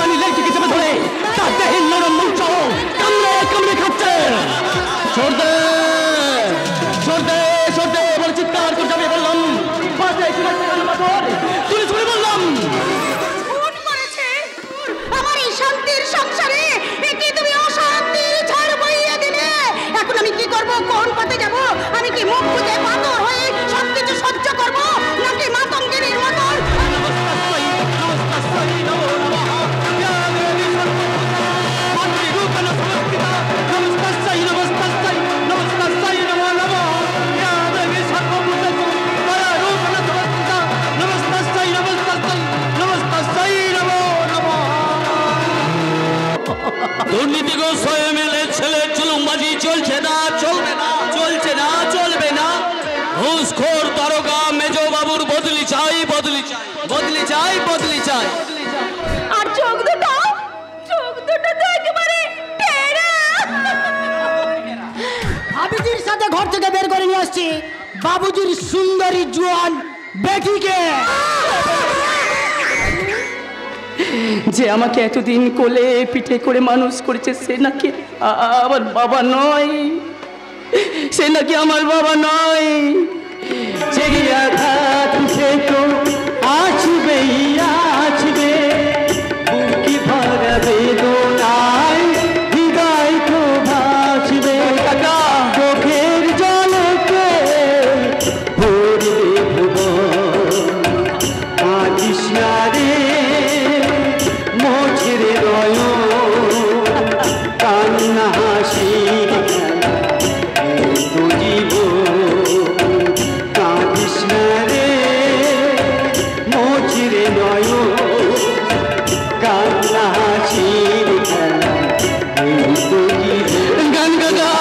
জানি লেটিকে চেপে ধরে তার দেহের নরম মঞ্চ কামড়ে কামড়ে খাচ্ছে। সরদে সরদে সরদে বলে চিৎকার করে যাবে বললাম। তুই শুনে বললাম আমার এই শান্তির সংসারে একে তুমি অশান্তির ঝড় বইয়ে দিলে। এখন আমি কি করব? কোন পথে যাব? আমি কি মুখ বুজে পাথর হয়ে সবকিছু সহ্য করব, নাকি মাতঙ্গিনীর মতন দুর্নীতিগ্রস্ত সয়ে মেলে ছেলে চুলুমবাজি চলছে না, চলবে না, চলছে না, চলবে না। ঘুষখোর দারোগা মেজো বাবুর বদলি চাই, বদলি চাই, বদলি চাই, বদলি চাই। আর চোখ দুটো তো একেবারে টেরা। বাবুজির সাথে ঘর থেকে বের করে নিয়ে আসছি বাবুজির সুন্দরী জোয়ান বেটিকে, যে আমাকে এতদিন কোলে পিঠে করে মানুষ করেছে সে নাকি আমার বাবা নয়, সে নাকি আমার বাবা নয়। জেগে আঘাত উঠে তো আসবেই আসবে, বুকে ভরা বেদনায় হৃদয় তো ভাসবে। চোখের জলকে ভরবে ভুবন, কাঁদিস না রে মোছরে রয়, কান্না হাসি তো জীব, কাঁদিস না রে মোছরে রয়, কান্না হাসি তো জীব। গান গাগা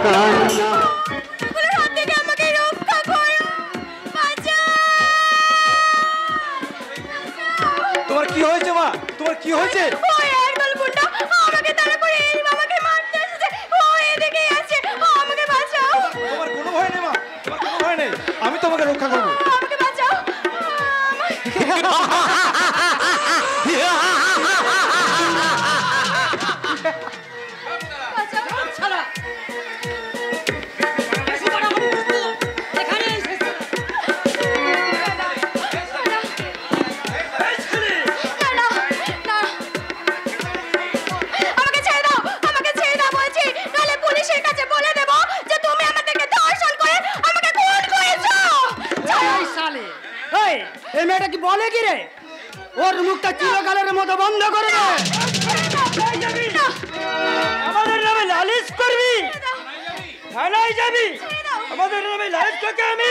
কান্না হাত থেকে আমাকে রক্ষা করো, বাঁচাও। তোমার কি হয়েছে মা? তোমার কি হয়েছে? ওই আরমাল গুন্ডা আমাকে তাড়া করে এই বাবাকে মারতে এসেছে। ও এদিকেই আছে, আমাকে বাঁচাও। তোমার কোনো ভয় নেই মা, তোমার কোনো ভয় নেই, আমি তোমাকে রক্ষা করবো। আমাকে বাঁচাও। আমাকে ছেড়ে দাও, আমাকে ছেড়ে দাও বলছি, নাহলে পুলিশের কাছে বলে দেব যে তুমি আমাদেরকে ধর্ষণ করে আমাকে খুন করেছো। এই শালে, এই মেয়েটা কি বলে কি রে? ওর মুখটা চিরকালের মতো বন্ধ করে দে। আমাদের নামে লালিশ করবি, থানায় যাবি, আমাদের নামে লালিশ তোকে আমি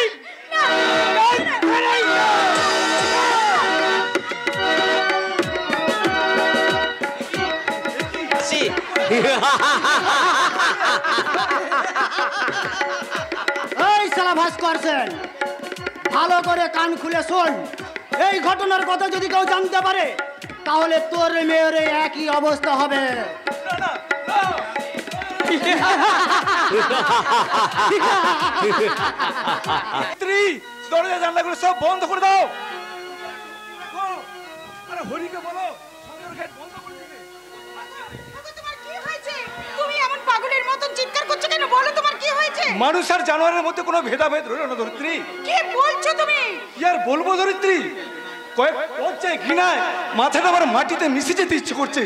এই শালা ভাস্কর সেন, ভালো করে কান খুলে শোন। এই ঘটনার কথা যদি কেউ জানতে পারে তাহলে তোর মেয়ের একই অবস্থা হবে। স্ত্রী, দরজা জানলাগুলো সব বন্ধ করে দাও। আরে হরিকে বলো সদর গেট বন্ধ করে দিতে। তোমার কি হয়েছে? তুমি এমন পাগলের মতন চিৎকার করছো কেন? বলো তোমার কি হয়েছে? মানুষ আর জানোয়ারের মধ্যে কোনো ভেদাভেদ রইল না ধরিত্রী। কি বলছো তুমি? কি আর বলবো ধরিত্রী, কয়েক পর্যায়ে ঘৃণায় মাথাটা আমার মাটিতে মিশে যেতে ইচ্ছে করছে।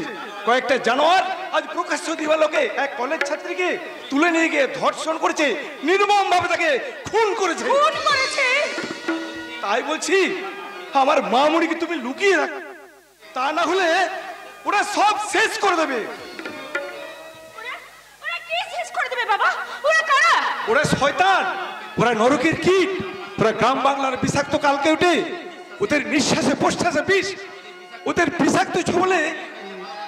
কয়েকটা জানোয়ার আজ প্রকাশ্য দিবালোকে এক কলেজ ছাত্রীকে তুলে নিয়ে গিয়ে ধর্ষণ করেছে, নির্মম ভাবে তাকে খুন করেছে। খুন করেছে? তাই বলছি আমার মামুনিকে তুমি লুকিয়ে রাখ, তা না হলে ওরা সব শেষ করে দেবে। ওরা কি শেষ করে দেবে বাবা? ওরা কারা? ওরা শয়তান, ওরা নরকের কীট, ওরা গ্রাম বাংলার বিষাক্ত কালকে উঠে, ওদের নিঃশ্বাসে প্রশ্বাসে বিষ, ওদের বিষাক্ত ছোবলে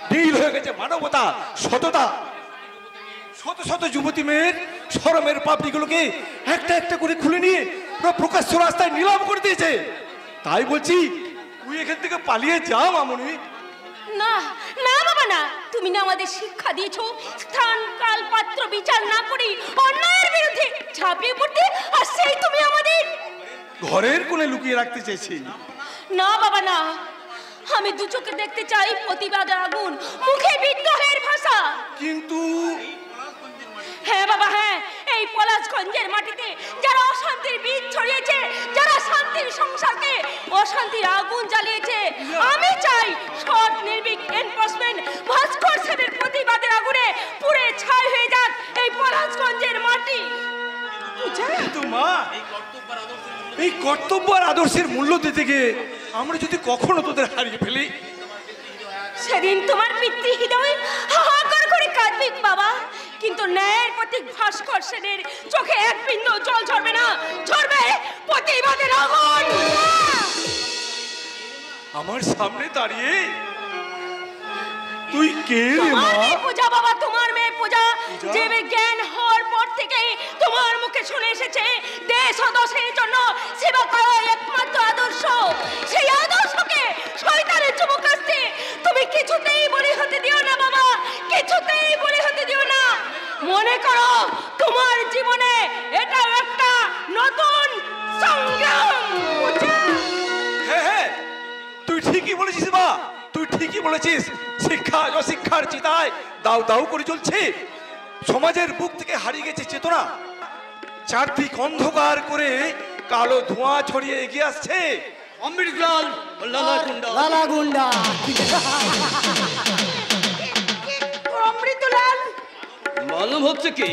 ঢিল হয়ে গেছে মানবতা, সততা। শত শত যুবতী মেয়ের শরমের পাপড়িগুলোকে একটা একটা করে খুলে নিয়ে ওরা প্রকাশ্য রাস্তায় নিলাম করে দিয়েছে। তাই বলছি তুই এখান থেকে পালিয়ে যা মামুনি। না না বাবা না, তুমি না আমাদের শিক্ষা দিয়েছো স্থান কাল পাত্র বিচার না করে অন্যায়ের বিরুদ্ধে ঝাঁপিয়ে পড়তে, আর সেই তুমি আমাদের ঘরের কোণে লুকিয়ে রাখতে চেয়েছি। না বাবা না, আমি দু চোখে দেখতে চাই প্রতিবাদের আগুন, মুখে বিদ্রোহের ভাষা। কিন্তু হ্যাঁ বাবা হ্যাঁ, এই পলাশগঞ্জের মাটিতে যারা অশান্তির বীজ ছড়িয়েছে, যারা শান্তির সংসারকে অশান্তির আগুন জ্বালিয়েছে, আমি চাই সৎ নির্ভীক এনফোর্সমেন্ট ভাস্কর সেনের প্রতিবাদের আগুনে পুড়ে ছাই হয়ে যাক এই পলাশগঞ্জের মাটি। কিন্তু মা, এই কর্তব্য আর আদর্শের মূল্য দিতে গিয়ে আমরা যদি কখনো তোদের হারিয়ে ফেলি, সেদিন তোমার পিতৃ হৃদয় হাহাকার করে কাঁদবে বাবা, কিন্তু ন্যায়ের প্রতীক ভাস্কর সেনের চোখে এক বিন্দু জল ঝরবে না, ঝরবে প্রতিবাদের আগুন। আমার সামনে দাঁড়িয়ে তুই কে রে মা? তোমার মেয়ে পূজা বাবা, তোমার মেয়ে পূজা, যে জ্ঞান হওয়ার পর থেকে তোমার মুখে শুনে এসেছে দেশ ও দশের জন্য সেবা করা একমাত্র আদর্শ। সেই আদর্শকে শয়তানের চুমুকাস্তে তুমি কিছুতেই বলি হতে দিও না বাবা, কিছুতেই বলি হতে দিও না। মনে করো তোমার জীবনে এটা একটা নতুন সংগ্রাম। হ্যাঁ হ্যাঁ, তুই ঠিকই বলেছিস মা, তুই ঠিকই বলেছিস। শিক্ষা অশিক্ষার চিতায় দাউ দাউ করে চলছে, সমাজের বুক থেকে হারিয়ে গেছে চেতনা, চারদিক অন্ধকার করে কালো ধোঁয়া ছড়িয়ে এগিয়ে আসছে। অমৃতলাল লালা গুন্ডা, লালা গুন্ডা। অমৃতলাল, মালুম হচ্ছে কি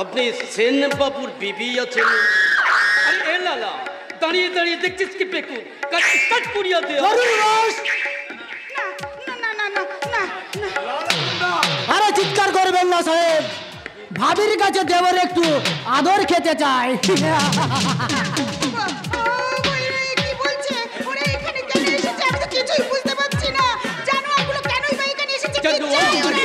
আপনি সেন বাবুর বিবি আছেন? আরে এ লালা, দাঁড়িয়ে দাঁড়িয়ে দেখছিস কি পেকু, কাট কাট পুড়িয়া দে। জরুরি রস। না না না না না, আরে চিৎকার করবেন না সাহেব, ভাবির কাছে দেবর একটু আদর খেতে চাই। কি বলছে ওরা এখানে কেন এসেছে? আমি তো কিছুই বুঝতে পারছি না। জানোয়ারগুলো কেনই বা এখানে এসেছে? কি চাই ওরা?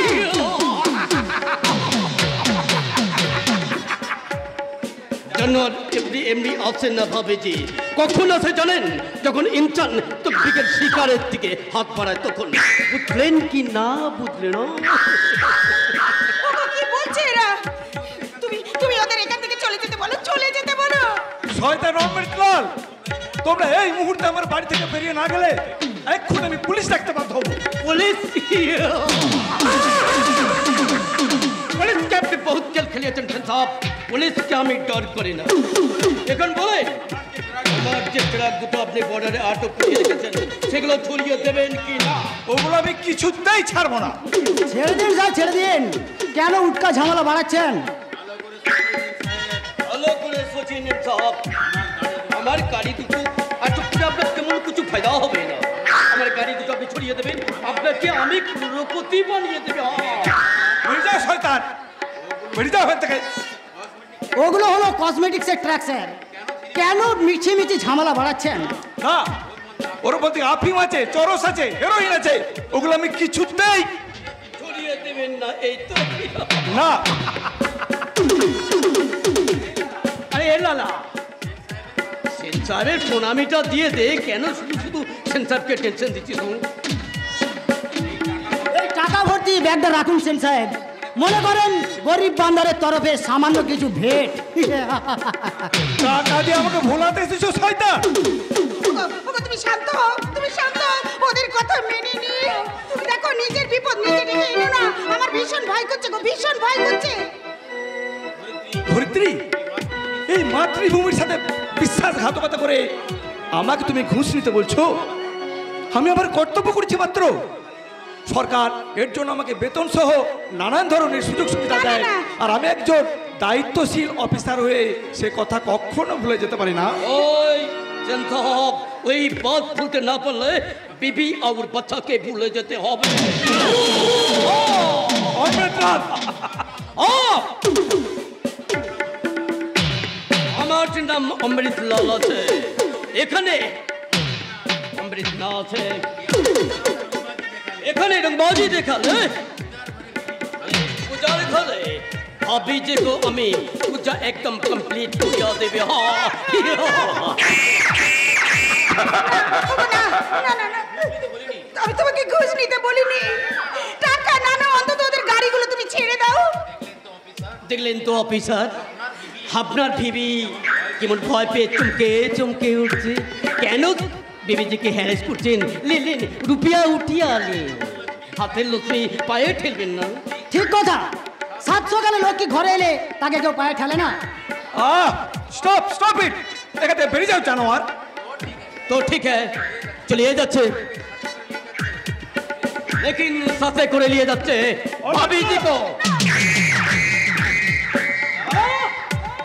জানোয়ার এমনি এমনি আসে না ভাবেজি, কখন আসে জানেন? যখন ইনসান তকদিকের শিকারের দিকে হাত বাড়ায় তখন। বুঝলেন কি না বুঝলেন? ওগো, কি বলছে এরা? তুমি তুমি ওদের এখান থেকে চলে যেতে বলো, চলে যেতে বলো। শয়তান অমৃতলাল, তোমরা এই মুহূর্তে আমার বাড়ি থেকে বেরিয়ে না গেলে এক্ষুনি আমি পুলিশ ডাকতে বাধ্য হবো। পুলিশ পুলিশ কে আপনি বহুত খেল খেলিয়েছেন সাহেব, পুলিশকে আমি ডর করি না। এখন বলেন আমার যে ট্রাক দুটো আপনি বর্ডারে আটক করে রেখেছেন সেগুলো ছড়িয়ে দেবেন কি না? ওগুলো আমি কিছুতেই ছাড়বো না। ছেড়ে দিন স্যার, ছেড়ে দিন। কেন উটকা ঝামেলা বাড়াচ্ছেন? ভালো করে সোচিয়ে নিন সাহেব, আমার গাড়ি দুটো আটক করে আপনার তেমন কিছু ফায়দা হবে না। আমার গাড়ি দুটো আপনি ছড়িয়ে দেবেন, আপনাকে আমি ক্রোড়পতি বানিয়ে দেবে। বেরিয়ে যাও শয়তান, বেরিয়ে যাও এখান থেকে। ওগুলো হলো কসমেটিক্সের ট্রাক স্যার, কেন মিছিমিছি ঝামেলা বাড়াচ্ছেন? না, ওর মধ্যে আফিম আছে, চরস আছে, হেরোইন আছে, ওগুলো আমি কিছুতেই ছড়িয়ে দেবেন না। এই তো না। আরে এ লালা, সেন্সারের প্রণামীটা দিয়ে দে, কেন শুধু শুধু সেন্সারকে টেনশন দিচ্ছিস? এই টাকা ভর্তি ব্যাগটা রাখুন সেন সাহেব, মনে করেন গরিব বান্দারের তরফে সামান্য কিছু ভেট। টাকা দিয়ে আমাকে ভোলাতে এসেছো শয়তান। ওগো, ওগো, তুমি শান্ত হও, তুমি শান্ত হও। ওদের কথা মেনে নিয়ে তুমি দেখো নিজের বিপদ নিজে ডেকে এনো না। আমার ভীষণ ভয় করছে গো, ভীষণ ভয় করছে। ধরিত্রী, এই মাতৃভূমির সাথে বিশ্বাসঘাতকতা করে আমাকে তুমি ঘুষ নিতে বলছো? আমি আবার কর্তব্য করছি মাত্র। সরকার এর জন্য আমাকে বেতন সহ নানান ধরনের সুযোগ সুবিধা দেয়, আর আমি একজন দায়িত্বশীল অফিসার হয়ে সে কথা কখনো ভুলে যেতে পারি না। ওই সেন্সার, ওই বাত ভুলতে না পারলে বিবি আর বাচ্চাকে ভুলে যেতে হবে। অমৃতলাল, আমার নাম অমৃতলাল আছে, এখানে অমৃত না আছে, এখানে রংবাজি দেখালে পূজার ঘরে ভাবি যে গো আমি পূজা একদম কমপ্লিট পূজা দেবে। ওগো, না না না না, আমি তোমাকে ঘুষ নিতে বলিনি। টাকা না না, অন্তত ওদের গাড়িগুলো তুমি ছেড়ে দাও। দেখলেন তো অফিসার, আপনার বিবি কেমন ভয় পেয়ে চমকে চমকে উঠছে। কেন बीबी जी के हैरेस করছেন ले ले रुपया उठिया ले হাতের লক্ষ্মী পায়ে ঠেলবেন না ঠিক কথা। 7 সকালে লোক কি ঘরে এলে তাকে কেউ পায়ে ঠেলে না। স্টপ ইট, এখানে বেরিয়ে যাও জানোয়ার। तो ठीक है चलिए যাচ্ছে लेकिन साथे করে নিয়ে যাচ্ছে ভাবি জি को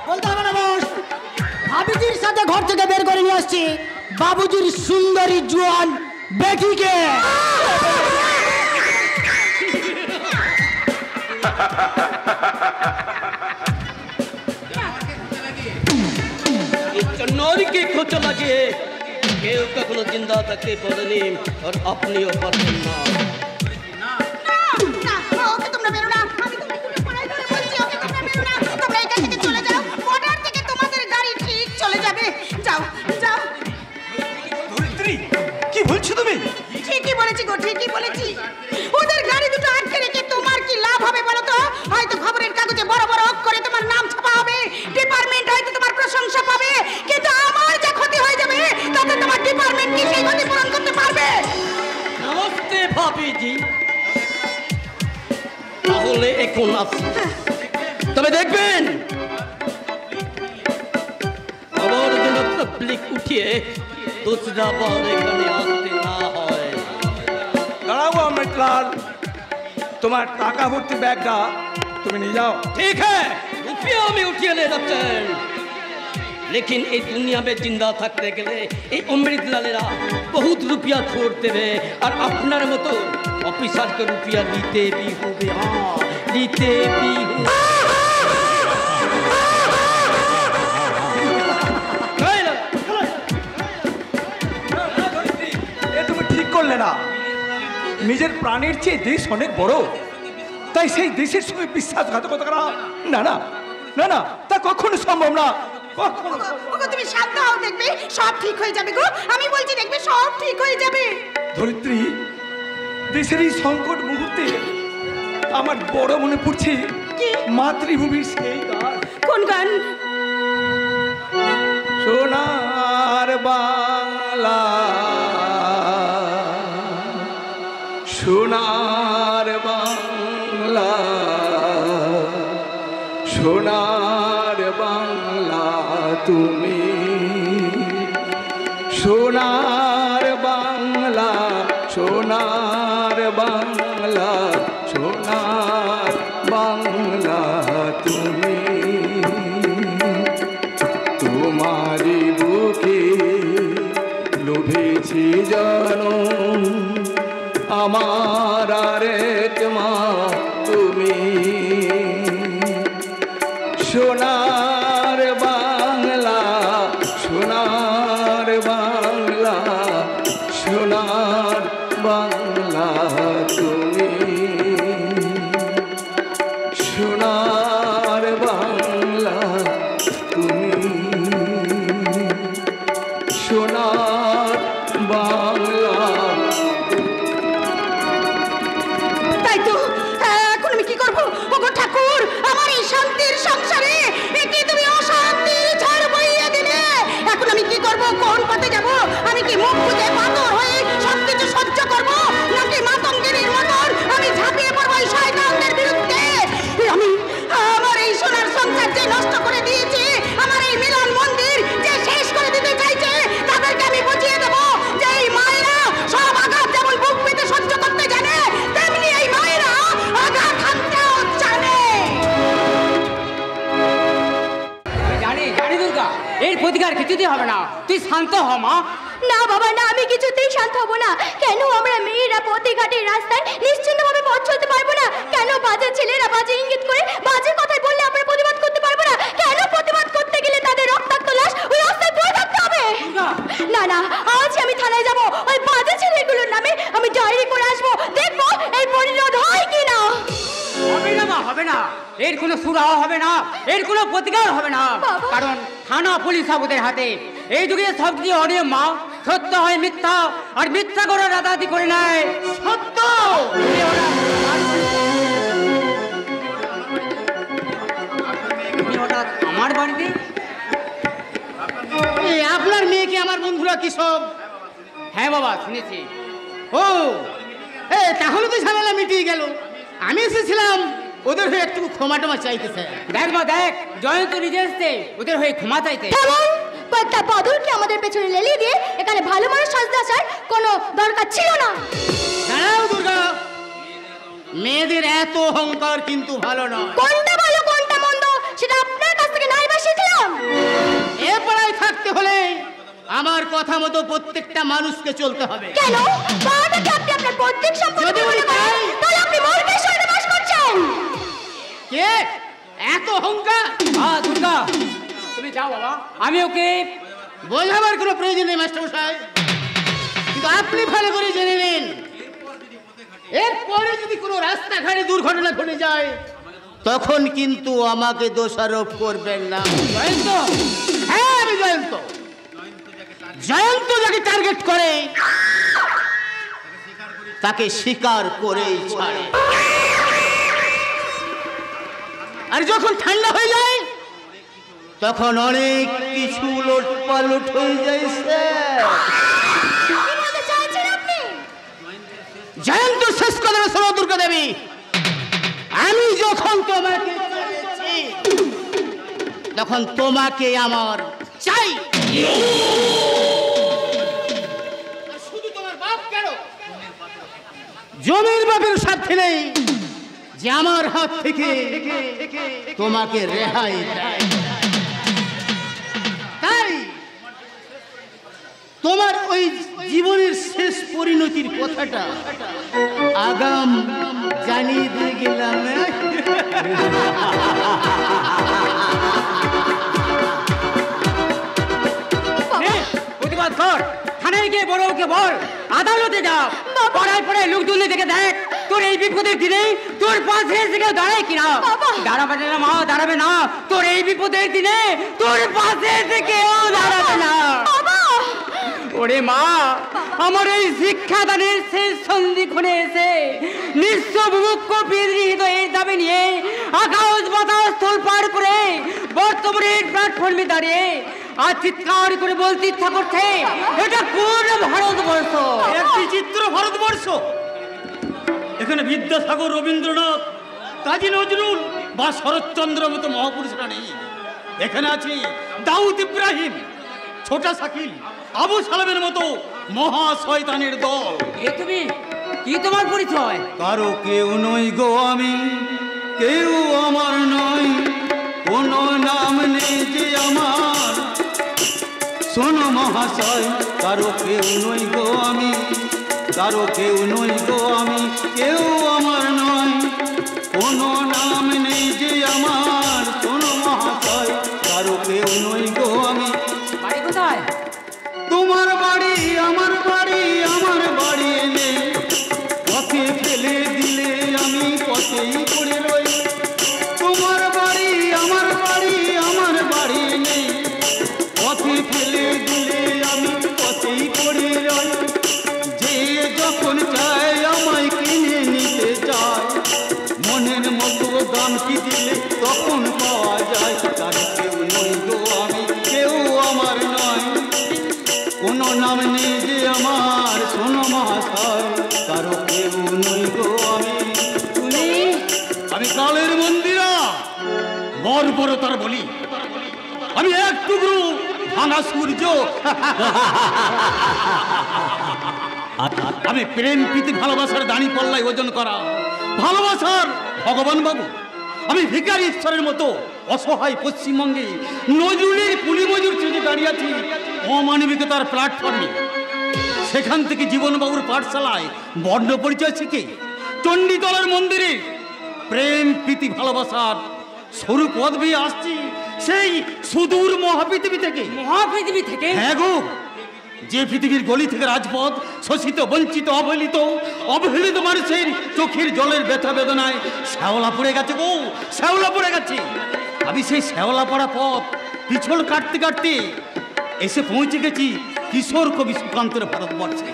বলতে হবে না বস, ভাবিজির সাথে ঘর থেকে বের করে নিয়ে আসছি বাবুজির সুন্দরী জোয়ান বেটিকে। नौरी के खोच लगे কেউ কখনো জিন্দা থাকতে পারেনি আর আপনিও পারবেন না। না, ওকে তোমরা বেরো না। আমি তোমাকে পায়ে ধরে বলছি, ওকে তোমরা বেরো না। তোমরা এখান থেকে চলে যাও। বর্ডার থেকে তোমাদের গাড়ি ঠিক চলে যাবে। যাও, যাও। ধরিত্রী, কি বলছো তুমি? ঠিকই বলেছি গো, ঠিকই বলেছি। ওদের গাড়ি দুটো আটকে রেখে তোমার কি লাভ হবে বলো তো? হয়তো খবরের কাগজে বড় বড় অক্ষরে তোমার নাম ছাপা হবে, ডিপার্টমেন্ট হয়তো তোমার প্রশংসা পাবে, কিন্তু আমার যা ক্ষতি হয়ে যাবে তাতে তোমার ডিপার্টমেন্ট কি সেই ক্ষতি পূরণ করতে পারবে? নমস্তে ভাবি জি, তাহলে এখন আসি, তবে দেখবেন আবার যেন পাবলিক উঠিয়ে दूसरा बार এখানে আসতে না হয়। দাঁড়াও আহমেদলাল, তোমার টাকা ভর্তি ব্যাগটা তুমি নিয়ে যাও। ठीक है रुपया में उठिए ले जाते हैं, लेकिन ये दुनिया में जिंदा থাকতে গেলে এই অমৃত লালেরা বহুত রুপিয়া छोड़ দেবে আর আপনার মতো অফিসারকে রুপিয়া নিতে भी হবে। हाँ নিতে भी হবে। এ তুমি ঠিক করলে না। নিজের প্রাণের চেয়ে দেশ অনেক বড়, তাই সেই দেশের সঙ্গে বিশ্বাসঘাতকতা করা না না না না, তা কখনো সম্ভব না, কখনো। ওগো তুমি শান্ত হও, দেখবে সব ঠিক হয়ে যাবে গো। আমি বলছি দেখবে সব ঠিক হয়ে যাবে। ধরিত্রী, দেশের এই সংকট মুহূর্তে আমার বড় মনে পড়ছে কি? মাতৃভূমির সেই গান। কোন গান? সোনার বাংলা, সোনার বাংলা, সোনার বাংলা তুমি, সোনার বাংলা, সোনার বাংলা, সোনার বাংলা তুমি, তোমারি বুকে লোভেছি জানো আমার আরেক মা তুমি, সোনার বাংলা, সোনার বাংলা, সোনার বাংলা তুমি, সোনার বাংলা তুমি, সোনার বাংলা। তাই তো, এখন আমি কি করব? ওগো ঠাকুর, আমার এই শান্তির সংসারে কি তুমি অশান্তির ঝড় বইয়ে দিলে? এখন আমি কি করব? কোন পথে যাব? আমি কি মুখ বুজে পাথর হয়ে সবকিছু সহ্য করব, নাকি মাতঙ্গিনীর মতন আমি ঝাঁপিয়ে পড়বো এই শয়তানদের বিরুদ্ধে? আমি আমার এই সোনার সংসার যে নষ্ট করে দিয়েছি, আমার এই মিলন মন্দির যে শেষ করে দিতে চাইছে, তাদেরকে আমি বুঝিয়ে দেব যে এই মায়েরা সব আঘাত যেমন বুক পেতে সহ্য করতে জানে, তেমনি এই মায়েরা আঘাত হানতেও জানে। জানি দুর্গা, এর প্রতিকার কিছুতেই হবে না, তুই শান্ত হ মা। না বাবা না, আমি কিছুতেই শান্ত হব না। কেন আমরা মেয়েরা পথে ঘাটে রাস্তায় নিশ্চিন্তভাবে পথ চলতে পারবো না? কেন বাজে ছেলেরা বাজে ইঙ্গিত করে বাজে কথায় বললে আমরা প্রতিবাদ করতে পারবো না? কেন প্রতিবাদ করতে গেলে তাদের রক্তাক্ত লাশ ওই রাস্তায় পড়ে থাকতে হবে? না না, আজ আমি থানায় যাব, ওই বাজে ছেলেগুলোর নামে আমি ডায়েরি করে আসবো, দেখবো এই পরিণত হয় কি না। হবে না মা, হবে না, এর কোনো সুরাহা হবে না, এর কোনো প্রতিকার হবে না, বাবা। কারণ থানা পুলিশ ওদের হাতে। এই যুগে সব কিছু অনিয়ম মা, সত্য হয় মিথ্যা, আর মিথ্যা করে রাতারাতি করে নেয় সত্য। হঠাৎ আমার বাড়িতে আপনার মেয়েকে আমার বন্ধুরা কি সব হ্যাঁ বাবা শুনেছি। ও তাহলে তো ঝামেলা মিটিয়ে গেল। আমি এসেছিলাম ওদের হয়ে একটু ক্ষমা টমা চাইতেছে। দেখ মা দেখ, জয়ন্ত নিজে এসছে ওদের হয়ে ক্ষমা চাইতে। কয়েকটা বদলকে আমাদের পেছনে লেলিয়ে দিয়ে এখানে ভালো মানুষ সাজতে আসার কোনো দরকার ছিল না। দাঁড়াও দুর্গা, মেয়েদের এত অহংকার কিন্তু ভালো নয়। কোনটা ভালো কোনটা মন্দ সেটা আপনার কাছ থেকে নাই বা শিখলাম। এ পাড়ায় থাকতে হলে আমার কথা মতো প্রত্যেকটা মানুষকে চলতে হবে। কেন বাবাটা কি আপনি আপনার প্রত্যেক সম্পত্তি যদি বলি তাই, তাহলে আপনি মূর্খের সঙ্গে বাস করছেন। কে এত অহংকার? দুর্গা তুমি যাও বাবা, আমি ওকে বোঝাবার কোনো প্রয়োজন নেই মাস্টারমশাই। কিন্তু আপনি ভালো করে জেনে নিন, এরপরে যদি কোনো রাস্তাঘাটে দুর্ঘটনা ঘটে যায় তখন কিন্তু আমাকে দোষারোপ করবেন না। জয়ন্ত, হ্যাঁ আমি জয়ন্ত। জয়ন্ত যাকে টার্গেট করে তাকে স্বীকার করেই ছাড়ে। আর যখন ঠান্ডা হয়ে যায় তখন অনেক কিছু লোটপালট হয়ে যায়। জয়ন্ত শেষ কথা শোনো দুর্গা দেবী, আমি যখন তোমাকে চেয়েছি তখন তোমাকে আমার চাই। শুধু তোমার বাপ কেন, জমির বাপের সাথে নেই যে আমার হাত থেকে তোমাকে রেহাই দেয়। তাই তোমার ওই জীবনের শেষ পরিণতির কথাটা আগাম জানিয়ে দিয়ে গেলাম। প্রতিবাদ কর, থানায় গিয়ে বড়কে বল, আদালতে যা, পড়ায় পড়ায় লোক দুলে দেখে দেখ তোর এই বিপদের দিনে তোর পাশে এসে কেউ দাঁড়ায় কিনা। দাঁড়াবে না মা, দাঁড়াবে না। তোর এই বিপদের দিনে তোর পাশে এসে কেউ দাঁড়াবে না। ওরে মা, আমার এই শিক্ষাদানের শেষ সন্ধিক্ষণে এসে নিঃস্ব মুখ্য বিদৃহিত এই দাবি নিয়ে আকাশ বাতাস স্থল পার করে বর্তমানে প্ল্যাটফর্মে দাঁড়িয়ে আর চিৎকার করে বলতে ইচ্ছা করছে, এটা কোন ভারতবর্ষ? একটি চিত্র ভারতবর্ষ। এখানে বিদ্যাসাগর, রবীন্দ্রনাথ, কাজী নজরুল বা শরৎচন্দ্র মতো মহাপুরুষরা নেই। এখানে আছে দাউদ ইব্রাহিম, ছোটা শাকিল, আবু সালামের মতো মহা শয়তানের দল। এ তুমি কি তোমার পরিচয়? কারো কেউ নই গো আমি, কেউ আমার নয়, কোনো নাম নেই যে আমার। শোনো মহাশয়, কারো কেউ নই গো আমি, কারো কেউ নই গো আমি, কেউ আমার নয়, কোনো নাম নেই যে আমার। শোনো মহাশয়, কারো কেউ নই গো আমি। বাড়ি কোথায়? তোমার বাড়ি আমার বাড়ি, আমার বাড়ি নেই, পথে ফেলে দিলে আমি পথেই পড়ে রই। তোমার বাড়ি আমার বাড়ি, আমার বাড়ি নেই, পথে ফেলে দিলে আমি পথেই পড়ে রই। যে যখন চায় আমায় কিনে নিতে চায়, মনের মতো দাম কি দিলে তখন পাওয়া যায়। তার কেউ নই গো আমি, কেউ আমার নয়, কোনো নাম নেই যে আমার। শোনো মহাশয়, কারো কেউ নই গো আমি। আমি কালের মন্দিরা, বর্বরতার বলি, আমি এক টুকরো ভাঙা সূর্য। আমি প্রেম প্রীতি ভালোবাসার দাঁড়ি পাল্লায় ওজন করা ভালোবাসার ভগবান বাবু। আমি ভিখারি ঈশ্বরের মতো অসহায় পশ্চিমবঙ্গে নজরুলের কুলি মজুর চেয়ে দাঁড়িয়ে আছি অমানবিকতার প্ল্যাটফর্মে। সেখান থেকে জীবনবাবুর পাঠশালায় বর্ণ পরিচয় শিখে চণ্ডীতলার মন্দিরে প্রেম প্রীতি ভালোবাসার স্বরূপ পদ পেয়ে আসছি সেই সুদূর মহাপৃথিবী থেকে। মহাপৃথিবী থেকে? হ্যাঁ গো, যে পৃথিবীর গলি থেকে রাজপথ শোষিত, বঞ্চিত, অবহেলিত মানুষের চোখের জলের ব্যথা বেদনায় শ্যাওলা পড়ে গেছে গো, শ্যাওলা পড়ে গেছে। আমি সেই শ্যাওলা পড়া পথ পিছল কাটতে কাটতে এসে পৌঁছে গেছি কিশোর কবি সুকান্তের ভারতবর্ষে,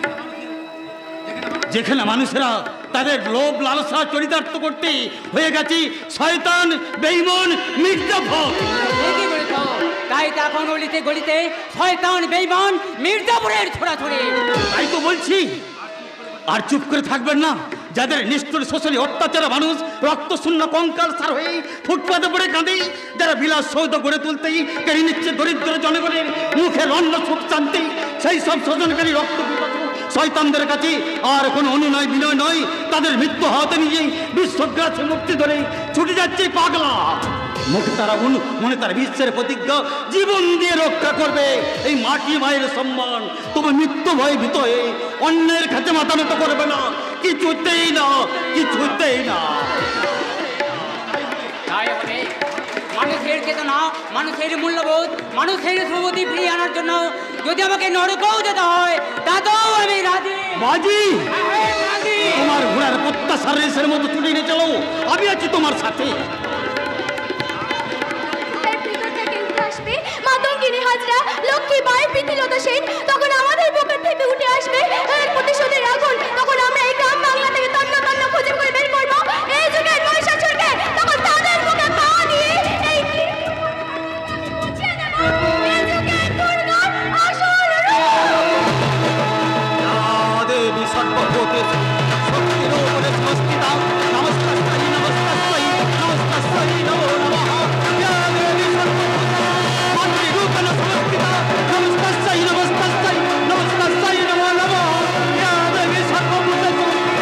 যেখানে মানুষেরা তাদের লোভ লালসা চরিতার্থ করতে হয়ে গেছে শয়তান, বেঈমান, মির্জাফর। ঠিকই বলেছ। তা তাই তো এখন অলিতে গলিতে শয়তান বেঈমান মির্জাপুরের ছোড়াছড়ি। তাই তো বলছি, আর চুপ করে থাকবেন না। যাদের নিষ্ঠুর শোষণী অত্যাচারে মানুষ রক্ত শূন্য কঙ্কাল সার হয়ে ফুটপাতে পড়ে কাঁদে, যারা বিলাস সৌধ গড়ে তুলতেই কেড়ে নিচ্ছে দরিদ্র জনগণের মুখের অন্ন সুখ শান্তি, সেই সব শোষণকারী রক্ত শয়তানদের কাছে আর কোনো অনুনয় বিনয় নয়। তাদের মৃত্যু হাতে নিয়েই বিশ্বগ্রাসে মুক্তি ধরে ছুটে যাচ্ছে পাগলা। মনে তারা বিশ্বের প্রতিজ্ঞা, জীবন দিয়ে রক্ষা করবে এই মাটি মায়ের সম্মান। তবে মৃত্যু ভয়ে ভীত হয়ে অন্যের কাছে মাথা নত করবে না, কিছুতেই না, কিছুতেই না। তাই হবে মানুষের চেতনা, মানুষের মূল্যবোধ, মানুষের সমতি ফিরিয়ে আনার জন্য যদি আমাকে নরকেও যেতে হয় তাতেও আমি রাজি। বাজি, রাজি। তোমার ঘোড়ার প্রত্যাশার রেসের মতো ছুটে নিয়ে চলো, আমি আছি তোমার সাথে। মাতঙ্গিনী হাজরা, লক্ষ্মী বাই, প্রীতিলতা সেন তখন আমাদের বুকের থেকে উঠে আসবে প্রতিশোধের আগুন। তখন আমরা এই গ্রাম বাংলা থেকে তন্ন তন্ন খুঁজে করে বের করবো এই যুগের নৈশাসুরকে। তখন তাদের বুকে পা দিয়ে এই মুছিয়ে দেব এই যুগের দুর্গার আসল রূপ। দেবী সর্বভূতে শক্তির উপরে সংস্থিতা, নমস্কারস্তাই নমস্কারস্তাই নমস্কারস্তাই নমো নমঃ। ইয়া দেবী সর্বভূতে মাতৃরূপেণ সংস্থিতা, নমস্কারস্তাই নমস্কারস্তাই নমস্কারস্তাই নমো নমঃ। ইয়া দেবী সর্বভূতে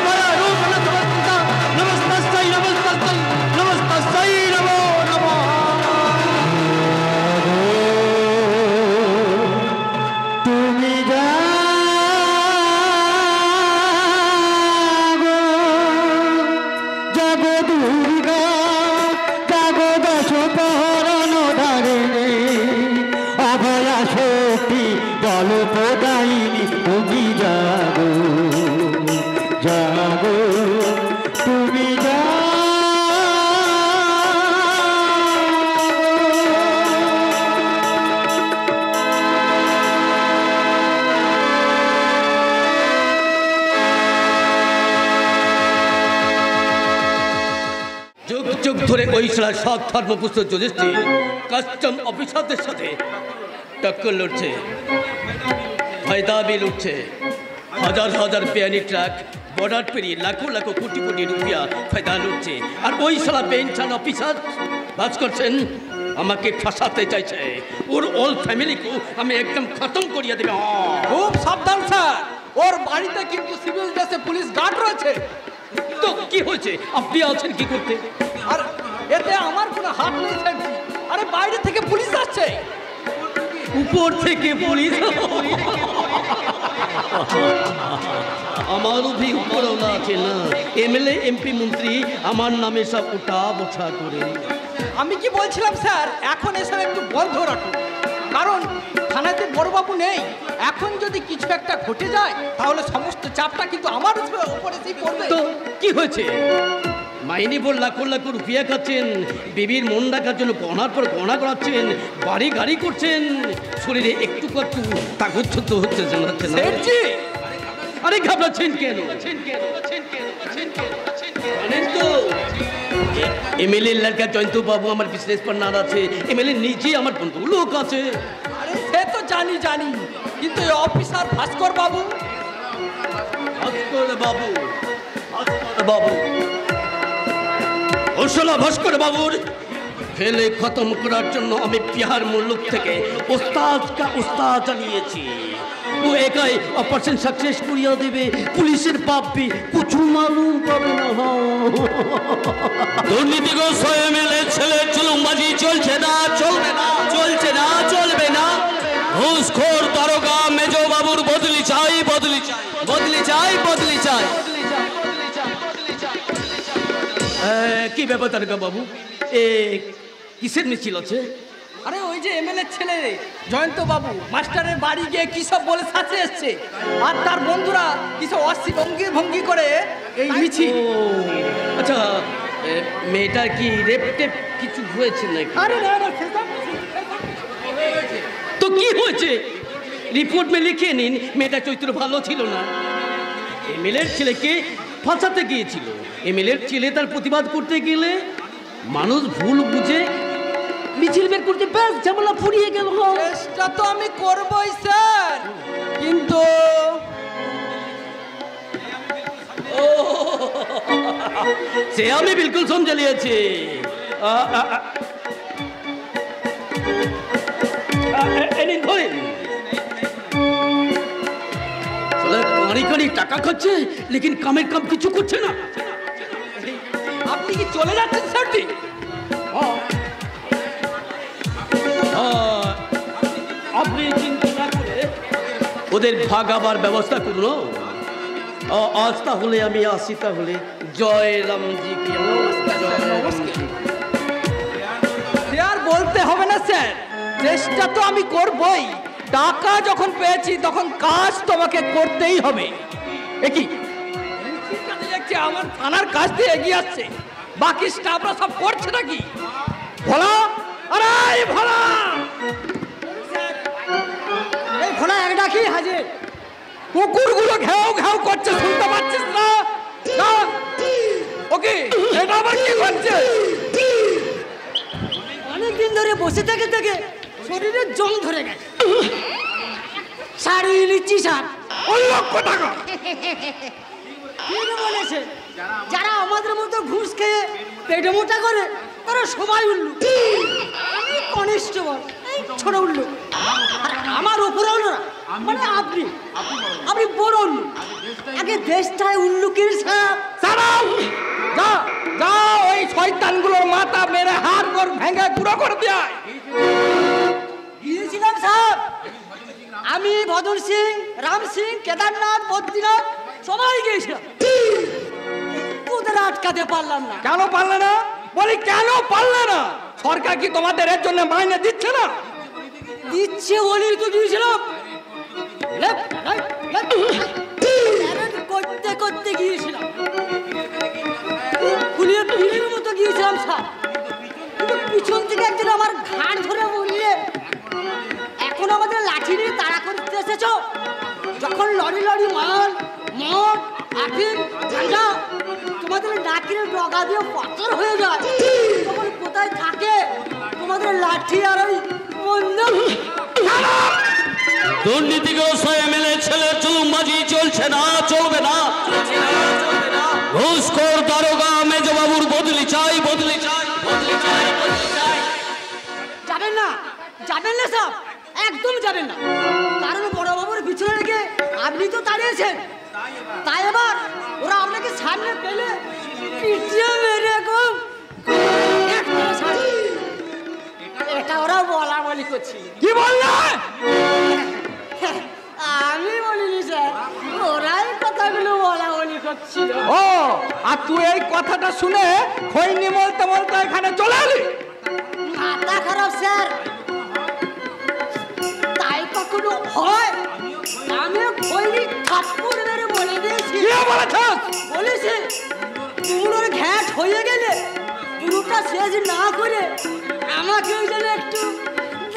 মাতৃরূপেণ সংস্থিতা, নমস্কারস্তাই নমস্কারস্তাই নমস্কারস্তাই নমো নমঃ। তুমি জাগো দুর্গা, জাগো দশ পহরণ ধারিণী, অভয়া শক্তি বল প্রদায়িনী। তুমি জাগো, জাগো, তুমি জাগো। যুগ যুগ ধরে ওইসলা সব ধর্মপুষ্ট যুধিষ্ঠির কাস্টম অফিসারদের সাথে টক্কর লড়ছে, ফয়দাবি লুটছে। হাজার হাজার পেয়ানি ট্রাক বর্ডার পেরিয়ে লাখো লাখো কোটি কোটি রুপিয়া ফায়দা লুটছে। আর ওই সালা পেনশন অফিসার বাস করছেন আমাকে ফাঁসাতে চাইছে। ওর অল ফ্যামিলিকে আমি একদম খতম করিয়া দেবে। খুব সাবধান স্যার, ওর বাড়িতে কিন্তু সিভিল ড্রেসে পুলিশ গার্ড রয়েছে। তো কি হয়েছে, আপনি আছেন কি করতে? আর এতে আমার কোনো হাত নেই স্যার। আরে বাইরে থেকে পুলিশ আসছে। উপর থেকে পুলিশ? আমারও भी উপরওয়ালা আছে না, এমএলএ এমপি মন্ত্রী আমার নামে সব উঠা বসা করে। আমি কি বলছিলাম স্যার, এখন এসব একটু বন্ধ রাখুন, কারণ থানাতে বড়বাবু নেই। এখন যদি কিছু একটা ঘটে যায় তাহলে সমস্ত চাপটা কিন্তু আমার উপরে পড়বে। তো কি হয়েছে? মাইনে বোর লাখো লাখো রুপিয়া খাচ্ছেন, বেবির মন রাখার জন্য গহনার পর গহনা করাচ্ছেন, বাড়ি গাড়ি করছেন, শরীরে একটু একটু তাগচ্ছুত হচ্ছে জানাচ্ছে না। আরে ঘাবড়াচ্ছেন কেন? জানেন তো এমএলএ লড়কা জয়ন্ত বাবু আমার বিজনেস পার্টনার আছে, এমএলএ নিজে আমার বন্ধু লোক আছে। আরে সে তো জানি, কিন্তু এই অফিসার ভাস্কর বাবু, ওসলা ভাস্কর বাবুর ফেলে খতম করার জন্য আমি বিহার মুলুক থেকে উস্তাদ চালিয়েছি। ও একাই অপারেশন সাকসেস করিয়া দেবে, পুলিশের পাপি কিছু মালুম পাবে না। দুর্নীতিগ্রস্ত এমএলএ ছেলে চুলুমবাজি চলছে না, চলবে না, চলছে না, চলবে না। ঘুষখোর দারোগা মেজো বাবুর বদলি চাই, বদলি চাই, বদলি চাই, বদলি চাই। কি ব্যাপার দারোগা বাবু, এ কিসের মিছিল আছে? আরে ওই যে এমএলএ ছেলে জয়ন্ত বাবু মাস্টারের বাড়ি গিয়ে কি সব বলে সাথে এসছে, আর তার বন্ধুরা কি সব অস্থি ভঙ্গি করে এই মিছিল। আচ্ছা, মেয়েটার কি রেপ টেপ কিছু হয়েছে নাকি? আরে না, তো কি হয়েছে রিপোর্ট মে লিখে নিন। মেয়েটা চরিত্র ভালো ছিল না, এমএলএর ছেলেকে ফাঁসাতে গিয়েছিল। এমএলএর ছেলে তার প্রতিবাদ করতে গেলে মানুষ ভুল বুঝে মিছিল বের করতে বেশ ঝামেলা ফুরিয়ে গেল। চেষ্টা তো আমি করবই স্যার, কিন্তু সে আমি বিলকুল সমঝে লিয়েছি। টাকা খাচ্ছে লেকিন কামের কাম কিছু করছে না। আপনি কি চলে যাচ্ছেন স্যারটি? আপনি চিন্তা না করে ওদের ভাগাবার ব্যবস্থা করুন। আজ তাহলে আমি আসি। তাহলে জয় রামজি কি আর বলতে হবে না স্যার, চেষ্টা তো আমি করবই। টাকা যখন পেয়েছি তখন কাজ তোমাকে করতেই হবে। একই দেখছি আমার থানার কাজ দিয়ে এগিয়ে আসছে, বাকি স্টাফরা সব করছে নাকি? ভোলা, আরে ভোলা, এই ভোলা এক ডাকি হাজির। কুকুরগুলো ঘেউ ঘেউ করছে, শুনতে পাচ্ছিস না? ওকে, এটা আবার কি করছে? অনেকদিন ধরে বসে থেকে থেকে শরীরে জং ধরে গেছে। শাড়ি নিচ্ছি স্যার। ওই লক্ষ টাকা ঠিক বলেছে, যারা আমাদের মতো ঘুষ খেয়ে পেটে মোটা করে তারা সবাই উল্লু। আমি কনিষ্ঠবল, এই ছোট উল্লু। আর আমার উপরে উল্লু না, মানে আপনি বড় উল্লু। আগে দেশটায় উল্লুকির সাপ। সারাও যা যা, ওই শয়তানগুলোর মাথা মেরে হাড় কর ভেঙে গুঁড়ো করে দেয়। গিয়েছিলাম সাহেব, আমি ভদর সিং, রাম সিং, কেদারনাথ, বদ্রীনাথ সবাই গিয়েছিলাম, ওদের আটকাতে পারলাম না। কেন পারলে না? বলি কেন পারলে না? সরকার কি তোমাদের এর জন্য মাইনে দিচ্ছে না? দিচ্ছে বলেই তো গিয়েছিলাম। করতে করতে গিয়েছিলাম, ফুলিয়ে পীরের মতো গিয়েছিলাম স্যার। কিন্তু পিছন থেকে একজন আমার ঘাড় ধরে বললে, এখন আমাদের লাঠি নিয়ে তাড়া করতে এসেছো? যখন লরি লরি মাল, মদ, আফিম, গাঁজা তোমাদের নাকের ডগা দিয়ে পাথর হয়ে যায়, তখন কোথায় থাকে তোমাদের লাঠি আর ওই বন্দুক? দুর্নীতিগ্রস্ত এমএলএ ছেলে চুলুমবাজি চলছে না, চলবে না। ঘুষখোর দারোগা মেজবাবুর বদলি চাই, বদলি চাই, বদলি চাই, বদলি চাই। যাবেন না, যাবেন না সব, একদম যাবেন না। কারণ বড় বাবুর পিছনে রেখে আপনি তো দাঁড়িয়েছেন, তাই এবার ওরা আপনাকে সামনে পেলে পিটিয়ে মেরে খুব এটা ওরা বলা বলি করছিল। কি বললে? আমি বলিনি স্যার, ওরাই কথাগুলো বলা বলি করছিল। ও, আর তুই এই কথাটা শুনে খৈনি বলতে বলতে এখানে চলে এলি? মাথা খারাপ স্যার, তাই কখনো হয়? আমি খৈনি ঠাকুর মেরে বলে দিয়েছি। কি বলেছিস? বলেছি পুরোর ঘ্যাট হয়ে গেলে পুরোটা শেষ না করে আমাকেও যেন একটু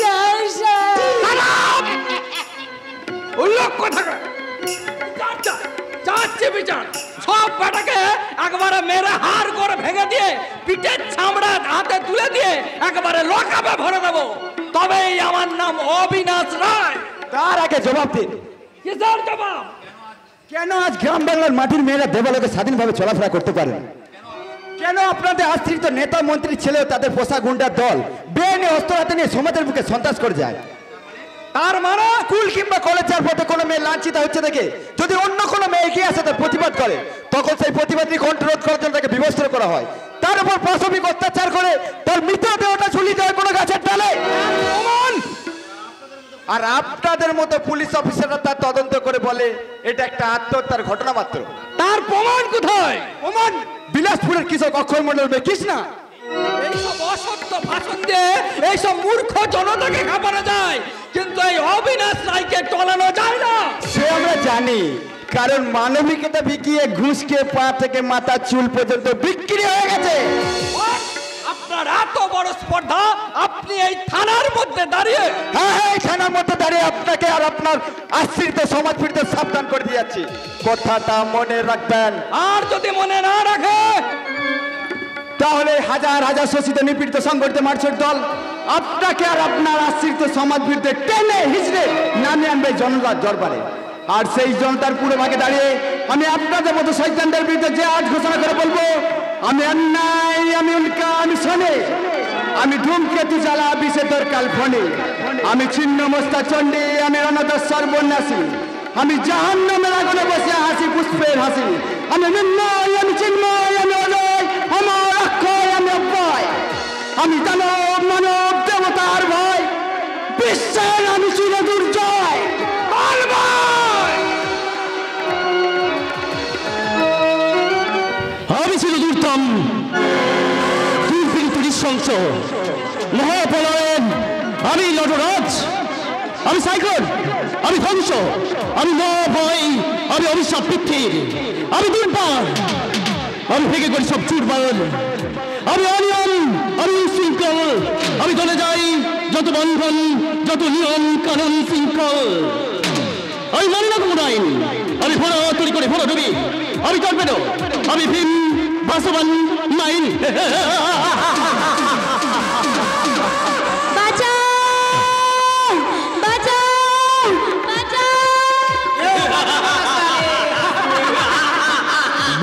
দেয় স্যার। উল্লেখ কথা যাচ্ছে বিচার, সব বেটাকে একবারে মেরে হাড় করে ভেঙে দিয়ে পিঠের চামড়া হাতে তুলে দিয়ে একবারে লকাপে ভরে দেবো, তবেই আমার নাম অবিনাশ রায়। তার আগে জবাব দিন, কিসের জবাব? কেন আজ গ্রাম বাংলার মাটির মেয়েরা দেবালোকে স্বাধীনভাবে চলাফেরা করতে পারে না? কেন আপনাদের আশ্রিত নেতা মন্ত্রীর ছেলেও তাদের পোষা গুন্ডার দল বেআইনি অস্ত্র হাতে নিয়ে সমাজের বুকে সন্ত্রাস করে যায়? তার মানে স্কুল কিংবা কলেজের পথে কোনো মেয়ে লাঞ্ছিত হচ্ছে দেখে যদি অন্য কোনো মেয়ে এগিয়ে আসে তার প্রতিবাদ করে, তখন সেই প্রতিবাদী কণ্ঠরোধ করার জন্য তাকে বিবস্ত্র করা হয়, তার উপর পাশবিক অত্যাচার করে তার মৃতদেহটা ঝুলিয়ে দেওয়া কোনো গাছের ডালে। আর আপনাদের মতো পুলিশ অফিসাররা তার তদন্ত করে বলে এটা একটা আত্মহত্যার ঘটনা মাত্র। তার প্রমাণ কোথায়? প্রমাণ বিলাসপুরের কৃষক অক্ষয় মন্ডল মেয়ে কৃষ্ণা। এইসব অসত্য ভাষণ দিয়ে এইসব মূর্খ জনতাকে খাপানো যায়, কিন্তু এই অবিনাশ রায়কে টলানো যায় না। সে আমরা জানি, কারণ মানবিকতা বিকিয়ে ঘুষকে পা থেকে মাথা চুল পর্যন্ত বিক্রি হয়ে গেছে। আপনার এত বড় স্পর্ধা, আপনি এই থানার মধ্যে দাঁড়িয়ে? হ্যাঁ হ্যাঁ, এই থানার মধ্যে দাঁড়িয়ে আপনাকে আর আপনার আশ্রিত সমাজ ফিরতে সাবধান করে দিয়ে যাচ্ছি, কথাটা মনে রাখবেন। আর যদি মনে না রাখে তাহলে হাজার হাজার শোষিত নিপীড়িত সংগঠিত মানুষের দল আপনাকে আর আপনার আশ্রিত সমাজ বিরুদ্ধে টেনে হিচড়ে নামিয়ে আনবে জনতার দরবারে। আর সেই জনতার পুরো ভাগে দাঁড়িয়ে আমি আপনাদের মতো শয়তানদের বিরুদ্ধে যে আজ ঘোষণা করে বলবো, আমি অন্যায়, আমি উল্কা, আমি শোনে, আমি ধূমকেতু জ্বালা বিষেদর কাল ফণে, আমি ছিন্ন মস্তা চণ্ডী, আমি রণদর সর্বন্যাসী, আমি জাহান্নামের আগুনে বসে হাসি পুষ্পের হাসি, আমি নির্ণয়, আমি চিন্ময়, আমি অজয়, আমার অক্ষয়, আমি অব্যয়, আমি দানব মানব দেবতার ভয়, বিশ্বের আমি চির দুর্জয়। আমি ছিল দুর্তম, দুর্বৃত্ত নৃশংস, মহাপলায়ন, আমি নটরাজ, আমি সাইক্লোন, আমি ধ্বংস, আমি মহাভয়, আমি অভিশাপ পৃথিবীর, আমি দুর্বার, আমি ভেঙে করি সব চুরবার, আমি অনিয়ম, আমি উশৃঙ্খল, আমি দলে যাই যত বন্ধন, যত নিয়ম কানুন শৃঙ্খল, আমি মানি না কোনো আইন, আমি ভোলা তৈরি করে ভোলা ডুবি, আমি টর্পেডো, আমি ভীম বাসবান মাইন।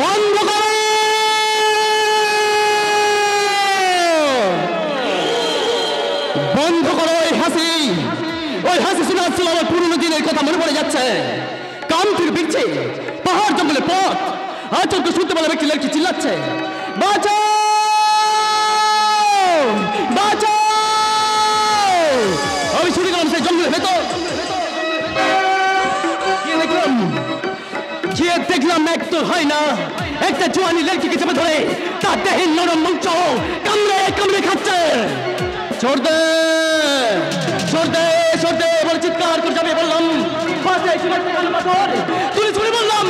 বন্ধ করো, বন্ধ করো ওই হাসি, ওই হাসি শোনা ছিল আমার পুরনো দিনের কথা মনে পড়ে যাচ্ছে। কান থেকে বিরছে পাহাড় জঙ্গলে পথ, আচমকা শুনতে পেলাম একটি লড়কি চিল্লাচ্ছে, বাঁচাও বাঁচাও। আমি ছুটে গেলাম সেই জঙ্গলের ভেতর, দেখলাম এক তো হয় না, একটা জোয়ানি লড়কিকে চেপে ধরে তার দেহের নরম মঞ্চ কামড়ে কামড়ে খাচ্ছে। ছোড় দে ছোড় দে ছোড় দে বলে চিৎকার করে যাবে বললাম, তুলে ছুড়ে বললাম।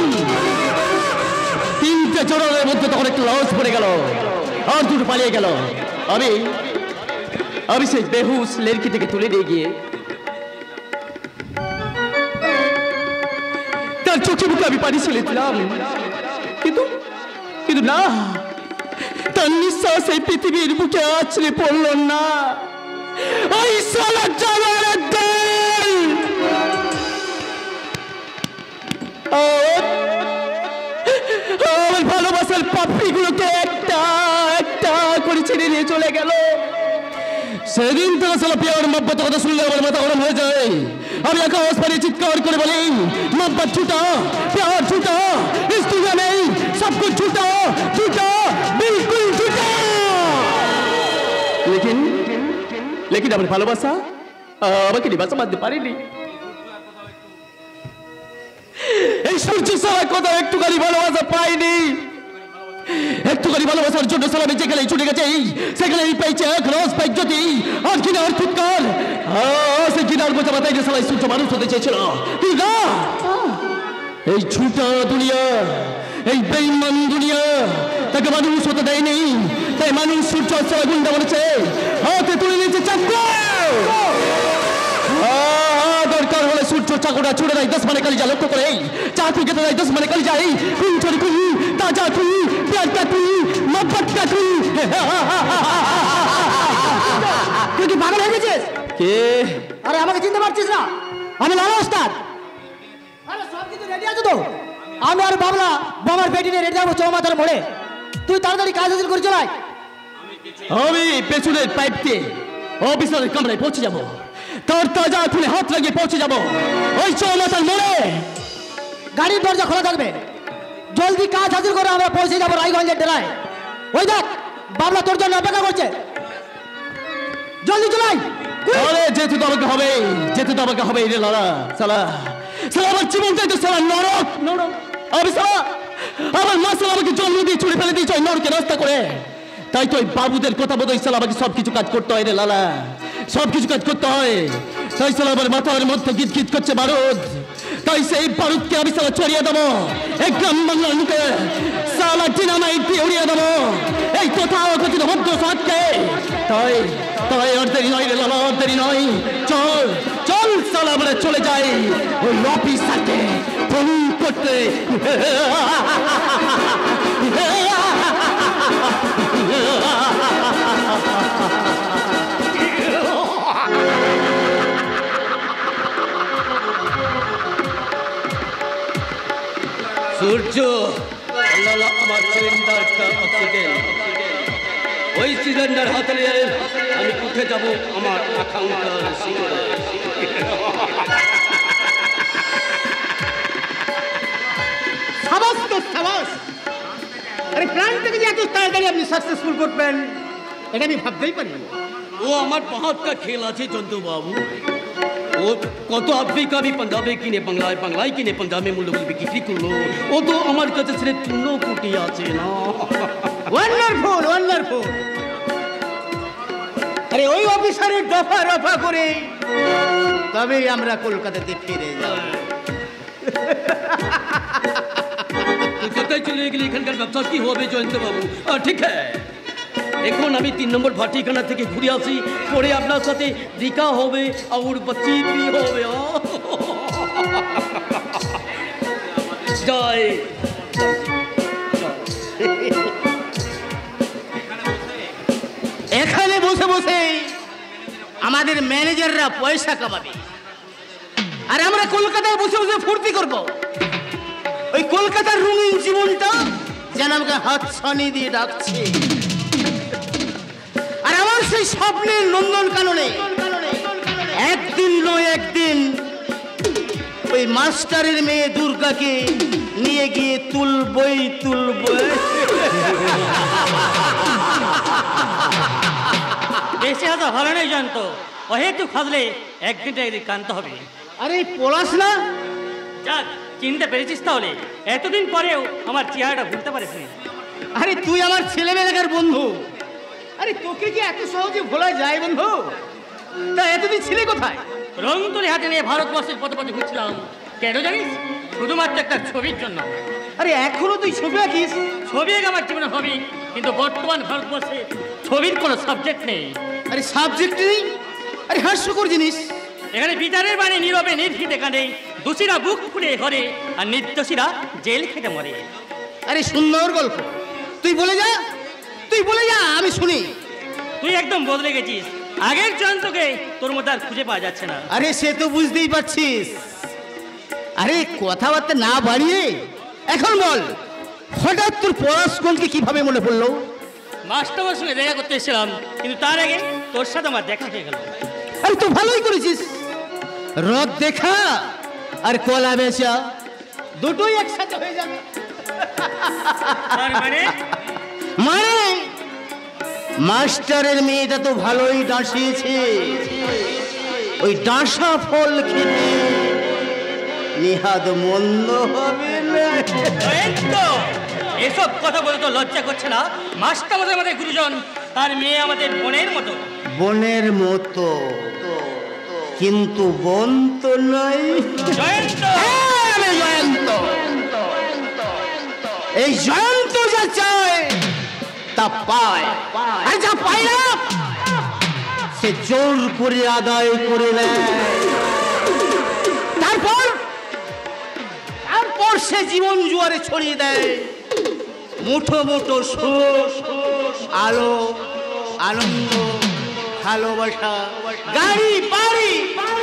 তিনটে চোরের মধ্যে তখন একটা লস পড়ে গেল, আর দুটো পালিয়ে গেল। আমি সেই বেহুশ লড়কি থেকে তুলে নিয়ে গিয়ে তার চোখে মুখে আমি পানি ছেড়ে দিলাম, কিন্তু কিন্তু না, তার নিঃশ্বাস এই পৃথিবীর বুকে আছড়ে পড়ল না। ওই সালা জানোয়ারের দল আমার ভালোবাসার পাপড়িগুলোকে একটা একটা করে ছেড়ে নিয়ে চলে গেল। সেদিন থেকে সালা প্যার মোহব্বত কথা শুনলে আমার মাথা গরম হয়ে যায়। আমি আকাশ পানি চিৎকার করে বলি, मोहब्बत झूठा, प्यार झूठा, इस दुनिया में सब कुछ झूठा, झूठा, बिल्कुल झूठा। लेकिन আমার ভালোবাসা আমাকে নিবাসা মানতে পারেনি। এই সূর্য সারা কথা একটুখানি ভালোবাসা পাইনি। একটুখানি ভালোবাসার জন্য সালামে যেখানে ছুটে গেছে সেখানেই পেয়েছে এক রস পাই যদি আর কিনার ফুটকার সে কিনার বোঝা মাথায় যে সালাই সূর্য মানুষ হতে চেয়েছিল, তুই না। এই ঝুটা দুনিয়া, এই বেঈমান দুনিয়া তাকে মানুষ হতে দেয়নি, তাই মানুষ সূর্য সারা গুন্ডা বলেছে, হাতে তুলে নিয়েছে চাকু। দরকার হলে সূর্য চাকুটা ছুড়ে দেয় 10 মানে কালি যা লক্ষ্য করে, চাকু কেটে দেয় 10 মানে কালি যাই, কুই চড়ি কুই তাজা কুই প্যার কা কুই মোহব্বত কা কুই। তুই কি পাগল হয়ে গেছিস? কে? আরে আমাকে চিনতে পারছিস না? আমি লালা ওস্তাদ। আরে সব কিছু রেডি আছে তো? আমি আর বাবলা বোমার পেটি নিয়ে রেডি যাবো চৌমাথার মোড়ে। তুই তাড়াতাড়ি কাজ হাসিল করে চলাই। আমি পেছনের পাইপ দিয়ে অফিসারের কামরায় পৌঁছে যাবো, তার তাজা খুলে হাত লাগিয়ে পৌঁছে যাবো ওই চৌমাথার মোড়ে। গাড়ির দরজা খোলা থাকবে, জলদি কাজ হাসিল করে আমরা পৌঁছে যাবো রায়গঞ্জের ডেরায়। ওই দেখ বাবলা তোর জন্য অপেক্ষা করছে, জলদি চলাই। আরে যেতে তো আমাকে হবে, যেতে তো আমাকে হবে রে লালা। সালা সালা আমার জীবনটাই তো সালা নরক নরক। আমি সালা আমার মা সালা আমাকে জন্ম দিয়ে ছুড়ে ফেলে দিয়েছে ওই নরকে রাস্তা করে। তাই তো ওই বাবুদের কথা মতো সালা আমাকে সব কিছু কাজ করতে হয় রে লালা, সব কিছু কাজ করতে হয়। তাই সালা আমার মাথার মধ্যে গিট গিট করছে বারুদ, তাই সেই বারুদকে আমি সালা ছড়িয়ে দেবো এক গ্রাম বাংলার মুখে, সালা ডিনামাইট দিয়ে উড়িয়ে দেবো এই কোথাও কথিত মধ্য সাতকে। তাই তাই আর দেরি নয় রে লালা, আর দেরি নয়, চল চল সালা আমরা চলে যাই ওই অফিসারকে ফোন করতে। সূর্য আল্লাহ আমার সিলিন্ডারটা অক্সিজেন, ওই সিলিন্ডার হাতে নিয়ে আমি উঠে যাব আমার আকাঙ্ক্ষার শিখরে। সাবাস তো সাবাস। আরে প্ল্যান থেকে যে এত তাড়াতাড়ি আপনি সাকসেসফুল করবেন এটা আমি ভাবতেই পারি। वो আমার বাহাতটা খেল আছে জন্তু বাবু। ও কত আদমি কাবি পাঞ্জাবে কিনে বাংলায়, বাংলায় কিনে পাঞ্জাবে মূল্য বলবে বিক্রি করলো। ও তো আমার কাছে ছেড়ে 3 কোটি আছে না। Wonderful wonderful. আরে ওই অফিসারের দফা রফা করে তবেই আমরা কলকাতাতে ফিরে যাব। কলকাতায় চলে গেলে এখানকার ব্যবসা কি হবে জয়ন্ত বাবু? ঠিক হ্যাঁ, এখন আমি 3 নম্বর ভাটিখানা থেকে ঘুরে আসি, পরে আপনার সাথে দেখা হবে আর বাচ্চি भी হবে। জয়। এখানে বসে বসে আমাদের ম্যানেজাররা পয়সা কামাবে আর আমরা কলকাতায় বসে বসে ফুর্তি করব। ওই কলকাতার রঙিন জীবনটা যেন আমাকে হাতছানি দিয়ে ডাকছে। আর আমার সেই স্বপ্নের নন্দন কাননে একদিন নয় একদিন ওই মাস্টারের মেয়ে দুর্গাকে নিয়ে গিয়ে তুলবই তুলবই। বেশি হাতে ভালো নেই জানতো, অহেতু খাজলে একদিনটা একদিন কানতে হবে। আরে পলাশ না, যাক চিনতে পেরেছিস তাহলে, এতদিন পরেও আমার চেহারাটা ভুলতে পারিস নি। আরে তুই আমার ছেলেবেলাকার বন্ধু। আরে তোকে কি এত সহজে ভোলা যায় বন্ধু? তা এতদিন ছিলে কোথায়? রং তুলি হাতে নিয়ে ভারতবর্ষের পথে পথে ঘুরছিলাম। কেন জানিস? শুধুমাত্র একটা ছবির জন্য। আরে এখনো তুই ছবি আঁকিস? ছবি এক আমার জীবনে হবি, কিন্তু বর্তমান ভারতবর্ষে ছবির কোনো সাবজেক্ট নেই। আরে সাবজেক্ট নেই? আরে হাস্যকর জিনিস। এখানে বিচারের বাণী নীরবে নির্ভীত, এখানে দোষীরা বুক ফুলে ঘরে আর নির্দোষীরা জেল খেটে মরে। আরে সুন্দর গল্প, তুই বলে যা, তুই বলে যা, আমি শুনি। তুই একদম বদলে গেছিস, আগের জয়ন্তকে তোর মধ্যে আর খুঁজে পাওয়া যাচ্ছে না। আরে সে তো বুঝতেই পারছিস। আরে কথাবার্তা না বাড়িয়ে এখন বল, হঠাৎ তোর পড়াশোনাকে কিভাবে মনে পড়লো? মাস্টারের সঙ্গে দেখা করতে এসেছিলাম, কিন্তু তার আগে তোর সাথে আমার দেখা হয়ে গেল। আরে তো ভালোই করেছিস। রথ দেখা আর কলা বেচা দুটোই একসাথে হয়ে যাবে। মানে মানে মাস্টারের মেয়েটা তো ভালোই ডাঁসিয়েছে, ওই ডাঁসা ফল খেতে নেহাত মন্দ হবে না। এসব কথা বলে তো লজ্জা করছে না? মাস্টার আমাদের গুরুজন, তার মেয়ে আমাদের বোনের মতো। বোনের মতো, কিন্তু বোন তো নয়। জয়ন্ত, জয়ন্ত, এই জয়ন্ত যা চায় তা পায়, আর যা পায় না সে জোর করে আদায় করে নেয়। তারপর সে জীবন জুয়ারে ছড়িয়ে দেয়। মুঠো মুঠো সুখ, আলো, আনন্দ, ভালোবাসা, গাড়ি, বাড়ি,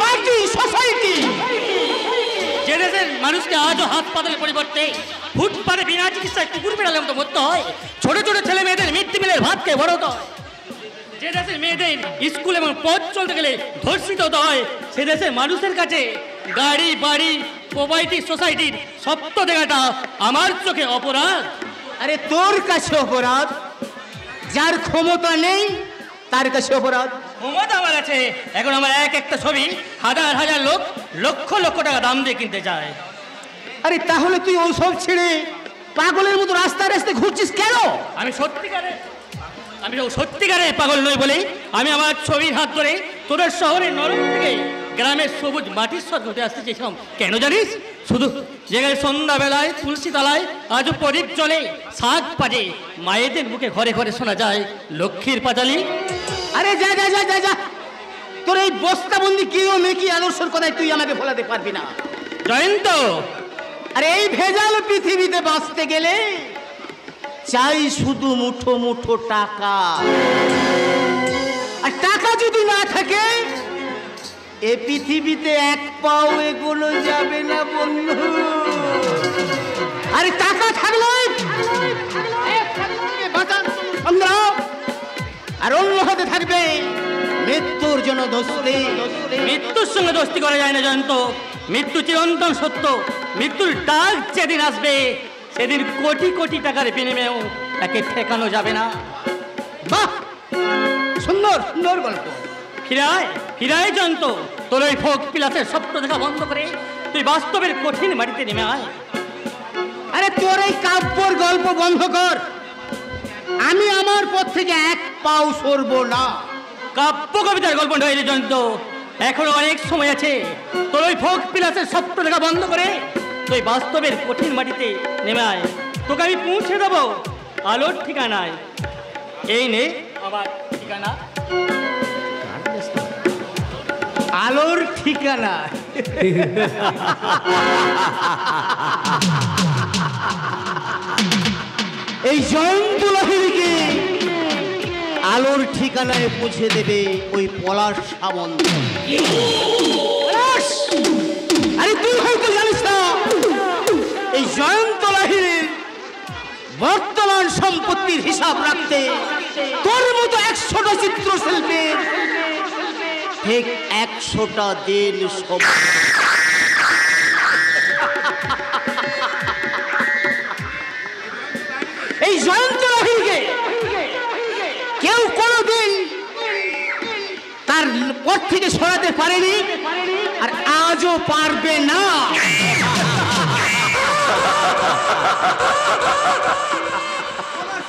পার্টি, সোসাইটি। যে দেশের মানুষকে আজও হাসপাতালের পরিবর্তে ফুটপাতে বিনা চিকিৎসায় কুকুর বেড়ালে মতো মরতে হয়, ছোট ছোট ছেলে মেয়েদের মিড ডে মিলের ভাত খেয়ে বড় হতে হয়, যে দেশের মেয়েদের স্কুল এবং পথ চলতে গেলে ধর্ষিত হতে হয়, সে দেশের মানুষের কাছে গাড়ি, বাড়ি, প্রপার্টি, সোসাইটির সত্য দেখাটা আমার চোখে অপরাধ। আরে তোর কাছে অপরাধ, যার ক্ষমতা নেই তার কাছে অপরাধ। ক্ষমতা আমার আছে, এখন আমার এক একটা ছবি হাজার হাজার লোক লক্ষ লক্ষ টাকা দাম দিয়ে কিনতে চায়। আরে তাহলে তুই ওসব ছেড়ে পাগলের মতো রাস্তায় রাস্তায় ঘুরছিস কেন? আমি সত্যিকারে পাগল নই বলেই আমি আমার ছবির হাত ধরে তোদের শহরের নরক থেকে গ্রামের সবুজ মাটির স্বর্গ হতে আসতে চেয়েছিলাম। কেন জানিস? শুধু যেখানে সন্ধ্যাবেলায় তুলসী তলায় আজও প্রদীপ চলে, শাক পাজে, মায়েদের বুকে ঘরে ঘরে শোনা যায় লক্ষ্মীর পাঁচালী। আরে যা যা যা যা যা, তোর এই বস্তাবন্দি কি ও মেকি আদর্শের কথায় তুই আমাকে ভোলাতে পারবি না। জয়ন্ত, আরে এই ভেজাল পৃথিবীতে বাঁচতে গেলে চাই শুধু মুঠো মুঠো টাকা, আর টাকা যদি না থাকে এ পৃথিবীতে এক পাও এগোনো যাবে না বন্ধু। আরে টাকা থাকলে সংগ্রাম, আর অন্য হাতে থাকবে মৃত্যুর জন্য দোস্তি। মৃত্যুর সঙ্গে দোস্তি করা যায় না জয়ন্ত। মৃত্যু চিরন্তন সত্য। মৃত্যুর ডাক যেদিন আসবে সেদিন কোটি কোটি টাকার বিনিময়েও তাকে ঠেকানো যাবে না। বাহ, সুন্দর সুন্দর গল্প। ফিরায় ফিরায় জয়ন্ত, তোর ওই ভোগ বিলাসের স্বপ্ন দেখা বন্ধ করে তুই বাস্তবের কঠিন মাটিতে নেমে আয়। আরে তোর এই কাব্যর গল্প বন্ধ কর। আমি আমার পথ থেকে এক পাও সরবো না। কাব্য কবিতার গল্প নয় রে জয়ন্ত, এখনো অনেক সময় আছে। তোর ওই ভোগ বিলাসের স্বপ্ন দেখা বন্ধ করে তুই বাস্তবের কঠিন মাটিতে নেমে আয়। তোকে আমি পৌঁছে দেবো আলোর ঠিকানায়। এই নে আমার ঠিকানা। আলোর ঠিকানা? এই জয়ন্ত লাহিড়িকে আলোর ঠিকানায় পৌঁছে দেবে ওই পলাশ সামন্ত। আরে তুই হয়তো জানিস না, এই জয়ন্ত লাহিড়ির বর্তমান সম্পত্তির হিসাব রাখতে তোর মতো 100টা চিত্রশিল্পীর ঠিক 100টা দিন সময়। এই জয়ন্ত লাহিড়িকে কেউ কোনোদিন তার পথ থেকে সরাতে পারেনি, আর আজও পারবে না।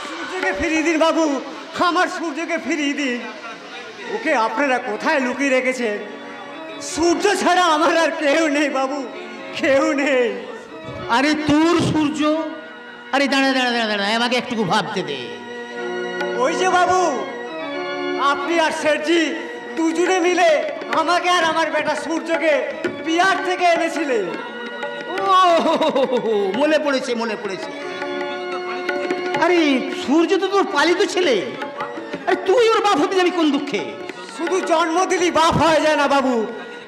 সূর্যকে ফিরিয়ে দিন বাবু, আমার সূর্যকে ফিরিয়ে দিন। ওকে আপনারা কোথায় লুকিয়ে রেখেছেন? সূর্য ছাড়া আমার আর কেউ নেই বাবু, কেউ নেই। আরে তোর সূর্য? আরে দাঁড়া দাঁড়া দাঁড়া দাঁড়া, আমাকে একটু ভাবতে দে। ওই যে বাবু, আপনি আর শেঠজি দুজনে মিলে আমাকে আর আমার বেটা সূর্যকে বিহার থেকে এনেছিলেন। ও মনে পড়েছে, মনে পড়েছে। আরে সূর্য তো তোর পালিত ছেলে। আরে তুই ওর বাপ হতে যাবি কোন দুঃখে? শুধু জন্ম দিলেই বাপ হয়ে যায় না বাবু,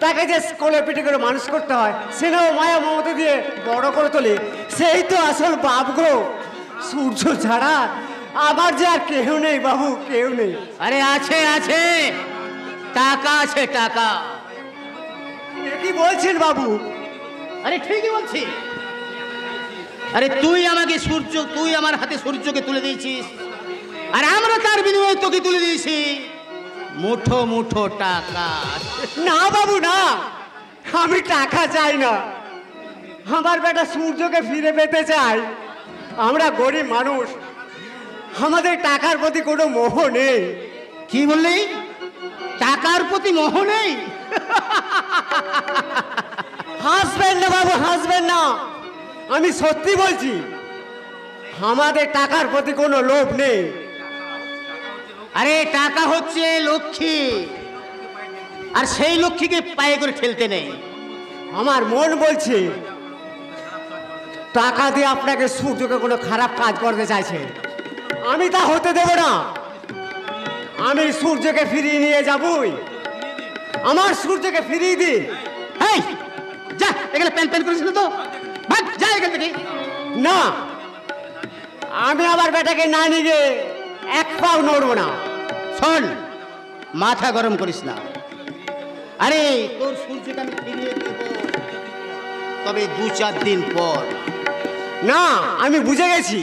তাকে যে কোলে পিঠে করে মানুষ করতে হয়, সেটাও মায়া মমতা দিয়ে বড় করে তোলে, সেই তো আসল বাপ গো। সূর্য ছাড়া আমার যে আর কেউ নেই বাবু, কেউ নেই। আরে আছে আছে, টাকা আছে, টাকা। কি বলছেন বাবু? আরে ঠিকই বলছি। আরে তুই আমাকে সূর্য, তুই আমার হাতে সূর্যকে তুলে দিয়েছিস, আর আমরা তার বিনিময়ে তোকে তুলে দিয়েছি মুঠো মুঠো টাকা। না বাবু না, আমি টাকা চাই না, আমার বেটা সূর্যকে ফিরে পেতে চাই। আমরা গরিব মানুষ, আমাদের টাকার প্রতি কোনো মোহ নেই। কি বললি? টাকার প্রতি মোহ নেই? হাসবেন না বাবু, হাসবেন না, আমি সত্যি বলছি, আমাদের টাকার প্রতি কোনো লোভ নেই। আরে টাকা হচ্ছে লক্ষ্মী, আর সেই লক্ষ্মীকে পায়ে করে ঠেলতে নেই। আমার মন বলছে টাকা দিয়ে আপনাকে সূর্যকে কোনো খারাপ কাজ করতে চাইছে, আমি তা হতে দেব না। আমি সূর্যকে ফিরিয়ে নিয়ে যাবই, আমার সূর্যকে ফিরিয়ে দিন। এই যা, এখানে প্যান প্যান করেছিল তো, ভাগ যা এখান থেকে। না, আমি আমার বেটাকে না নিয়ে এক পাও নড়বো না। শোন, মাথা গরম করিস না। আরে তোর সূর্যকে আমি ফিরিয়ে দেব, তবে 2-4 দিন পর। না, আমি বুঝে গেছি,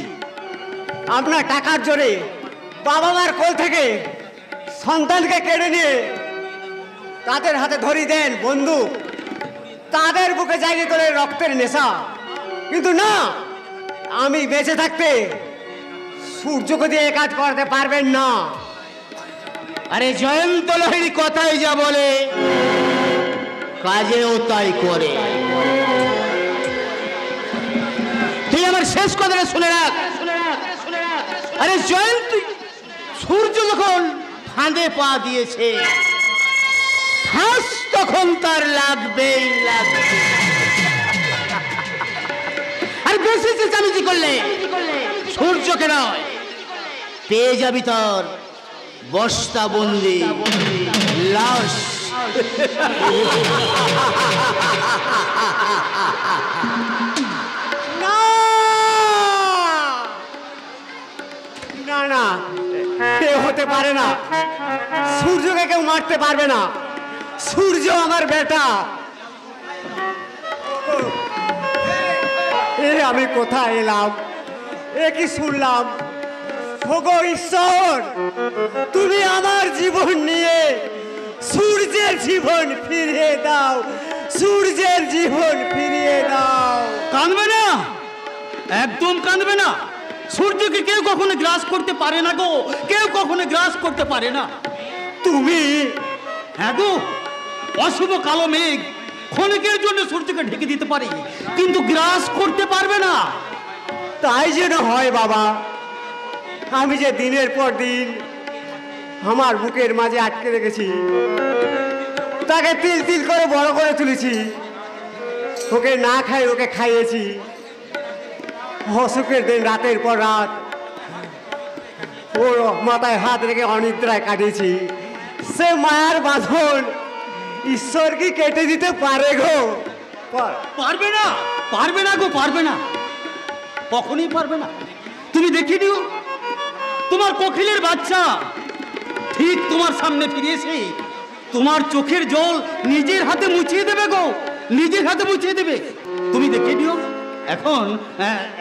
আপনার টাকার জোরে বাবা মার কোল থেকে সন্তানকে কেড়ে নিয়ে তাদের হাতে ধরিয়ে দেন বন্দুক, তাদের বুকে জায়গা করে রক্তের নেশা। কিন্তু না, আমি বেঁচে থাকতে সূর্যকে দিয়ে কাজ করতে পারবেন না। আরে জয়ন্ত লাহিড়ী কথাই যা বলে, কাজেও তাই করে। তুই আমার শেষ কথাটা শুনে রাখ। আরে জয়ন্ত, সূর্য যখন ফাঁদে পা দিয়েছে, ফাঁস তখন তার লাগবেই লাগবে। আর বেশি চেঁচামেচি করলে সূর্যকে নয়, পেয়ে যাবি তোর বস্তা বন্দি লাশ। না না, সূর্যকে কেউ মারতে পারবে না। সূর্য আমার বেটা। আমি কোথায় এলাম, এ কি শুনলাম? ওগো ঈশ্বর, তুমি আমার জীবন নিয়ে সূর্যের জীবন ফিরিয়ে দাও, সূর্যের জীবন ফিরিয়ে দাও। কাঁদবে না, একদম কাঁদবে না। সূর্যকে কেউ কখনো গ্রাস করতে পারে না গো, কেউ কখনো গ্রাস করতে পারে না। তুমি? হ্যাঁ গো, অশুভ কালো মেঘ ক্ষণিকের জন্য সূর্যকে ঢেকে দিতে পারে, কিন্তু গ্রাস করতে পারবে না। তাই যেন হয় বাবা। আমি যে দিনের পর দিন আমার বুকের মাঝে আটকে রেখেছি, তাকে তিল তিল করে বড় করে তুলেছি, ওকে না খাই ওকে খাইয়েছি। অসুখের দিন রাতের পর রাত ওর মাথায় হাত রেখে অনিদ্রায় কাটিয়েছি। সে মায়ার বাঁধন ঈশ্বর কি কেটে দিতে পারে গো? পারবে না, পারবে না গো, পারবে না, কখনই পারবে না। তুমি দেখে নিও, তোমার কোকিলের বাচ্চা ঠিক তোমার সামনে ফিরিয়েছে, তোমার চোখের জল নিজের হাতে মুছিয়ে দেবে গো, নিজের হাতে মুছিয়ে দেবে। তুমি দেখে নিও। এখন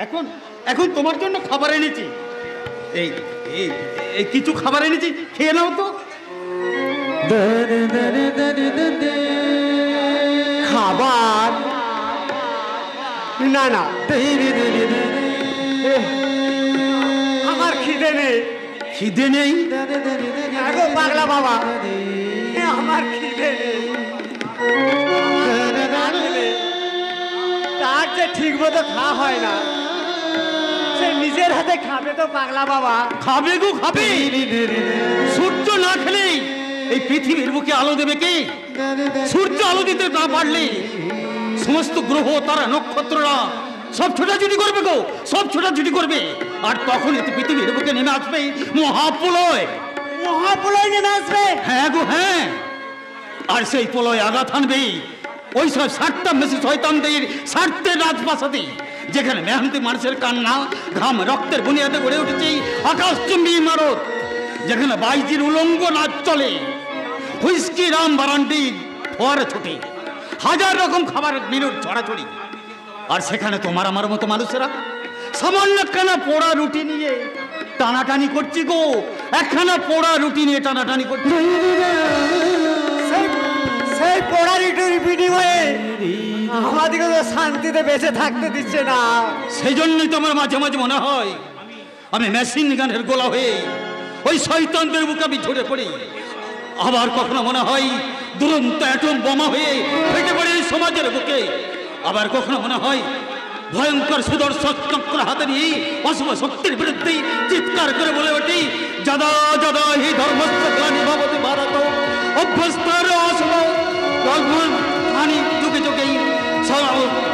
এখন এখন তোমার জন্য খাবার এনেছি, এই এই কিছু খাবার এনেছি, খেয়ে নাও তো। খাবার? না না, আমার খিদে নেই। খিদে নেই? আগো পাগলা বাবা, আমার খিদে নেই। তার যে ঠিক মতো খাওয়া হয় না, সে নিজের হাতে খাবে তো পাগলা বাবা। খাবে গো, খাবে। সূর্য না খেলেই এই পৃথিবীর বুকে আলো দেবে কে? সূর্য আলো দিতে না পারলে সমস্ত গ্রহ তারা নক্ষত্ররা সব ছোটাছুটি করবে গো, সব ছোটাছুটি করবে। আর তখন এতে পৃথিবীর বুকে নেমে আসবে মহাপ্রলয়। মহাপ্রলয় নেমে আসবে? হ্যাঁ গো হ্যাঁ। আর সেই প্রলয় আঘাত আনবে ওই সব সাতটা মেসি শয়তানদের স্বার্থের রাজপ্রাসাদে, যেখানে মেহনতি মানুষের কান্না ঘাম রক্তের বুনিয়াদে গড়ে উঠেছে আকাশচুম্বী ইমারত, যেখানে বাইজির উলঙ্গ নাচ চলে, হুইস্কি রাম বারান্ডি ফোয়ারা ছুটে, হাজার রকম খাবারের মেনুর ছড়াছড়ি। আর সেখানে তোমার আমার মতো মানুষেরা সামান্য একখানা পোড়া রুটি নিয়ে টানাটানি করছি গো, একখানা পোড়া রুটি নিয়ে টানাটানি করছি। সেই পোড়া রুটির বিনিময়ে আমাদেরকে তো শান্তিতে বেঁচে থাকতে দিচ্ছে না। সেই জন্যই তো আমার মাঝে মাঝে মনে হয় আমি মেশিন গানের গোলা হয়ে ওই শয়তানদের বুকে আমি ঝরে পড়ি। আবার কখনো মনে হয় দুরন্ত অ্যাটম বোমা হয়ে ফেটে পড়ে এই সমাজের বুকে। আবার কখনো মনে হয় ভয়ঙ্কর সুদর্শন চক্র হাতে নিয়ে অশুভ শক্তির বিরুদ্ধে চিৎকার করে বলে ওঠি, যদা যদা হি ধর্মস্য গ্লানি ভবতি ভারত অভ্যস্তার অশুভ ধর্মানি যুগে যুগে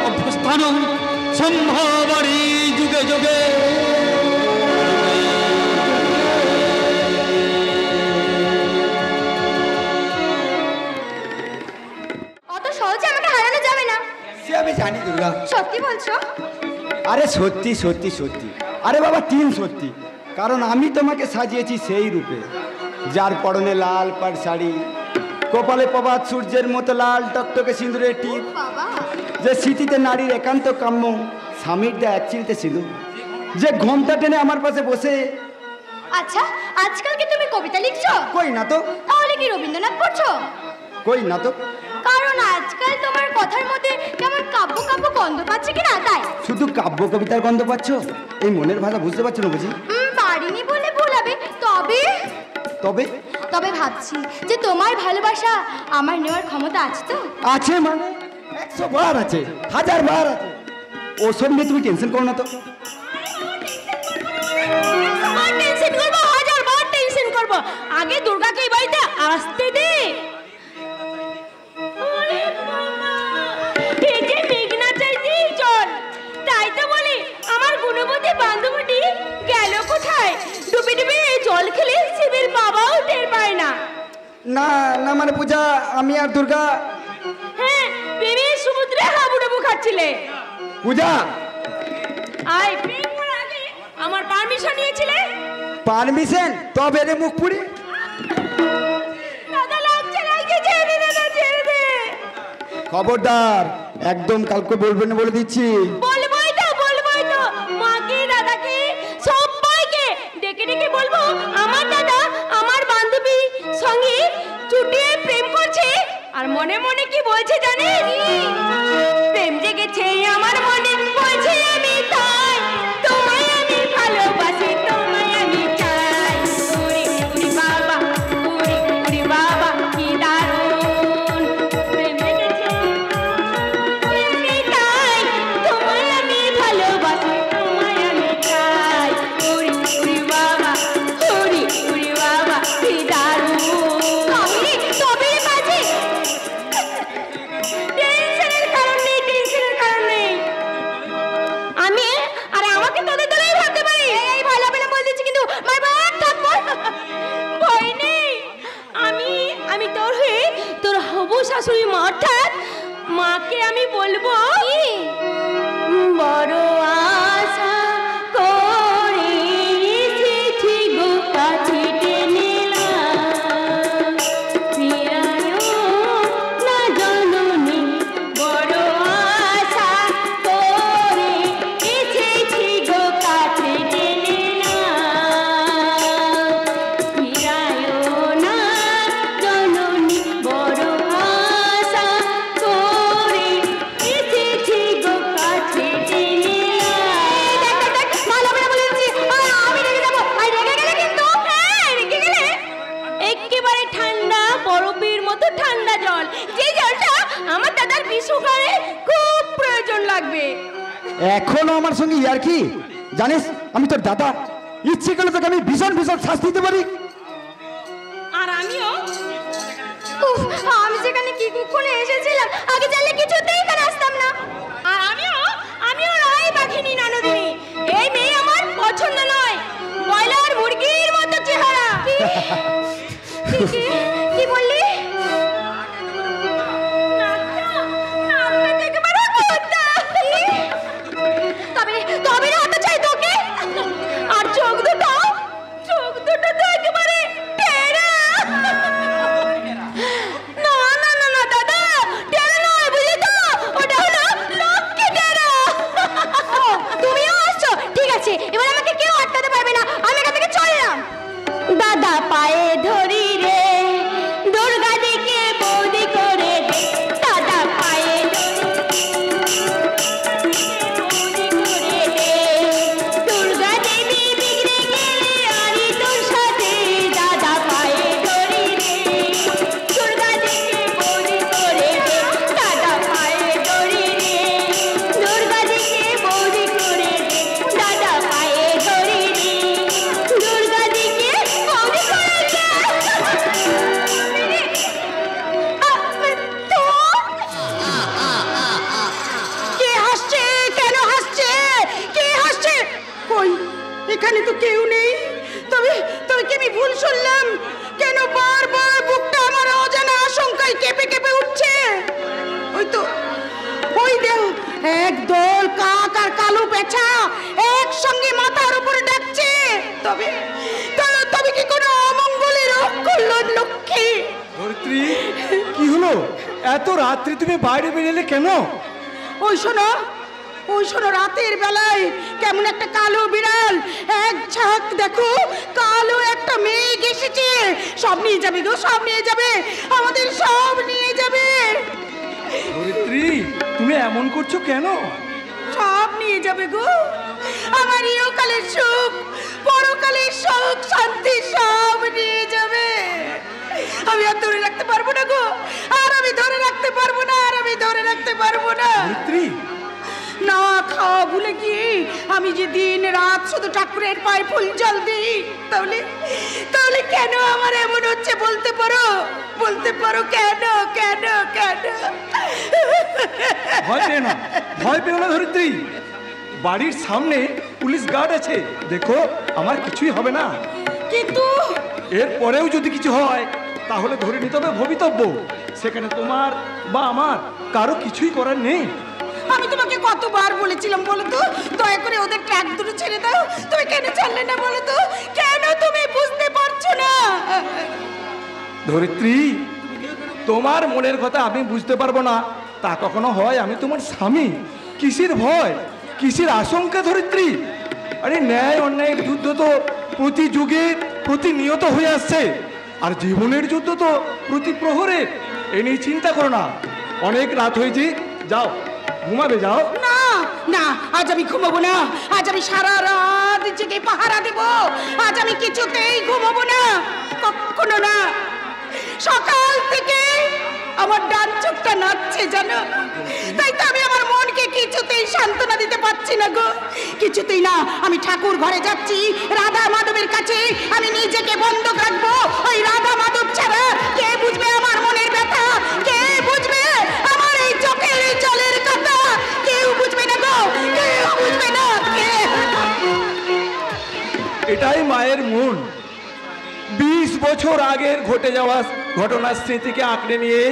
অভ্যস্থান সম্ভবারি যুগে যুগে। অত সহজে আমাকে হারানো যাবে না। সে আমি জানি দুর্গা। সত্যি বলছো? আরে সত্যি সত্যি সত্যি, আরে বাবা তিন সত্যি। কারণ আমি তোমাকে সাজিয়েছি সেই রূপে, যার পরনে লাল পাড় শাড়ি, কপালে প্রভাত সূর্যের মতো লাল টকটকে সিঁদুরের টিপ, বাবা, যে স্মৃতিতে নারীর একান্ত কাম্য স্বামীর দেয়া এক চিলতে ছিল, যে ঘোমটা টেনে আমার পাশে বসে। আচ্ছা, আজকাল কি তুমি কবিতা লিখছো? কই না তো। তাহলে কি রবীন্দ্রনাথ পড়ছো? কই না তো। কারণ আজকাল তোমার কথার মধ্যে কেমন কাব্য কাব্য গন্ধ পাচ্ছে কিনা তাই। শুধু কাব্য কবিতার গন্ধ পাচ্ছ? এই মনের ভাষা বুঝতে পারছো না বুঝি? পারিনি বলে ভুলাবে। তবে তবে তবে ভাবছি যে তোমার ভালোবাসা আমার নেওয়ার ক্ষমতা আছে তো? আছে মানে 100 বার আছে, 1000 বার আছে। ওসব নিয়ে তুমি টেনশন করো না তো। টেনশন করবো, 1000 বার টেনশন করবো। আগে দুর্গাকে এই বাড়িতে আসতে দে। তাই তো বলি আমার গুণবতী বান্ধবীটি গেল কোথায়? ডুবে ডুবে জল খেলে শিবের বাবাও টের পায় না। না না মানে পূজা, আমি আর দুর্গা। হ্যাঁ, প্রেমের সমুদ্রে হাবুডুবু খাচ্ছিলে। পূজা আই প্রেম করার আগে আমার পারমিশন নিয়েছিলে? পারমিশন? তবে রে মুখ পুরি। খবরদার, একদম কালকে বলবেন না বলে দিচ্ছি। বলবোই তো মাকে দাদাকে সবাইকে ডেকে ডেকে বলবো আমার দাদা আমার বান্ধবী সঙ্গে চুটিয়ে প্রেম করছে। আর মনে মনে কি বলছে জানিস? প্রেম জেগেছে আমার মনে, বলছে আমি তাই তোমায় আমি ভালোবাসি, তোমায় আমি চাই। উড়ি উড়ি বাবা, উড়ি উড়ি বাবা কি দারুণ প্রেম জেগেছে আমি তাই তোমায় আমি ভালোবাসি, তোমায় আমি চাই। উড়ি উড়ি বাবা, উড়ি উড়ি বাবা কি দারুণ। তবে বাজে টেনশনের কারণ নেই। আমি আর আমাকে তোদের দলেই ভাবতে পারি। এই ভালো বলে বল দিচ্ছি, কিন্তু মারবার থাকবো ভয় নেই। আমি তোর হয়ে তোর হবু শাশুড়ি মা অর্থাৎ মাকে আমি বলবো বড় আশা করে এসেছি গো কাছে টেনে ফিরায়ো না জননী, বড় আশা করে এসেছি গো কাছে টেনে ফিরায়ো না জননী, বড় আশা করে এসেছি গো কাছে টেনে। দেখ ভালো করে বলেছি, আমি রেগে যাবো। রেগে গেলে কিন্তু রেগে গেলে একেবারে ঠান্ডা বরফের মতো ঠান্ডা জল, যে জলটা আমার দাদার বিশুকারে খুব প্রয়োজন লাগবে। এখনো আমার সঙ্গে ইয়ার কি? জানিস আমি তোর দাদা, ইচ্ছে করলে তোকে আমি ভীষণ ভীষণ শাস্তি দিতে পারি। আর আমিও আমি সেখানে কি কুকুরে এসেছিলাম, আগে জানলে কিছুতেই এখানে আসতাম না। আর আমিও রায় পাখিনি ননদিনী। এই মেয়ে আমার পছন্দ নয়, ব্রয়লার মুরগির মতো চেহারা। কি বললি? নাকটা থেকে বড় কথা। তবে না হতে চাই তোকে। আর চোখ দুটো তো একেবারে টেরা। না দাদা, টেরা নয়, বুঝলি তো? ওটা হলো লক্ষ্মী টেরা। তুমিও আসছো? ঠিক আছে, এবার আমাকে কেউ আটকাতে পারবে না, আমি এখান থেকে চললাম। দাদা পায়ে ধরি রে, দুর্গা দিকে বৌদি করে দে। দাদা পায়ে বৌদি করে দে, দুর্গা দেবী বিগড়ে গেলে আরি তোর সাথে। দাদা পায়ে ধরি রে, দুর্গা দিকে বৌদি করে দে। দাদা পায়ে ধরি রে, দুর্গা দিকে বৌদি করে দে। দাদা পায়ে ধরি রে, দুর্গা দিকে বৌদি করে দে। কে হাসছে? কেন হাসছে? কে হাসছে? কই, এখানে তো কেউ নেই। তবে কি আমি ভুল শুনলাম? কেন বারবার বুকটা আমার অজানা আশঙ্কায় কেঁপে কেঁপে উঠছে? ওই দেহ একদল কাক আর কালো পেঁচা একসঙ্গে মাথার উপরে ডাকছে। তবে কি কোনো অমঙ্গলের অক্ষর লক্ষ্মী? ধরিত্রী, কি হলো? এত রাত্রি তুমি বাইরে বেরিয়ে কেন? ওই শোনো রাতের বেলায় কেমন একটা কালো বিড়াল এক ঝাঁক দেখো কালো একটা মেঘ এসেছে। সব নিয়ে যাবে গো, সব নিয়ে যাবে, আমাদের সব নিয়ে যাবে। ধরিত্রী, তুমি এমন করছো কেন? সব নিয়ে যাবে গো, আমার ইহকালের সুখ, পরকালের সুখ, শান্তি সব নিয়ে যাবে। আমি আর ধরে রাখতে পারবো না গো, আর আমি ধরে রাখতে পারবো না, আর আমি ধরে রাখতে পারবো না। ধরিত্রী, না খাওয়া ভুলে গিয়ে আমি যে দিন রাত শুধু ঠাকুরের পায়ে ফুল জল দিই, তাহলে কেন আমার এমন হচ্ছে? বলতে পারো কেন? ভয় পেও না ধরিত্রী, বাড়ির সামনে পুলিশ গার্ড আছে, দেখো আমার কিছুই হবে না। কিন্তু এরপরেও যদি কিছু হয় তাহলে ধরে নিতে হবে ভবিতব্য, সেখানে তোমার বা আমার কারো কিছুই করার নেই। আমি তোমাকে কতবার বলেছিলাম বলো তো, দয়া করে ওদের ট্র্যাক দুটো ছেড়ে দাও। তুমি কেন ছাড়লে না বলো তো? কেন তুমি বুঝতে পারছো না? ধরিত্রী, তোমার মনের কথা আমি বুঝতে পারবো না, তা কখনো হয়? আমি তোমার স্বামী, কিসের ভয়, কিসের আশঙ্কা ধরিত্রী? আরে ন্যায় অন্যায়ের যুদ্ধ তো প্রতি যুগে প্রতিনিয়ত হয়ে আসছে, আর জীবনের যুদ্ধ তো প্রতি প্রহরে। এ নিয়ে চিন্তা করো না। অনেক রাত হয়েছে, যাও ঘুমাবে, যাও। না না, আজ আমি ঘুমাবো না। আজ আমি সারা রাত জেগে পাহারা দেব। আজ আমি কিছুতেই ঘুমাবো না, কখনো না। সকাল থেকে আমার ডান চোখটা নাচছে জানো, তাই তো আমি আমার মনকে কিছুতেই সান্ত্বনা দিতে পারছি না গো, কিছুতেই না। আমি ঠাকুর ঘরে যাচ্ছি, রাধা মাধবের কাছে আমি নিজেকে বন্ধক রাখবো। ওই রাধা মাধব ছাড়া কে বুঝবে আমার মনের ব্যথা, কে বুঝবে আমার এই চোখের জলের কথা? কেউ বুঝবে না গো, কেউ বুঝবে না। এটাই মায়ের মন। 20 বছর আগের ঘটে যাওয়া ঘটনার স্মৃতিকে আঁকড়ে নিয়ে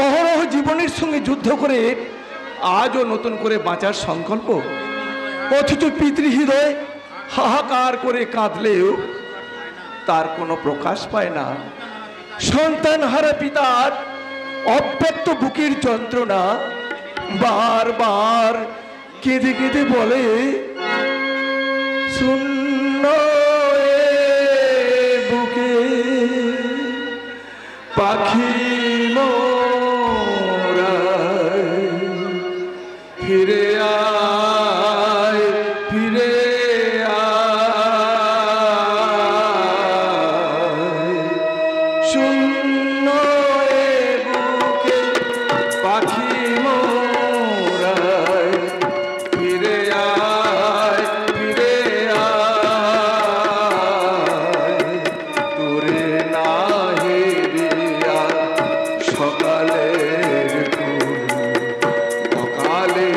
অহরহ জীবনের সঙ্গে যুদ্ধ করে আজও নতুন করে বাঁচার সংকল্প। অথচ পিতৃহৃদয় হাহাকার করে কাঁদলেও তার কোনো প্রকাশ পায় না। সন্তান হারা পিতার অব্যক্ত বুকের যন্ত্রণা বারবার কেঁদে কেঁদে বলে, শূন্য বুকে পাখি মোরা, ফিরে আয়, ফিরে আয়, শূন্য বুকে পাখি মোরা, ফিরে আয়, ফিরে আয়, তোরে না হেরিয়া সকালের ফুল অকালে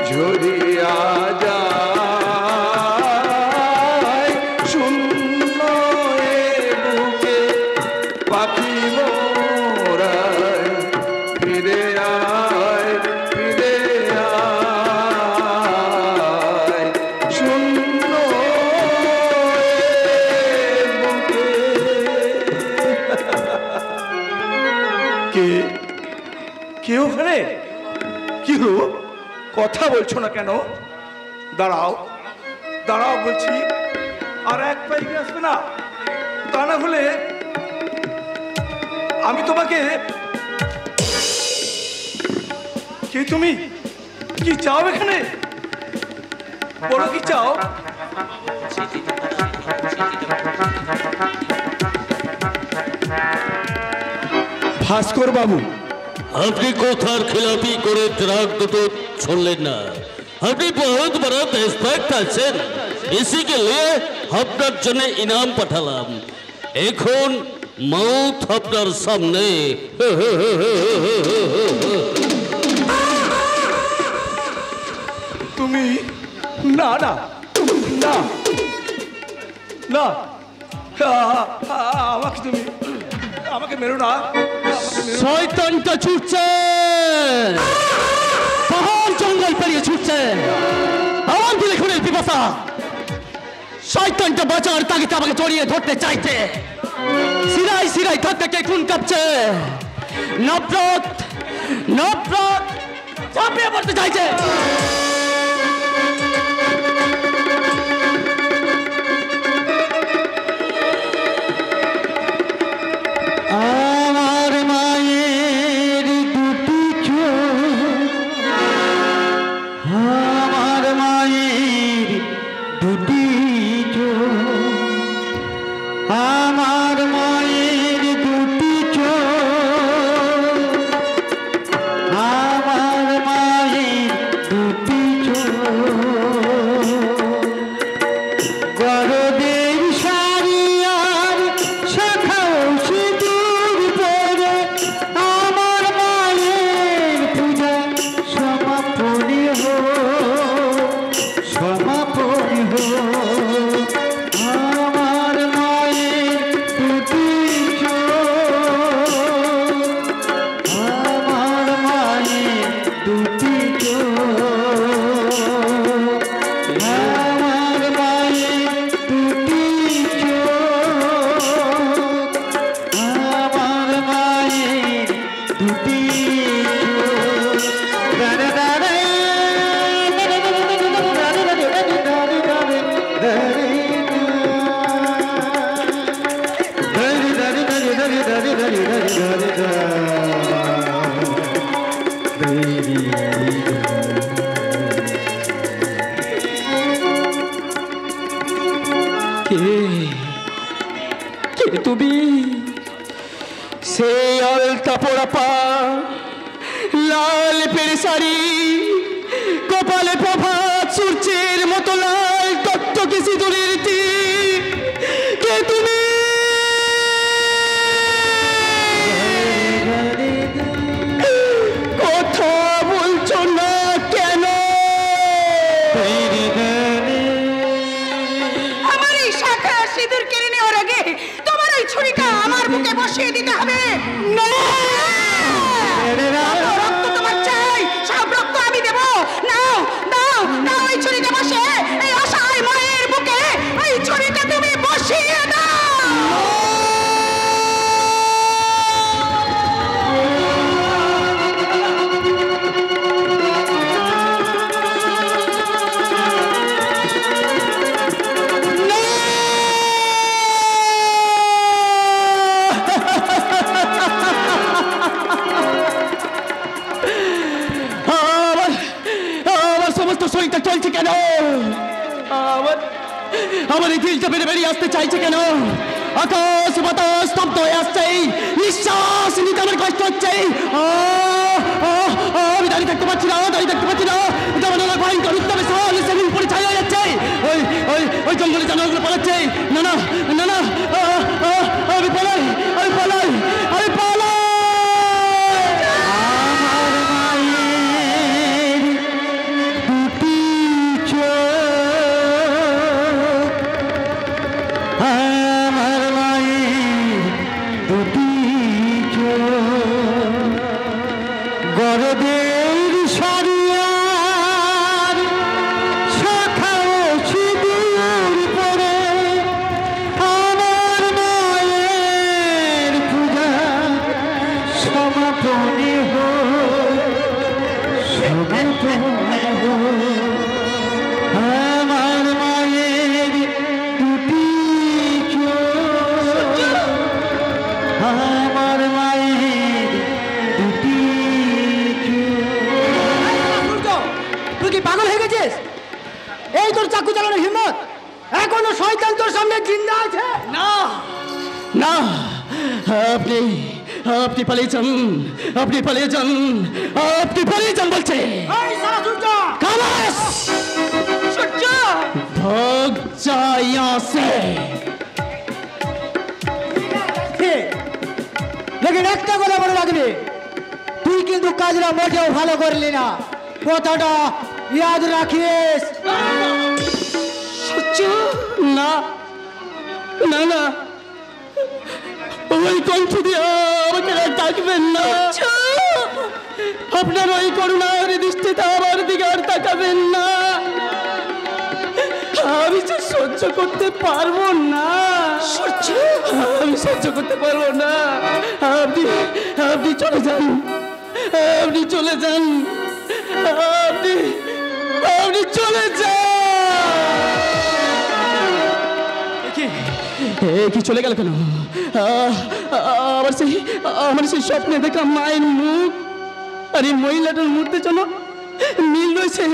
ঝরিয়া যায়, শূন্য এ বুকে পাখি মোরা, ফিরে আয়, ফিরে আয়, শূন্য এ বুকে। কে কে ওখানে? কি হলো, কথা বলছো না কেন? দাঁড়াও দাঁড়াও বলছি, আর এক পাই আসবে না, তা না হলে আমি তোমাকে। কে তুমি? কি চাও এখানে? বলো কি চাও? ভাস্কর বাবু, আপনি কোথার খিলাপি করে ট্রাক দুটো छोड़लें ना। আপনি बहुत बड़ा देशभक्त আছেন, इसी के लिए আপনার জন্য ইনাম পাঠালাম। এখন মৌত আপনার সামনে। তুমি না না না না, আমাকে তুমি আমাকে মেরো না। শয়তানটা ছুটছে, পাহাড় জঙ্গল পেরিয়ে ছুটছে, আমার দিলে খুনের পিপাসা। শয়তানটা বাঁচার তাগিদে আমাকে জড়িয়ে ধরতে চাইছে, সিরাই সিরাই ধর থেকে খুন কাঁপছে, নফরত নফরত ঝাঁপিয়ে পড়তে চাইছে। আমার মায়ের দুটি চোখ, আমার মায়ের দুটি চোখ, আমার মায়ের দুটি চোখ, আমার মায়ের দুটি চোখ, গরদের শাড়ি আর শাখাও সিঁদুর পরে আমার মায়ের পূজা সমাপনী হোক, সমাপনী হোক। তুমি সেই আলতা পোড়া পা, লাল পেরে শাড়ি, কপালে প্রভাত সূর্যের মতো লাল টকটকে সিঁদুরের টিপ, কে তুমি? কথা বলছো না কেন? আমার এই শাখা সিঁদুর কেড়ে নেওয়ার আগে তোমার ওই ছুরিটা আমার বুকে বসিয়ে দিতে হবে। না, রক্ত তোমার চাই, সব রক্ত আমি দেবো। নাও নাও নাও, ওই ছুরিটা বসে এই অসহায় মায়ের বুকে ওই ছুরিটা তুমি বসিয়ে দাও। শরীরটা চলছে কেন? আমার এই দিলটা বেড়ে বেরিয়ে আসতে চাইছে কেন? আকাশ বাতাস স্তব্ধ হয়ে আসছে, নিঃশ্বাস নিতে আমার কষ্ট হচ্ছে। আমি দাঁড়িয়ে থাকতে পারছি না, দাঁড়িয়ে থাকতে পারছি না। যেমন আমার ভয়ঙ্কর উত্তমে সহজ সেদিন পরে ছাই হয়ে যাচ্ছে। ওই ওই ওই জঙ্গলে জানোয়ারগুলো পালাচ্ছে। না না না না, আমি পালাই, আমি পালাই, আমি পালাই। এই তোর চাকু চালানোর হিম্মত এখনো শয়তান তোর সামনে জিন্দা আছে? না না, আপনি আপনি পালিয়ে যান, আপনি পালিয়ে যান, আপনি পালিয়ে যান বলছে। এই সারা সূর্য, খালাস! সূর্য, ভাগ যা यहाँ से। লেকিন একটা কথা মনে রাখবি, তুই কিন্তু কাজটা মোটেও ভালো করলি না, কথাটা ইয়াদ রাখিস। সূর্য, না না না, ওই কণ্ঠ দিয়ে আমাকে ডাকবেন না। আপনার ওই করুণার দৃষ্টিতে আমার দিকে আর তাকাবেন না। আমি যে সহ্য করতে পারবো না সূর্য, আমি সহ্য করতে পারবো না। আপনি আপনি চলে যান, আপনি চলে যান, আপনি আপনি চলে যান। কি চলে গেল কেন? আমার সেই স্বপ্নে দেখা মায়ের মুখ আর এই মহিলাটার মধ্যে যেন মিল রয়েছে।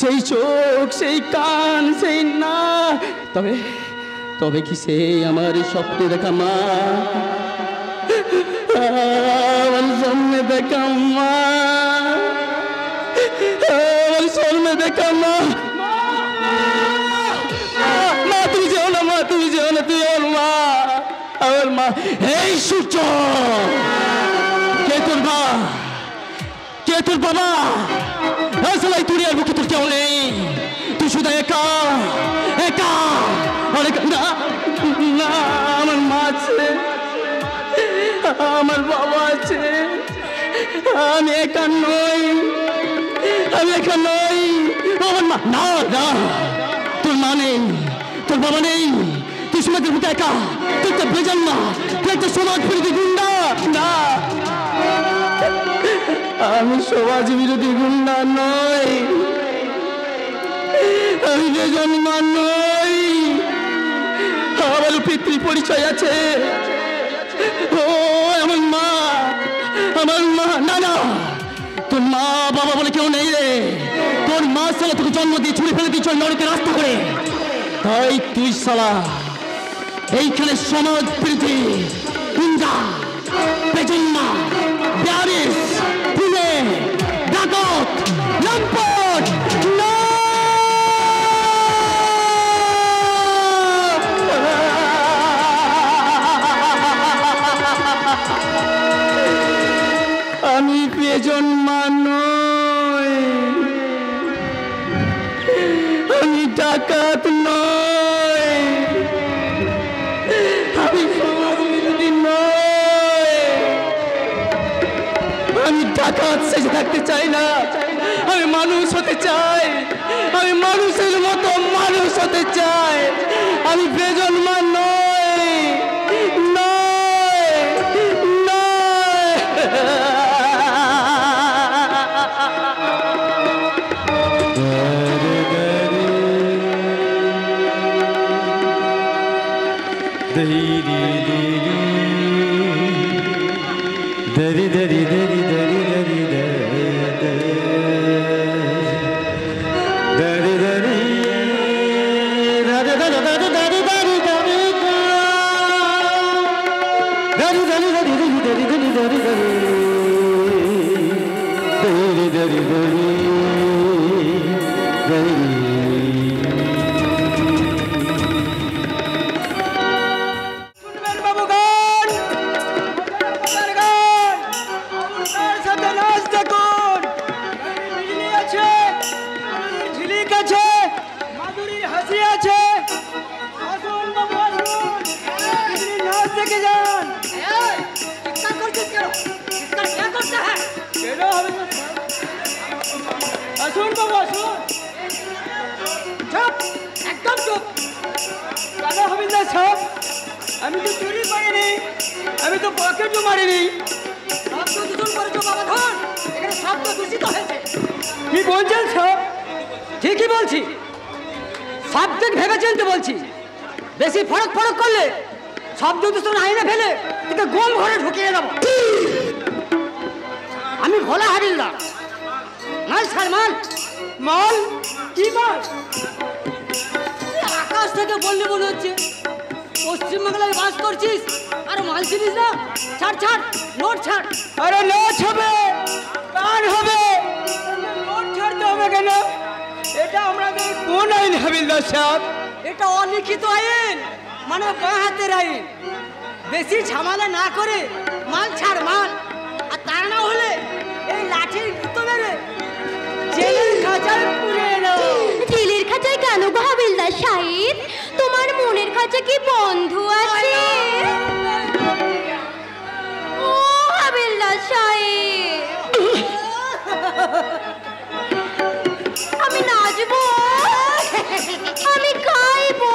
সেই চোখ, সেই কান, সেই না, তবে তবে কি সেই আমার স্বপ্নে দেখা মা, আমার সামনে দেখা মা, আমার সামনে দেখা মা। মা তুমি যেও না, মা তুমি যেও না, তুই আমার মা, আমার মা। এই সূর্য, কে তোর মা, কে তোর বাবা? আসলে তুই আর বুকে তোর কেউ নেই, তুই শুধু একা একা। অনেক না না, আমার মা আছে, আমার বাবা আছে, আমি একা নই, আমি একা নই। আমার মা না না, তোর মা নেই, তোর বাবা নেই, তুই সমাজের বুকে একা, তুই তো বেজান না, তুই একটা সমাজ বিরোধী গুন্ডা। না, আমি সমাজ বিরোধী গুন্ডা নই, আমি বেজান মা নই, আমার পিতৃ পরিচয় আছে। ও আমার মা, আমার মা। না না, তোর মা বাবা বলে কেউ নেই রে, তোর মা সালা তোকে জন্ম দিয়ে ছুড়ে ফেলে দিচ্ছ নরকে রাস্তা করে। তাই তুই সালা এইখানে সমাজ প্রীতি হিংসা বেজন্মা ব্যারিস পুলে ডাকত লম্পট আমি বেজন্মা নই, আমি ডাকাত নই, আমি সমাজ বিরোধী নই, আমি ডাকাত সেজে থাকতে চাই না, আমি মানুষ হতে চাই, আমি মানুষের মতো মানুষ হতে চাই, আমি বেজন্মা নই নই নই। আমি তো চুরি করিনি, আমি তো পকেটও মারিনি। শব্দ দূষণ করেছো বাবা ধন, এখানে শব্দ দূষিত হয়েছে। কি বলছেন সব? ঠিকই বলছি, সাবজেক্ট ভেবে চিনতে বলছি। বেশি ফরক ফরক করলে শব্দ দূষণ আইনে ফেলে কিন্তু গোম ঘরে ঢুকিয়ে দেবো। আমি ভোলা হাবিলদার। মাল ছাড় মাল। মাল? কি মাল? আকাশ থেকে বললে মনে হচ্ছে পশ্চিমবাংলায় বাস করছিস আর মাল চিনিস না। ছাড় ছাড়, নোট ছাড়। আরে নোট হবে, কার হবে? নোট ছাড়তে হবে কেন? এটা আমাদের কোন আইন হাবিলদার সাহেব? এটা অলিখিত আইন, মানে বাঁ হাতের আইন। বেশি ঝামেলা না করে মাল ছাড় মাল। আর তা না হলে এই লাঠির গুঁতো মেরে জেলের খাঁচায় পুড়িয়ে দাও। জেলের খাঁচায় কেন গো হাবিলদার সাহেব? তোমার মনের খাঁচা কি বন্ধু আছে? ও হাবিলদার সাহেব, আমি নাচবো, আমি খাইবো।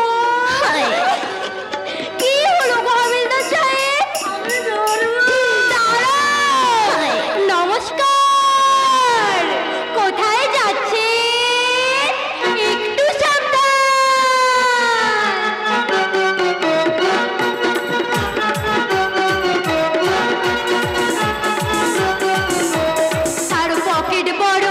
কি হলো গো হাবিলদার সাহেব? নমস্কার, কোথায় যাচ্ছে? একটু সাবধান। তার পকেট বড়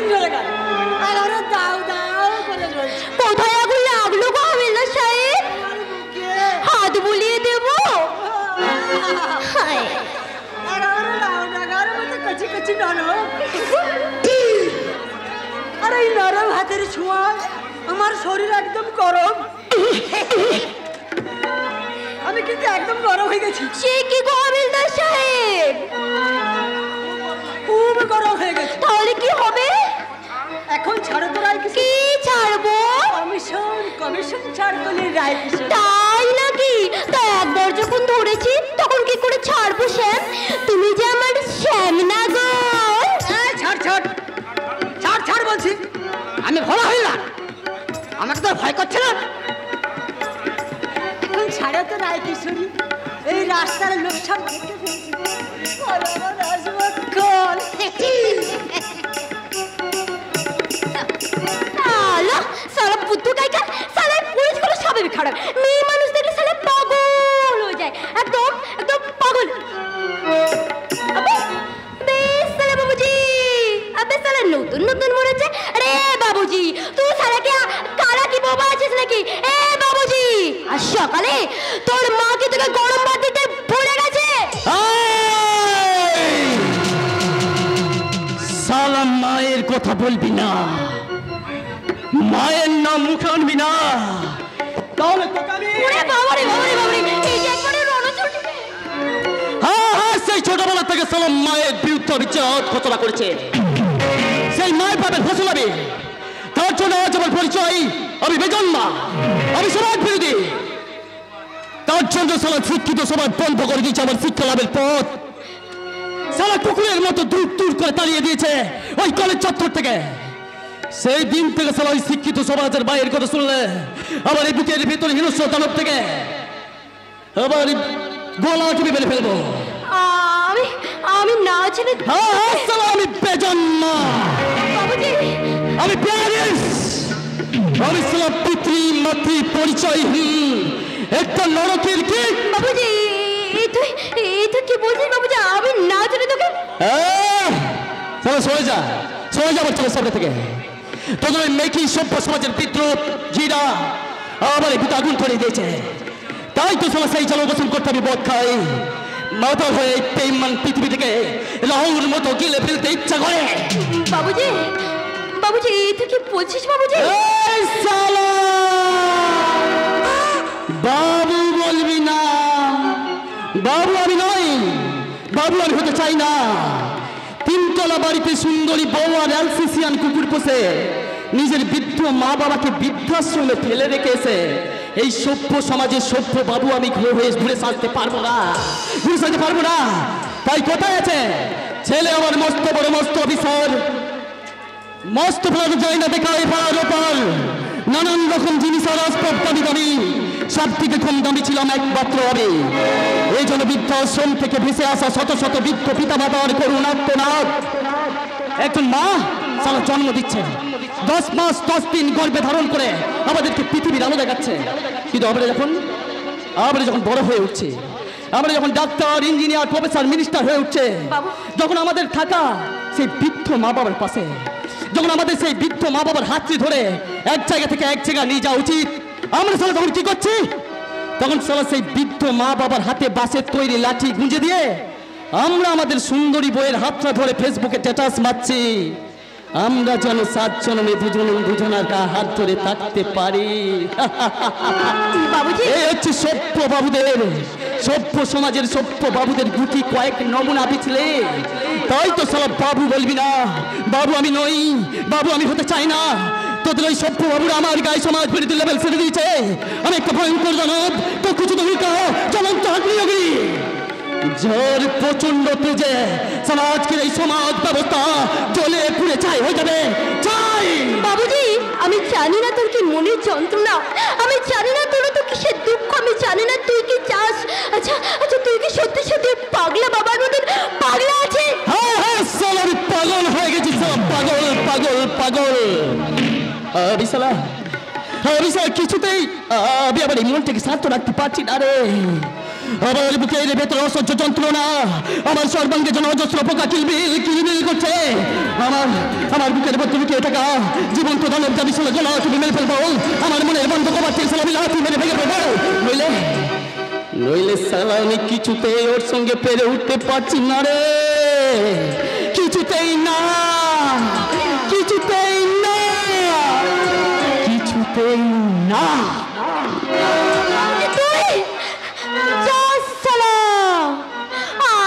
আগুন জ্বলে গেল আর ওরা দাও দাও করে জ্বলছে। কোথায় আগুন লাগলো গো হাবিলদার সাহেব? হাত বুলিয়ে দেবো? হায়, আর ওরা লাউ ডাগার মতো কচি কচি নরম। আর এই নরম হাতের ছোঁয়ায় আমার শরীর একদম গরম। আমি কিন্তু একদম গরম হয়ে গেছি। সে কি গো হাবিলদার সাহেব? খুব গরম হয়ে গেছে। তাহলে কি হবে? এখন ছাড়ো তো রায় কি ছাড়বো? কমিশন কমিশন ছাড়বলে রায় কিশোর। তাই নাকি? তা একবার যখন ধরেছি তখন কি করে ছাড়বো শ্যাম? তুমি যে আমার শ্যাম না গো। ছাড় ছাড় ছাড় ছাড় বলছি। আমি ভোলা হইলাম, আমাকে তো ভয় করছে না। এখন ছাড়ো তো রায় কিশোরী, এই রাস্তার লোক সব দেখে ফেলছে। বলো আমার রাজমক্কল। আলা সারা বুদ্ধু গায়িকা, সারা পুলিশগুলো সবাই খারাপ। মেয়ে মানুষ দেখলে সারা পাগল হয়ে যায়, একদম একদম পাগল। আবে বেশ সালা বাবুজি, আবে সালা নতুন নতুন মরেছে। আরে বাবুজি তুই সালা কি কারা কি বাবা আছিস নাকি? এ বাবুজি, আর সকালে তোর মা কি তোকে গরম ভাত দিতে ভুলে গেছে? সালাম মায়ের কথা বলবি না, মায়ের নাম মুখে আনবি না, তাহলে তোকে আমি ওরে বাবারে বাবারে বাবারে, এই যে একবারে রণচণ্ডী। হ্যাঁ হ্যাঁ, সেই ছোটবেলা থেকে সালাম মায়ের বিরুদ্ধে বিচার ঘোষণা করেছে। সেই মায়ের পাবে ফসল হবে, তার জন্য আজ আমার পরিচয় আমি বেজন্মা, আমি সমাজ বিরোধী। তার জন্য সালা শিক্ষিত সমাজ বন্ধ করে দিয়েছে আমার শিক্ষা লাভের পথ। সালা কুকুরের মতো দূর দূর করে তাড়িয়ে দিয়েছে ওই কলেজ চত্বর থেকে। সেই দিন থেকে সালা ওই শিক্ষিত সমাজের মায়ের কথা শুনলে আমার এই বুকের ভিতরে হিংস্র দানব থেকে আবার গলা টিপে মেরে ফেলবো। আমি আমি না ছেলে। হ্যাঁ হ্যাঁ সালা আমি বেজন্মা, বাবুজি আমি প্যারিস, আমি সালা পিতৃ মাতৃ পরিচয়হীন একটা নরকের কীট। বাবুজি এই তুই কি বলছিস বাবুজি? আমি না ছেলে তোকে। সালা সরে যা, সরে যা আমার চোখের সামনে থেকে। তোদের ওই মেকি সভ্য সমাজের বিদ্রোহ ঘিরা আমার এই ভিতরে আগুন ধরিয়ে দিয়েছে। তাই তো সালা সেই জলবসন করতে আমি বধ খাই, মাতাল হয়ে এই প্রেমান পৃথিবী থেকে লাহুর মতো গিলে ফেলতে ইচ্ছা করে। বাবুজি বাবুজি তুই কি বলছিস বাবুজি? এই শালা বাবু বলবি না, বাবু আমি নই, বাবু আমি হতে চাই না। তিনতলা বাড়িতে সুন্দরী বউ আর অ্যালসেসিয়ান কুকুর পোষে নিজের বৃদ্ধ মা বাবাকে বৃদ্ধাশ্রমে ফেলে রেখেছে এই সভ্য সমাজের সভ্য বাবু আমি ঘুরে সাজতে পারবো না, ঘুরে সাজতে পারবো না। তাই কোথায় আছে ছেলে আমার মস্ত বড় মস্ত অফিসার, মস্ত ফেলানো যায় না দেখা এবার ওপার নানান রকম জিনিস আর আসবাব দামি দামি, সব থেকে কম দামি ছিলাম একমাত্র আমি। এই জন্য বৃদ্ধাশ্রম থেকে ভেসে আসা শত শত বৃদ্ধ পিতা মাতার করুণ আর্তনাদ। একজন মা সারা জন্ম দিচ্ছে, 10 মাস 10 দিন গর্ভে ধারণ করে আমাদেরকে পৃথিবীর আলো দেখাচ্ছে। কিন্তু আমরা যখন বড় হয়ে উঠছি, আমরা যখন ডাক্তার ইঞ্জিনিয়ার প্রফেসর মিনিস্টার হয়ে উঠছে, যখন আমাদের থাকা সেই বৃদ্ধ মা বাবার পাশে, যখন আমাদের সেই বৃদ্ধ মা বাবার হাতটি ধরে এক জায়গা থেকে এক জায়গা নিয়ে যাওয়া উচিত, আমরা সালা তখন কি করছি? তখন সালা সেই বৃদ্ধ মা বাবার হাতে বাঁশের তৈরি লাঠি গুঁজে দিয়ে আমরা আমাদের সুন্দরী বইয়ের হাতটা ধরে ফেসবুকে স্ট্যাটাস মারছি। আমরা যেন 7 জনে দুজনের হাত ধরে থাকতে পারি। এই হচ্ছে সভ্য বাবুদের, সভ্য সমাজের সভ্য বাবুদের গুটি কয়েক নমুনা পিছলে। তাই তো সালা বাবু বলবি না, বাবু আমি নই, বাবু আমি হতে চাই না। তোদের ওই সভ্য বাবুরা আমার গায়ে সমাজ বিরোধী লেভেল ছেড়ে দিয়েছে। আমি একটা ভয়ঙ্কর দানব, তো কিছু তো জ্বলন্ত আগ্নেয়গিরি, ঝড় প্রচন্ড তেজে সমাজকে এই সমাজ ব্যবস্থা জ্বলে পুড়ে ছাই হয়ে যাবে। চাই বাবুজি, আমি জানি না তোর কি মনের যন্ত্রণা, আমি জানি না তোর তো কিসের দুঃখ, আমি জানি না তুই কি চাস। আচ্ছা আচ্ছা, তুই কি সত্যি সত্যি পাগলা বাবার মতন পাগলা আছে? হ্যাঁ হ্যাঁ সালা, আমি পাগল হয়ে গেছি, পাগল পাগল পাগল। বিশালা কিছুতেই আমি আবার এই মনটাকে শান্ত রাখতে পারছি না রে। আমার বুকের ভেতরে অসহ্য যন্ত্রণা, আমার সর্বাঙ্গে যেন অজস্র পোকা কিলবিল কিলবিল করছে। আমার বুকের ভেতরে লুকিয়ে থাকা জীবন্ত দানব দাবি ছিল যেন তুমি মেরে ফেলবো। আমার মনের বন্ধ কবার চেয়েছিল আমি লাথি মেরে ভেঙে ফেলবো। নইলে সালা আমি কিছুতেই ওর সঙ্গে পেরে উঠতে পারছি না রে, কিছুতেই না, কিছুতেই না, কিছুতেই না।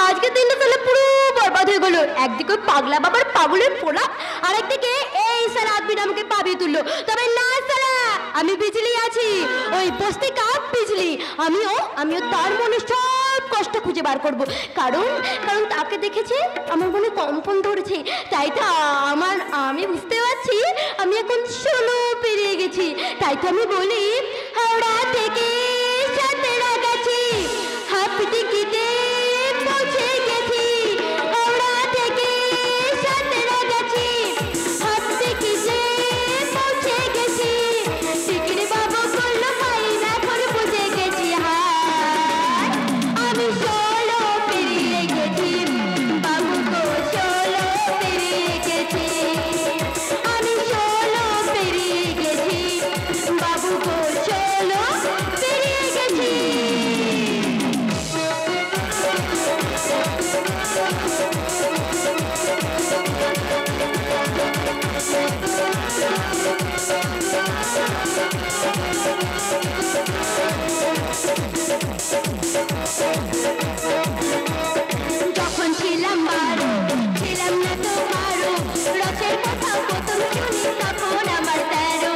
আজকে দিনটা তাহলে পুরো বরবাদ হয়ে গেল। একদিকে পাগলা বাবার পাগলের পোড়া, আর একদিকে এই সারা আদমি আমাকে পাবিয়ে তুললো। তবে না সারা, আমি বিজলি আছি, ওই বস্তি কাপ বিজলি। আমিও তার মনে সব কষ্ট খুঁজে বার করব। কারণ তাকে দেখেছে আমার মনে কম্পন ধরেছে। তাই তো আমি বুঝতে পারছি আমি এখন 16 পেরিয়ে গেছি। তাই তো আমি বলি হাওড়া থেকে সাতরা গেছি, হাফ টিকিটে পৌঁছে গেছি। হাওড়া থেকে সাতরা গেছি, হাফ টিকিটে পৌঁছে গেছি। টিকিট বাবু বললো ভাই এখন বুঝে গেছি। হায় আমি 16 পেরিয়ে গেছি, বাবু গো 16 পেরিয়ে গেছি। আমি 16 পেরিয়ে গেছি, বাবু গো 16 পেরিয়ে গেছি। যখন ছিলাম 12, ছিলাম না তো কারো, রসের কথা প্রথম শুনি তখন আমার 13।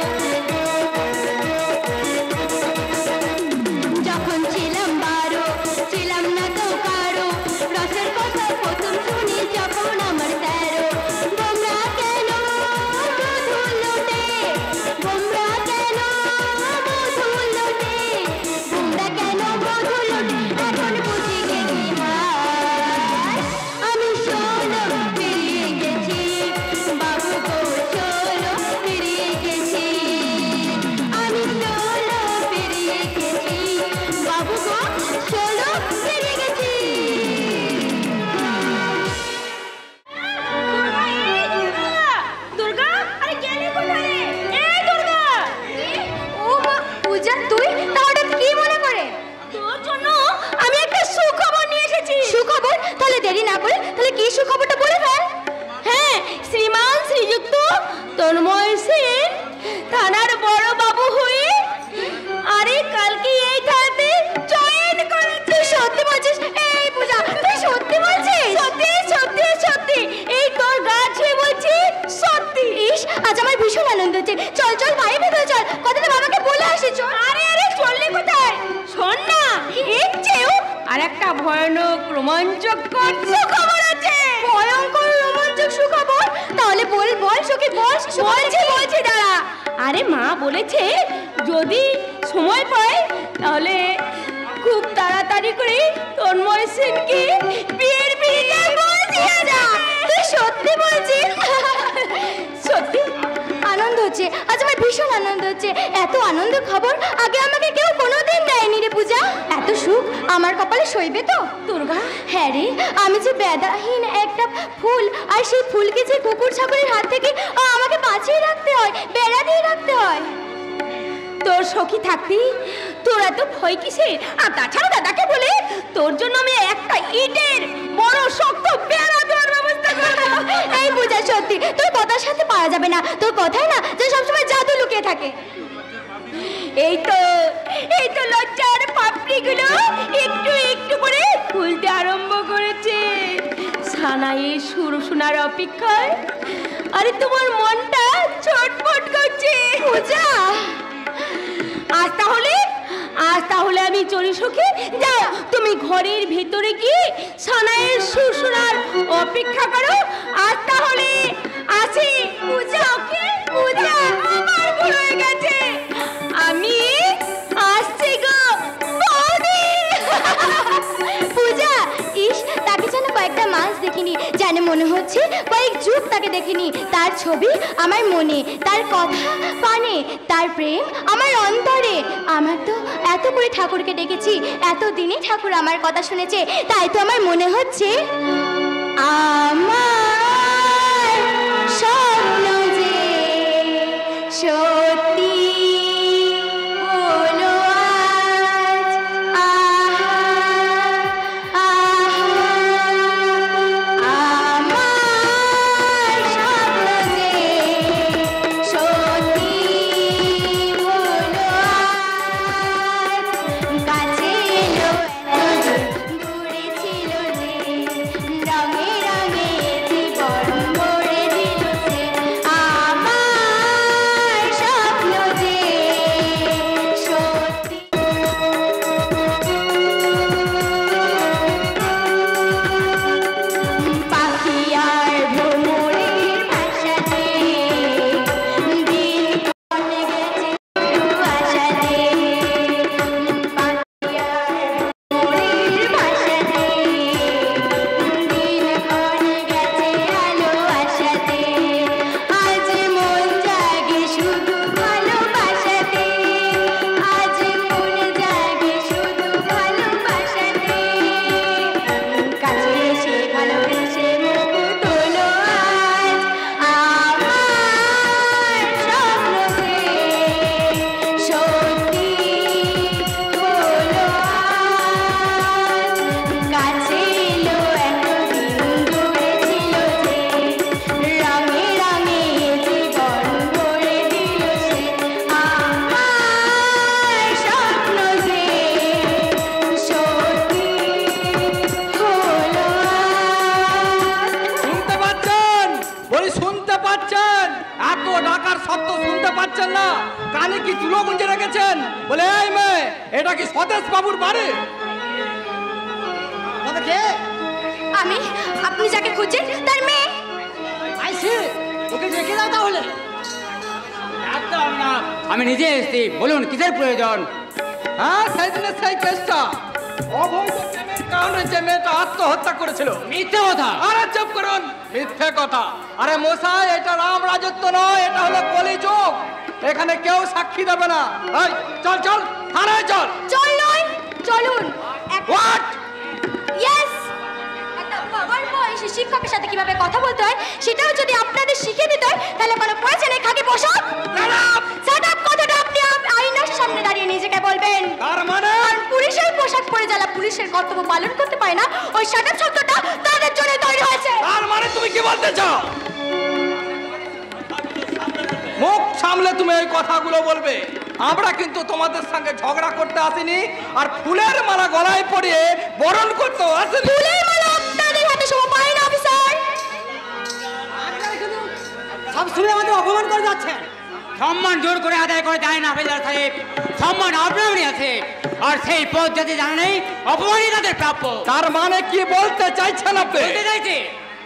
যখন ছিলাম 12, ছিলাম না তো কারো, রসের কথা প্রথম শুনি যখন আমার 13। গোমরা কেন মধু লোটে, গোমরা কেন মধু লোটে, গোমরা কেন মধু লোটে, এখন বুঝি গেছি। হায় আমি 16 পেরিয়ে গেছি, বাবু গো 16 পেরিয়ে গেছি। আমি 16 পেরিয়ে গেছি, বাবু গো 16 পেরিয়ে গেছি। দুর্গা, আরে গেলি কোথায়? এই দুর্গা! ও মা পূজা, তুই তা হঠাৎ কি মনে করে? তোর জন্য আমি একটা সুখবর নিয়ে এসেছি। সুখবর? তাহলে দেরি না করে তাহলে কি সুখবরটা বলে ফেল। হ্যাঁ, শ্রীমান শ্রীযুক্ত তন্ময় সেন থানার বড় বাবু হয়ে আরে কালকে এই থানাতে জয়েন করেছে। সত্যি বলছিস? এই পূজা তুই সত্যি বলছিস? সত্যি সত্যি সত্যি, এই তোর গা ছুঁয়ে বলছি সত্যি। ইস, আজ আমার ভীষণ আনন্দ হচ্ছে। চল চল ভাই ভেতরে চল, কথাটা বাবাকে বলে আসি। চল। আরে চললে কোথায়? শোন না, এর চেয়েও আর একটা ভয়ানক রোমাঞ্চকর সুখবর আছে। ভয়ঙ্কর রোমাঞ্চক সুখবর? তাহলে বল সখী বল। বলছি দাঁড়া। আরে মা বলেছে যদি সময় পায় তাহলে খুব তাড়াতাড়ি করে তন্ময় সেনকে বিয়ের পিড়িতে বসিয়ে যা। তুই সত্যি বলছিস? সত্যি আনন্দ হচ্ছে, আজ আমার ভীষণ আনন্দ হচ্ছে। এত আনন্দ খবর আগে আমাকে কেউ কোনোদিন দেয়নি রে পূজা। এত সুখ আমার কপালে সইবে তো? দুর্গা, হ্যাঁ রে, আমি যে বেদাহীন একটা ফুল, আর সেই ফুলকে যে কুকুর ছাগলের হাত থেকে আমাকে বাঁচিয়ে রাখতে হয়, বেড়া দিয়ে রাখতে হয়। তোর সখী থাকতেই তোর এত ভয় কিসের? আর তাছাড়া দাদাকে বলে তোর জন্য আমি একটা ইটের বড় শক্ত বেড়া দেওয়ার ব্যবস্থা করবো। এই পূজা সত্যি তোর কথার সাথে পারা যাবে না। তোর কথায় না যে সবসময় জাদু লুকিয়ে থাকে। এই তো লজ্জার পাপড়িগুলো একটু একটু করে খুলতে আরম্ভ করেছে। সানাইয়ের সুর শোনার অপেক্ষায় আরে তোমার মনটা ছটফট করছে। পূজা, আজ তাহলে আমি চলি সখী। যাও তুমি ঘরের ভেতরে গিয়ে সানাইয়ের সুর শোনার অপেক্ষা করো। আজ তাহলে আসি। পূজা, ওকে পূজা, আমার ভুল হয়ে গেছে, আমি আসছি গো বৌদি। পূজা, ইস তাকে যেন কয়েকটা মাস দেখিনি, যেন মনে হচ্ছে কয়েক যুগ তাকে দেখিনি। তার ছবি আমার মনে, তার কথা কানে, তার প্রেম আমার অন্তরে। আমার তো এত করে ঠাকুরকে ডেকেছি, এতদিনে ঠাকুর আমার কথা শুনেছে, তাই তো আমার মনে হচ্ছে আমার স্বপ্ন যে সত্যি হলো আজ। আহা আহা আমার স্বপ্ন যে সত্যি হলো আজ। কাছে এলো দূরে ছিল যে, রঙে রঙে জীবন ভরে দিল সে। আমার স্বপ্ন যে সত্যি। পাখি আর ভ্রমরের ভাষাতে দিন কটে গেছে শুধু আশাতে। পাখি আর ভ্রমরের ভাষাতে দিন কটে গেছে আলো আশাতে। আজ মন জাগে শুধু ভালোবাসাতে, আজ মন জাগে শুধু ভালোবাসাতে। কাছে এসে ভালোবেসে মুকুট হলো আজ। আমার স্বপ্ন যে সত্যি হলো আজ। কাছে এলো এতদিন দূরে ছিল যে, রঙে রঙে জীবন ভরে দিল সে। আমার স্বপ্ন যে সত্যি হলো আজ। শুনতে পাচ্ছেন? বলি শুনতে পাচ্ছেন? এত ডাকার শব্দ শুনতে পাচ্ছেন না? কানে কি তুলো গুঁজে রেখেছেন? বলে এই মেয়ে, এটা কি স্বদেশ বাবুর বাড়ি? তবে কে? আমি, আপনি যাকে খুঁজছেন তার মেয়ে। আইসি, ওকে ডেকে দাও তাহলে। একদম না, আমি নিজে এসেছি। বলুন কিসের প্রয়োজন? হ্যাঁ, সেই দিনের সেই কেসটা, অবৈধ প্রেমের কারণে যে মেয়েটা আত্মহত্যা করেছিল। মিথ্যে কথা। আরে চুপ করুন, মিথ্যে কথা। আরে মশাই, এটা রাম রাজত্ব নয়, এটা হলো কলিযুগ। এখানে কেউ সাক্ষী দেবে না। এই চল চল, থানায় চল। চলুন চলুন। হোয়াট? ইয়েস, একটা বাবার বয়সী শিক্ষকের সাথে কিভাবে কথা বলতে হয় সেটাও যদি আপনাদের শিখিয়ে দিতে হয়, তাহলে কোনো পয়সা নেই। খাকি পোশাক সেট আপ কথাটা আপনি আয়নার সামনে দাঁড়িয়ে নিজেকে বলবেন। তার মানে আর পুলিশের পোশাক পরে যারা পুলিশের কর্তব্য পালন করতে পারে না, ওই সেট আপ শব্দটা তাদের জন্য তৈরি হয়েছে। তার মানে তুমি কি বলতে চাও? মুখ সামলে তুমি এই কথাগুলো বলবে। আমরা কিন্তু তোমাদের সঙ্গে ঝগড়া করতে আসিনি, আর ফুলের মালা গলায় পরিয়ে বরণ করতে আসিনি। ফুলের মালা আপনাদের হাতে শোভা পায় না অফিসার। সব শুনে আমাদের অপমান করে যাচ্ছেন। সম্মান জোর করে আদায় করে যায় না হাবিলদার সাহেব, সম্মান আপনারই আছে। আর সেই পদ যদি জানা নেই, অপমানই তাদের প্রাপ্য। তার মানে কি বলতে চাইছেন আপনি? বলতে চাইছে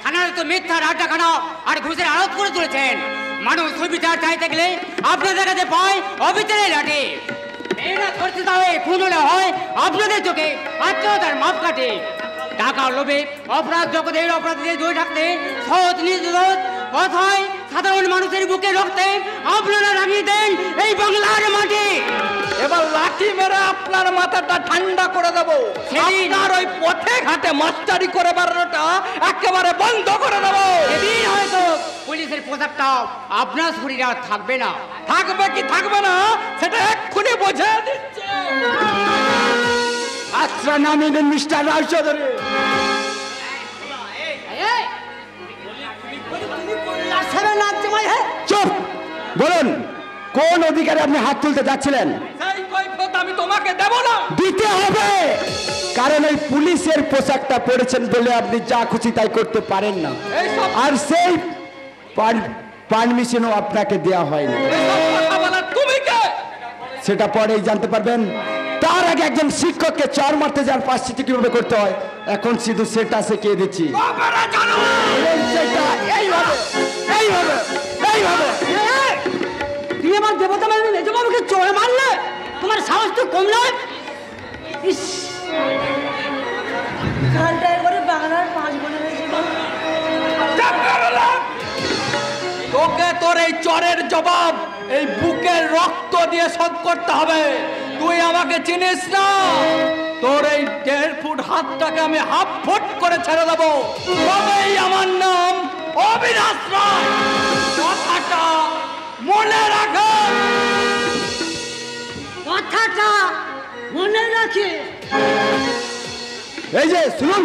থানার তো মিথ্যার আড্ডাখানা আর ঘুষের আরোপ করে তুলেছেন। মানুষ সুবিচার চাইতে গেলে আপনাদের কাছে পায় অবিচারে লাঠি। মেয়েরা ধর্ষিত হয়ে খুন হলে হয় আপনাদের চোখে আত্মীয়তার মাপ কাটে। টাকার লোভে অপরাধ জগতের অপরাধীদের দূরে থাকতে সৎ নির্দোষ কথায় সাধারণ মানুষের বুকে রক্তে আপনারা রাঙিয়ে দেন এই বাংলার মাটি। এবার লাঠি মেরে আপনার মাথাটা ঠান্ডা করে দেবো। আপনার ওই পথে ঘাটে মাস্টারি করে বেড়ানোটা একেবারে বন্ধ করে দেবো। এদিন হয়তো পুলিশের পোশাকটা আপনার শরীরে আর থাকবে না। থাকবে কি থাকবে না সেটা এক্ষুনি বোঝা দিচ্ছে। আচ্ছা, নামিয়ে দেন মিস্টার রায় চৌধুরী। চুপ! বলুন, কোন অধিকারে আপনি হাত তুলতে যাচ্ছিলেন? সেই কৈফিয়ত আমি তোমাকে দেব না। দিতে হবে, কারণ এই পুলিশের পোশাকটা পরেছেন বলে আপনি যা খুশি তাই করতে পারেন না। এইসব আর সেই পারমিশনও আপনাকে দেওয়া হয়নি। কথা বলার তুমি কে? সেটা পরেই জানতে পারবেন। তার আগে একজন শিক্ষককে চড় মারতে যাওয়ার পাশে কিভাবে করতে হয় এখন শুধু সেটা শিখিয়ে দিচ্ছি। এইভাবে এইভাবে এইভাবে। তুমি আমার দেবতা মানে মেজো বাবুকে চড়ে মারলে? তোমার সাহস তো কম নয়। খালটায় করে বাংলার 5 বোনের জীবন তোর এই চরের জবাব এই বুকের রক্ত দিয়ে শোধ করতে হবে। তুই আমাকে চিনিস না, তোর এই 1.5 ফুট হাতটাকে আমি হাফ ফুট করে ছেড়ে দেবো, তবেই আমার নাম অবিনাশ রায়। কথাটা মনে রাখো। কথাটা মনে রাখে। এই যে শুনুন,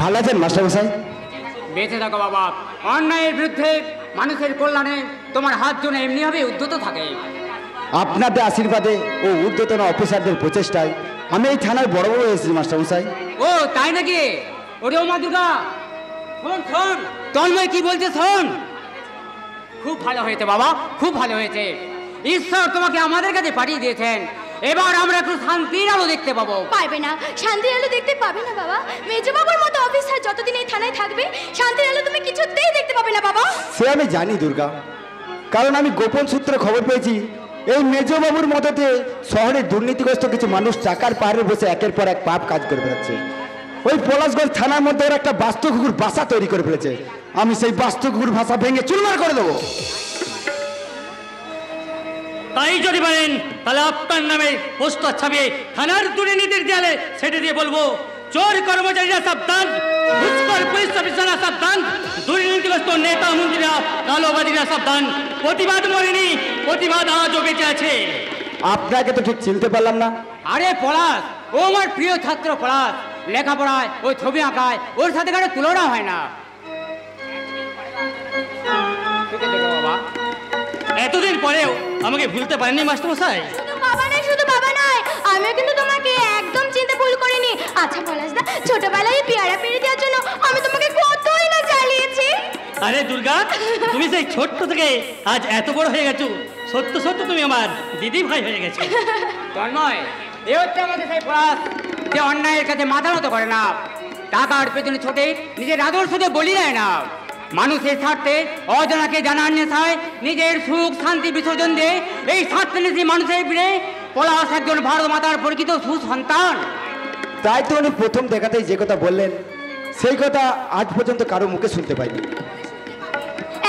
ভালো আছেন মাস্টারমশাই? বেঁচে থাকো বাবা। অন্যায়ের বিরুদ্ধে মানুষের কল্যাণে তোমার হাত যেন এমনিভাবে উদ্যত থাকে। আপনাদের আশীর্বাদে ও ঊর্ধ্বতন অফিসারদের প্রচেষ্টায় আমি এই থানার বড়বাবু হয়েছি মাস্টারমশাই। ও তাই নাকি? ওরে মা দুর্গা, শোন শোন, তন্ময় কি বলছে শোন। খুব ভালো হয়েছে বাবা, খুব ভালো হয়েছে। ঈশ্বর তোমাকে আমাদের কাছে পাঠিয়ে দিয়েছেন। এবার আমরা একটু শান্তির আলো দেখতে পাবো। পারবে না, শান্তির আলো দেখতে পাবে না বাবা। মেজবাবুর মতো অফিসার যতদিন এই থানায় থাকবে, শান্তির আলো তুমি কিছুতেই দেখতে পাবে না বাবা। সে আমি জানি দুর্গা, কারণ আমি গোপন সূত্রে খবর পেয়েছি এই মেজবাবুর মদতে শহরের দুর্নীতিগ্রস্ত কিছু মানুষ টাকার পাহাড়ে বসে একের পর এক পাপ কাজ করে বেড়াচ্ছে। ওই পলাশগঞ্জ থানার মধ্যে ওরা একটা বাস্তু কুকুর বাসা তৈরি করে ফেলেছে। আমি সেই বাস্তু কুকুর ভাষা ভেঙে চুরমার করে দেবো। তাই যদি বলেন তাহলে আপনার নামে পোস্টার ছাপিয়ে থানার দুর্নীতির দেয়ালে সেটা দিয়ে বলবো, চোর কর্মচারীরা সাবধান, ঘুষখোর পুলিশ অফিসাররা সাবধান, দুর্নীতিগ্রস্ত নেতা মন্ত্রীরা কালোবাদীরা সাবধান। প্রতিবাদ মরেনি, প্রতিবাদ আজও বেঁচে আছে। আপনাকে তো ঠিক চিনতে পারলাম না। আরে পলাশ, ও আমার প্রিয় ছাত্র পলাশ। লেখাপড়ায়, ওই ছবি আঁকায় ওর সাথে কারো তুলনা হয় না। বাবা, এতদিন পরেও আমাকে ভুলতে পারেননি মাস্টারমশাই? শুধু বাবা নয়, শুধু বাবা নয়, আমিও কিন্তু তোমাকে একদম চিনতে ভুল করিনি। আচ্ছা পলাশদা, ছোটবেলায় পেয়ারা পেরে দেওয়ার জন্য আমি তোমাকে কতই না জ্বালিয়েছি। আরে দুর্গা, তুমি সেই ছোট্ট থেকে আজ এত বড় হয়ে গেছো। সত্য সত্য তুমি আমার দিদি ভাই হয়ে গেছো। তন্ময়, এ হচ্ছে আমাদের সেই পলাশ যে অন্যায়ের কাছে মাথা নত করে না, টাকার পেছনে ছোটে নিজের আদর্শকে বলি দেয় না। মানুষের স্বার্থে অজানাকে জানার নেশায় নিজের সুখ শান্তি বিসর্জন দিয়ে এই স্বার্থনীতি মানুষের ভিড়ে পলাশ একজন ভারত মাতার পরিচিত সুসন্তান। তাই তো উনি প্রথম দেখাতেই যে কথা বললেন, সেই কথা আজ পর্যন্ত কারো মুখে শুনতে পাইনি।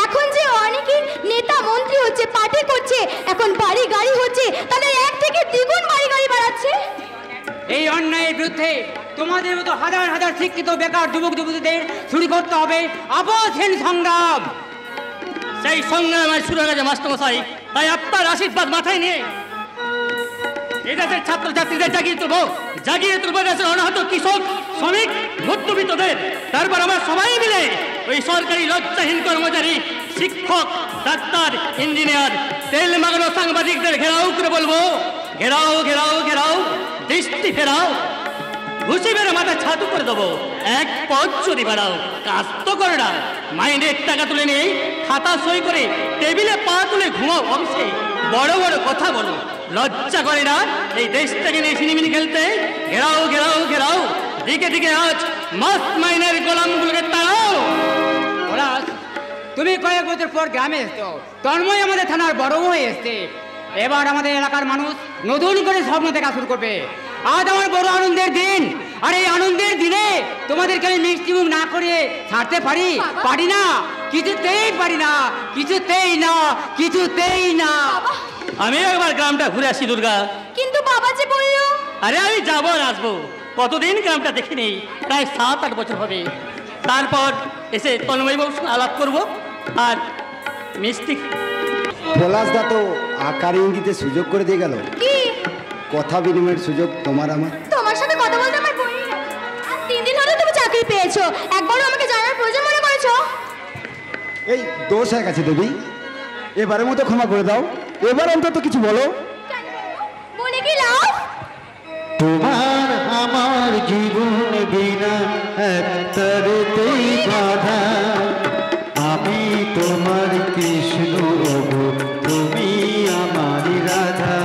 এখন যে অনেকে নেতা মন্ত্রী হচ্ছে, পার্টি করছে, এখন বাড়ি গাড়ি হচ্ছে, তাদের এক থেকে দ্বিগুণ বাড়ি গাড়ি বাড়াচ্ছে। এই অন্যায়ের বিরুদ্ধে তোমাদের মতো হাজার হাজার শিক্ষিত বেকার যুবক যুবতীদের শুরু করতে হবে আপসহীন সংগ্রাম। সেই সংগ্রামের শুরু হয়ে গেছে মাস্টারমশাই। তাই আপনার আশীর্বাদ মাথায় নিয়ে এই দেশের ছাত্রছাত্রীদের জাগিয়ে তুলবো দেশের অনাহত কৃষক, শ্রমিক, মধ্যবিত্তদের। তারপর আমরা সবাই মিলে ওই সরকারি লজ্জাহীন কর্মচারী, শিক্ষক, ডাক্তার, ইঞ্জিনিয়ার, তেল মাগানো সাংবাদিকদের ঘেরাও করে বলবো, ঘেরাও ঘেরাও ঘেরাও, দৃষ্টি ফেরাও, ঘুষি মেরে মাথা ছাতু করে দেবো। এক পথ চুরি বাড়াও, কাজ তো করে না। মাইনের টাকা তুলে নেই, খাতা সই করে টেবিলে পা তুলে ঘুমাও অফিসে। বড় বড় কথা বলো, লজ্জা করে না এই দেশটাকে নিয়ে সিনেমিনি খেলতে? ঘেরাও ঘেরাও ঘেরাও, দিকে দিকে আজ মাস্ট মাইনের গোলামগুলোকে তাড়াও। পলাশ, তুমি কয়েক বছর পর গ্রামে এসছো, তন্ময় আমাদের থানার বড় হয়ে এসছে। এবার আমাদের এলাকার মানুষ নতুন করে স্বপ্ন দেখা শুরু করবে। আজ আমার বড় আনন্দের দিন, আর এই আনন্দের দিনে তোমাদেরকে আমি মিষ্টি মুখ না করে ছাড়তে পারি? পারি না, কিছুতেই পারি না, কিছুতেই না, কিছুতেই না। আমি একবার গ্রামটা ঘুরে আসি দুর্গা। কিন্তু বাবা যে বললো। আরে আমি যাবো আর আসবো, কতদিন গ্রামটা দেখিনি, প্রায় 7-8 বছর হবে। তারপর এসে তন্ময় বাবুর সঙ্গে আলাপ করবো আর মিষ্টি। পলাশদা তো আকার ইঙ্গিতে সুযোগ করে দিয়ে গেল। কি কথা বিনিময়ের সুযোগ তোমার আমার। তোমার সাথে কথা বলতে আমার বই না। আর 3 দিন হলো তুমি চাকরি পেয়েছো, একবারও আমাকে জানার প্রয়োজন মনে করেছো? এই দোষ হয়ে গেছে দেবী, এবারের মতো ক্ষমা করে দাও। এবার অন্তত কিছু বলো। বলে কি লাভ? তোমার আমার জীবন বিনা একতারেতেই বাধা। আমি তোমার কৃষ্ণ, তুমি আমার রাধা।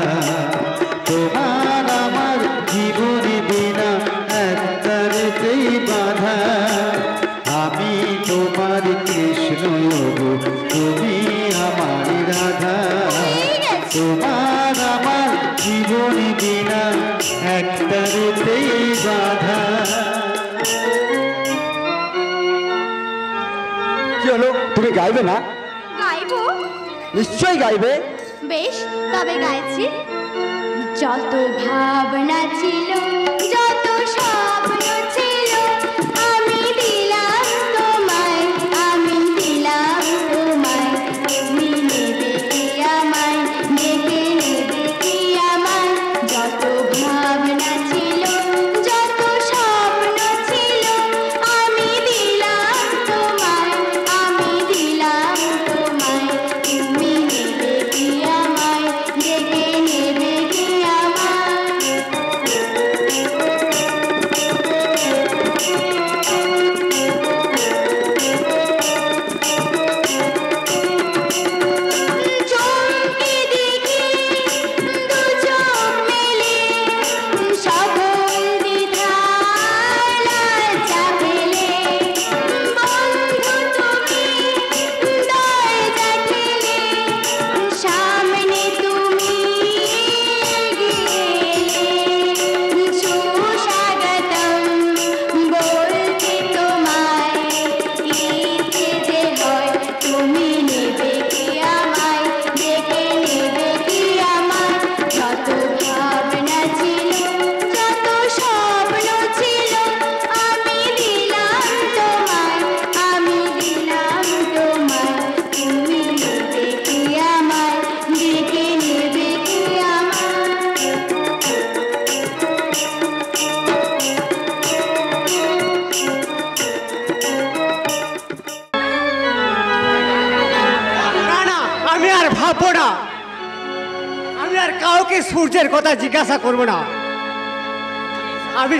বিনা একতারেতেই বাধা। কি হলো, তুমি গাইবে না? গাইবো, নিশ্চয়ই গাইবে। বেশ তবে গাইছি। যত ভাবনা ছিল, যত স্বপ্ন ছিল, আমি দিলাম তোমায়, আমি দিলাম তোমায়। তুমি নেবে কি আমায়, ডেকে নেবে কি আমায়? যত ভাবনা ছিল, যত স্বপ্ন ছিল, আমি দিলাম তোমায়, আমি দিলাম তোমায়। তুমি নেবে কি আমায়, ডেকে নেবে কি আমায়? চমকে দেখি দু চোখ মেলে, সকল দ্বিধায় লজ্জা পেলে। বন্ধু তুমি দরজা ঠেলে, সামনে তুমি এগিয়ে এলে। সুস্বাগতম বলতে তোমায়, ইচ্ছে যে হয় তুমি নেবে কি আমায়, ডেকে নেবে কি আমায়? যত ভাবনা ছিল, যত স্বপ্ন ছিল, আমি দিলাম তোমায়, আমি দিলাম তোমায়। তুমি নেবে কি আমায়, ডেকে নেবে কি আমায়? না না, আমি আর ভাববো না। আমি আর কাউকে সূর্যের কথা জিজ্ঞাসা করবো না। আমি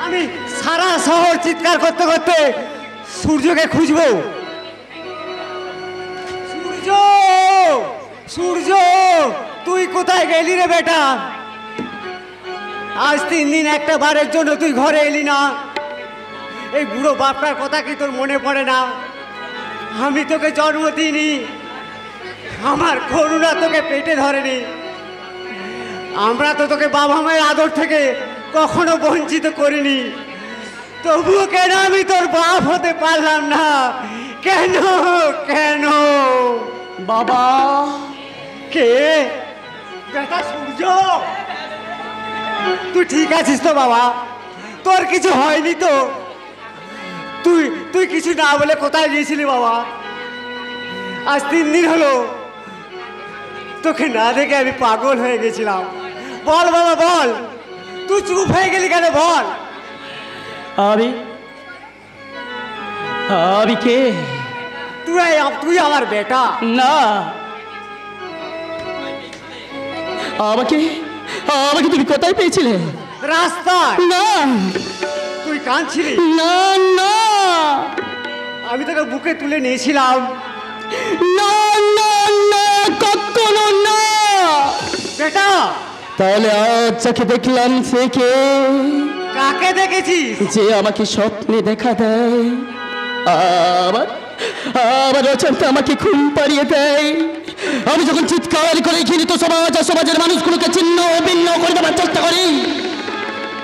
আমি সারা শহর চিৎকার করতে করতে সূর্যকে খুঁজবো। সূর্য, সূর্য, তুই কোথায় গেলি রে বেটা? আজ 3 দিন একটা বারের জন্য তুই ঘরে এলি না। এই বুড়ো বাপটার কথা কি তোর মনে পড়ে না? আমি তোকে জন্ম দিইনি, আমার করুণা তোকে পেটে ধরেনি। আমরা তো তোকে বাবা মায়ের আদর থেকে কখনো বঞ্চিত করিনি, তবুও কেন আমি তোর বাপ হতে পারলাম না? কেন কেন? বাবা, কে? বেটা সূর্য, তুই ঠিক আছিস তো বাবা? তোর কিছু হয়নি তো? তুই তুই কিছু না বলে কোথায় গিয়েছিলি বাবা? আজ 3 দিন হলো তোকে না দেখে আমি পাগল হয়ে গেছিলাম। বল বাবা বল, তুই চুপ হয়ে গেলি কেন বল? আমি আমি কে? তুই আমার বেটা। না, আমাকে আমাকে তুমি কোথায় পেয়েছিলে? রাস্তায়। না, তুই কাঁদছিলি? না না, আমি তোকে বুকে তুলে নিয়েছিলাম। না না না, কখনো না বেটা। তাহলে আজ যাকে দেখলাম সে কে? কাকে দেখেছিস? যে আমাকে স্বপ্নে দেখা দেয়, আবার আবার অচান্তে আমাকে ঘুম পাড়িয়ে দেয়। আমি যখন চিৎকার করে ঘৃণিত সমাজ আর সমাজের মানুষগুলোকে ছিন্ন ভিন্ন করে দেওয়ার চেষ্টা করি,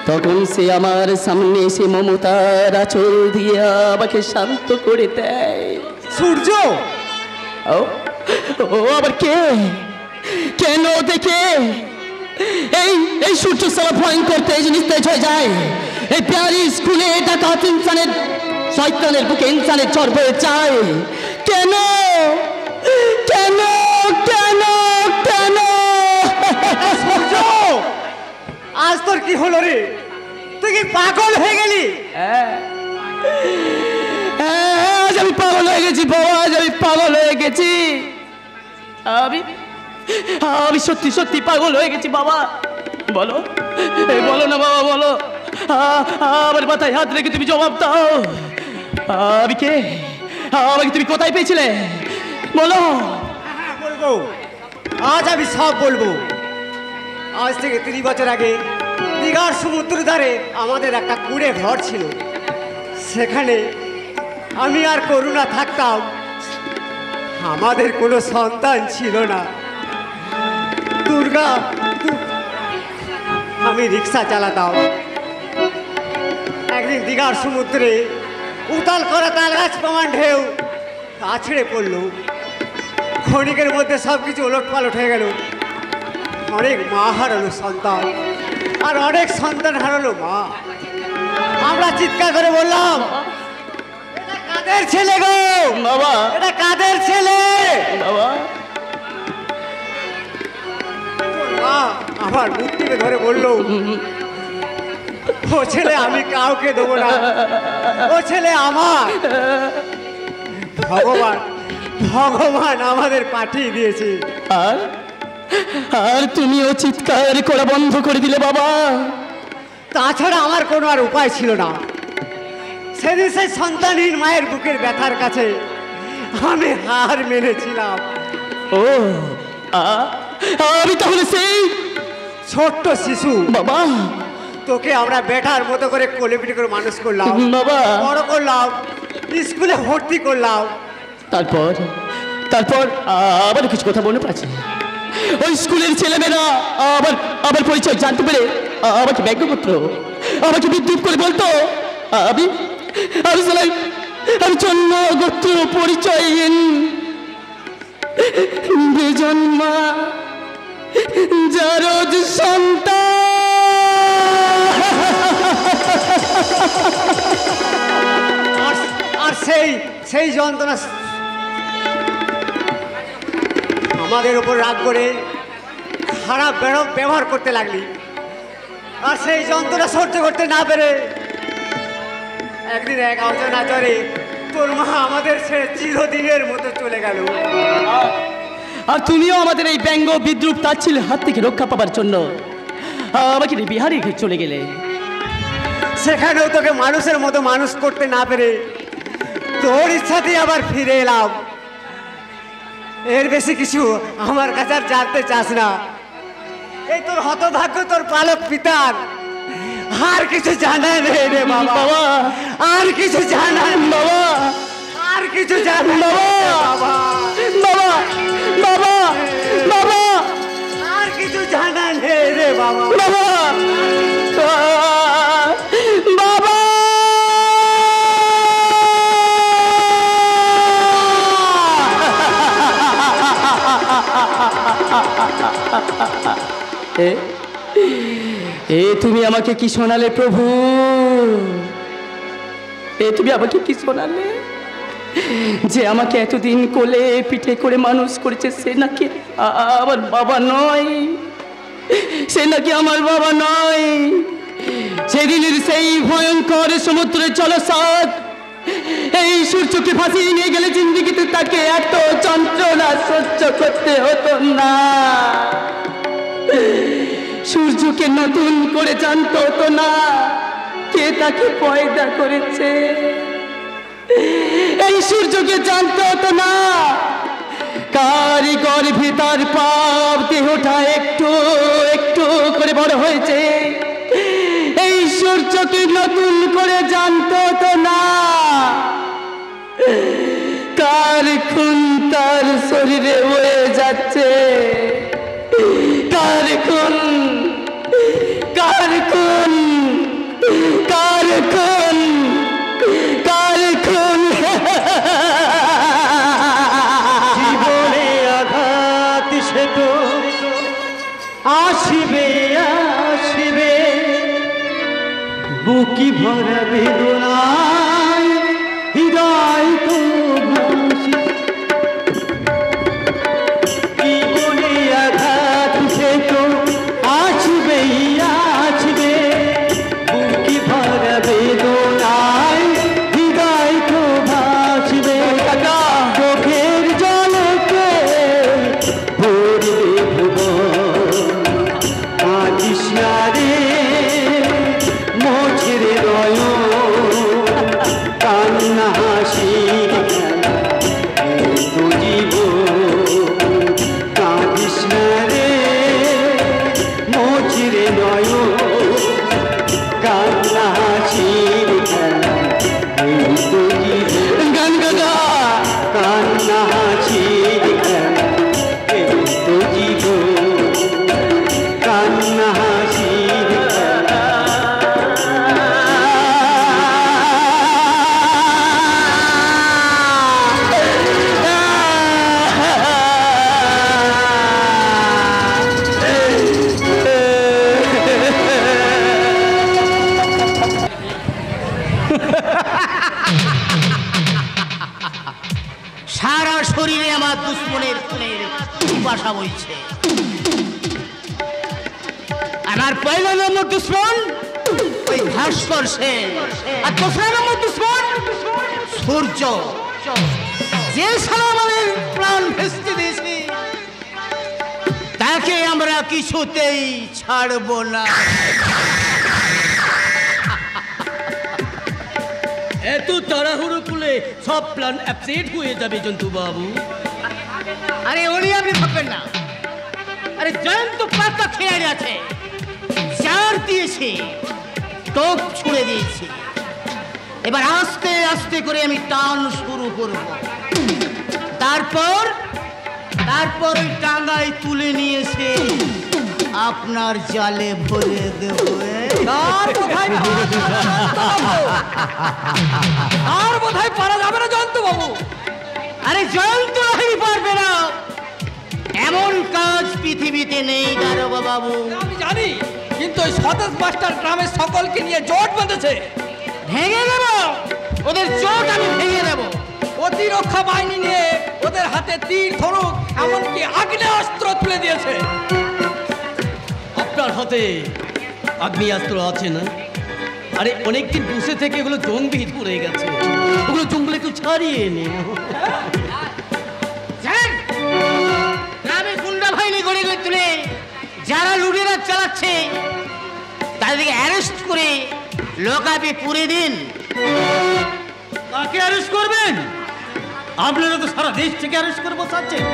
তখন সে আমার সামনে এসে মমতার আঁচল দিয়ে আমাকে শান্ত করে দেয়। সূর্য? ও ও আবার কে? কেন দেখে এই এই সূর্য সারা ভয়ঙ্কর তেজ নিস্তেজ হয়ে যায়। এই প্যারি স্কুলে ডাকাত ইনসানের শয়তানের বুকে ইনসানের ঝড় বয়ে যায়। কেন কেন কেন কেন? সূর্য, আজ তোর কি হলো রে? তুই কি পাগল হয়ে গেলি? আজ আমি পাগল হয়ে গেছি বাবা, আজ আমি পাগল হয়ে গেছি। আমি আমি সত্যি সত্যি পাগল হয়ে গেছি বাবা। বলো, এই বলো না বাবা, বলো। আমার মাথায় হাত রেখে তুমি জবাব দাও। আমি কে? আমাকে তুমি কোথায় পেয়েছিলে বলো। হ্যাঁ বলবো, আজ আমি সব বলবো। আজ থেকে 30 বছর আগে দীঘার সমুদ্র ধারে আমাদের একটা কুঁড়ে ঘর ছিল। সেখানে আমি আর করুণা থাকতাম। আমাদের কোনো সন্তান ছিল না। দুর্গা আমি রিক্সা চালাতাম। একদিন দীঘার সমুদ্রে উতাল করা তাল গাছ প্রমাণ ঢেউ আছড়ে পড়ল। ক্ষণিকের মধ্যে সব কিছু ওলট পালট হয়ে গেল। অনেক মা হারালো সন্তান, আর অনেক সন্তান হারালো মা। আমরা চিৎকার করে বললাম, এটা কাদের ছেলে গো বাবা, এটা কাদের ছেলে বাবা? মা আমার মুখ থেকে ধরে বললো, ও ছেলে আমি কাউকে দেবো না, ও ছেলে আমার। ভগবান ভগবান আমাদের পাঠিয়ে দিয়েছে। আর আর তুমিও চিৎকার করা বন্ধ করে দিলে বাবা। তাছাড়া আমার কোনো আর উপায় ছিল না। সেদিন সেই সন্তানহীন মায়ের বুকের ব্যথার কাছে আমি হার মেনেছিলাম। ও আমি তাহলে সেই ছোট্ট শিশু বাবা, তোকে আমরা বেটার মতো করে কোলে পিঠে করে মানুষ করলাম বাবা, বড় করলাম, স্কুলে ভর্তি করলাম। তারপর তারপর আবার কিছু কথা মনে পড়ছে। ওই স্কুলের ছেলেমেয়েরা আবার আবার পরিচয় জানতে পেরে আমাকে ব্যঙ্গ করতো, আমাকে বিদ্রুপ করে বলতো আমি আমি আমি জন্ম গোত্র পরিচয়হীন বেজন্মা জারজ সন্তান। আর সেই সেই যন্ত্রণা আমাদের উপর রাগ করে খারাপ ব্যবহার করতে লাগলি। আর সেই যন্ত্রণা সহ্য করতে না পেরে একদিন এক আলোচনা চলে তোর মা আমাদের ছেড়ে চিরদিনের মতো চলে গেল। আর তুমিও আমাদের এই ব্যঙ্গ বিদ্রুপ তাচ্ছিলের হাত থেকে রক্ষা পাবার জন্য আমাকে বিহারে চলে গেলে। সেখানেও তোকে মানুষের মতো মানুষ করতে না পেরে তোর ইচ্ছাতেই আবার ফিরে এলাম। এর বেশি কিছু আমার কাছে আর জানতে চাস না। এই তোর হতভাগ্য তোর পালক পিতার আর কিছু জানা নেই রে বাবা, আর কিছু জানা বাবা, আর কিছু জানা বাবা, বাবা বাবা বাবা, আর কিছু জানা নেই রে বাবা, বাবা বাবা। এ তুমি আমাকে কি শোনালে প্রভু? এ তুমি আমাকে কি শোনালে? যে আমাকে এতদিন কোলে পিঠে করে মানুষ করেছে সে নাকি আমার বাবা নয়, সে নাকি আমার বাবা নয়। সেদিনের সেই ভয়ঙ্কর সমুদ্রের জলস্রোত এই সূর্যকে ভাসিয়ে নিয়ে গেলে জিন্দিগিতে তাকে এত যন্ত্রণা সহ্য করতে হতো না। সূর্যকে নতুন করে জানতে হতো না কে তাকে পয়দা করেছে। এই সূর্যকে জানতে হতো না কার গর্ভে তার পাপ দেহটা একটু একটু করে বড় হয়েছে। এই সূর্যকে নতুন করে জানতে হতো না কার খুন তার শরীরে বয়ে যাচ্ছে। কার খুন, কার খুন, কার খুন, কার খুন। জীবনে আঘাত সে তো আসিবে আসিবে, বুকি ভরা বেদনায় হৃদয় তো ভাসিবে। জীবনে আঘাত সে তো আসবে আসবে, বুকি ভরা বেদনায় হৃদয় তো ভাসিবে। চোখের জলকে ভরবে ভুবন, কাঁদিস না রে মোছেরে নয়ন, কান্না হাসির খেলা এই তো জীবন। কাঁদিস না রে মোছেরে নয়ন, কান্না হাসির খেলা এই তো জীবন। গান গাদা কান্না হাসির খেলা এই তো জীবন, কান্না হাসির ভাষা বইছে। আমার পয়লা নম্বর দুশ্মন ওই ভাস্কর সেন, আর দোসরা নম্বর দুশ্মন সূর্য, যে সারা আমাদের প্রাণ ভেস্তে দিয়েছে তাকে আমরা কিছুতেই ছাড়ব না। এত তাড়াহুড়ো করলে সব প্ল্যান অ্যাপসেট হয়ে যাবে জন্তু বাবু। আরে উনি আপনি ভাববেন না, আরে জয়ন্ত পাতা খেয়ে গেছে, চার দিয়েছে, টোপ ছুঁড়ে দিয়েছি, এবার আস্তে আস্তে করে আমি টান শুরু করব। তারপর ওই টাঙ্গায় তুলে নিয়েছে আপনার জালে ভরে দেব। আর বোধহয় পারা যাবে না জয়ন্ত বাবু। আরে জয়ন্ত রাহি পারবে না, এমন কাজ পৃথিবীতে নেই দারোগা বাবু। আমি জানি, কিন্তু ওই স্বদেশ মাস্টার গ্রামের সকলকে নিয়ে জোট বেঁধেছে। ভেঙে দেব ওদের জোট, আমি ভেঙে দেব। প্রতিরক্ষা বাহিনী নিয়ে ওদের হাতে তীর ধনুক এমনকি আগ্নেয়াস্ত্র তুলে দিয়েছে। আপনার হাতে আগ্নেয়াস্ত্র আছে না? আরে অনেকদিন বসে থেকে এগুলো জঙ্গি ধরে গেছে, ওগুলো জঙ্গলে একটু ছাড়িয়ে এনে গ্রামে গুন্ডা বাহিনী গড়ে গড়ে তুলে যারা লুটেরা চালাচ্ছে তাদেরকে অ্যারেস্ট করে লোকাপে পুরে দিন। কাকে অ্যারেস্ট করবেন? আপনারা তো সারা দেশ থেকে অ্যারেস্ট করে বসাচ্ছেন।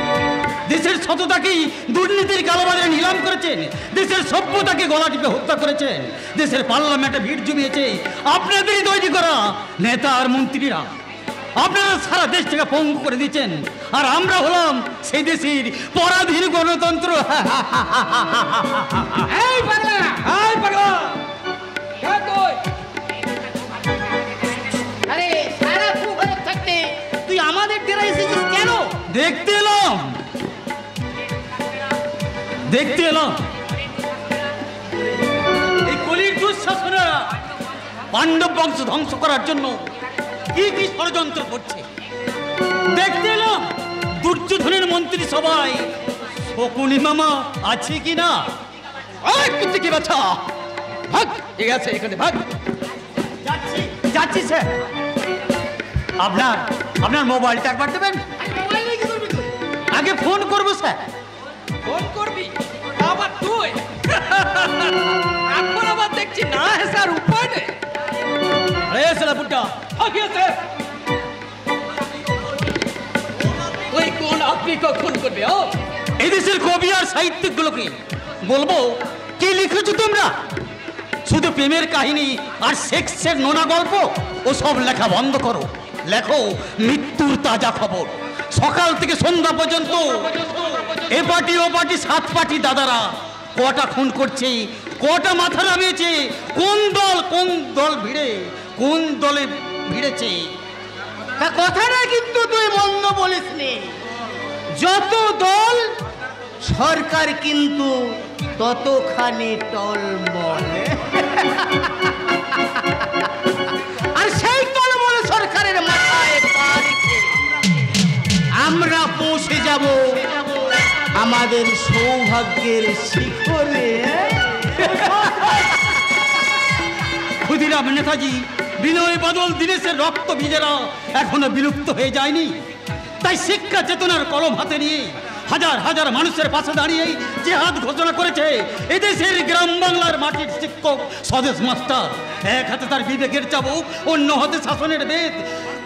দেশের সততাকেই দুর্নীতির কালোবাজারে নিলাম করেছেন, দেশের সভ্যতাকে গলা টিপে হত্যা করেছেন, দেশের পার্লামেন্টে ভিড় জমিয়েছে আপনাদেরই তৈরি করা নেতা আর মন্ত্রীরা। আপনারা সারা দেশ থেকে পঙ্গু করে দিচ্ছেন, আর আমরা হলাম সেই দেশের পরাধীন গণতন্ত্র। এই পাগলা, এই পাগলা, কে তুই? আরে সারা ঘরে থাকতে তুই আমাদের ডেরা এসেছিস কেন? দেখতে এলাম এই কলির দুঃশাসনেরা পাণ্ডব বংশ ধ্বংস করার জন্য কি কি ষড়যন্ত্র করছে। দেখতে এলাম দুর্যোধনের মন্ত্রী সবাই শকুনি মামা আছে কিনা। কি বাচ্চা ভাগ, ঠিক আছে এখানে ভাগ। যাচ্ছি স্যার। আপনার মোবাইলটা একবার দেবেন। আগে ফোন করবো স্যার। ফোন করবি আবার তুই? এখন আবার দেখছি না হেসার উপায় নেই। আরে সালা বুড্ডা আগিয়েছে ওই কোন আপনি কখন করবে? এই দেশের কবি আর সাহিত্যিকগুলোকে বলবো কি লিখেছো তোমরা? শুধু প্রেমের কাহিনী আর সেক্সের নোনা গল্প ও সব লেখা বন্ধ করো। লেখো মৃত্যুর তাজা খবর। সকাল থেকে সন্ধ্যা পর্যন্ত এ পার্টি ও পার্টি, সাত পার্টি দাদারা কটা খুন করছে, কটা মাথা নামিয়েছে, কোন দল ভিড়ে কোন দলে ভিড়েছে। কথাটা কিন্তু তুই মন্দ বলিসনি। যত দল সরকার কিন্তু ততখানি টলমল। আর সেই টলমল সরকারের মাথায় পা রেখে আমরা পৌঁছে যাব আমাদের সৌভাগ্যের শিখরে। ক্ষুদিরাম নেতাজি, বিনয় বাদল, দীনেশের রক্ত বীজেরা এখনো বিলুপ্ত হয়ে যায়নি। তাই শিক্ষা চেতনার কলম হাতে নিয়ে হাজার হাজার মানুষের পাশে দাঁড়িয়ে জিহাদ ঘোষণা করেছে এদেশের গ্রাম বাংলার মাটির শিক্ষক স্বদেশ মাস্টার। এক হাতে তার বিবেকের চাবুক, অন্য হাতে শাসনের বেদ,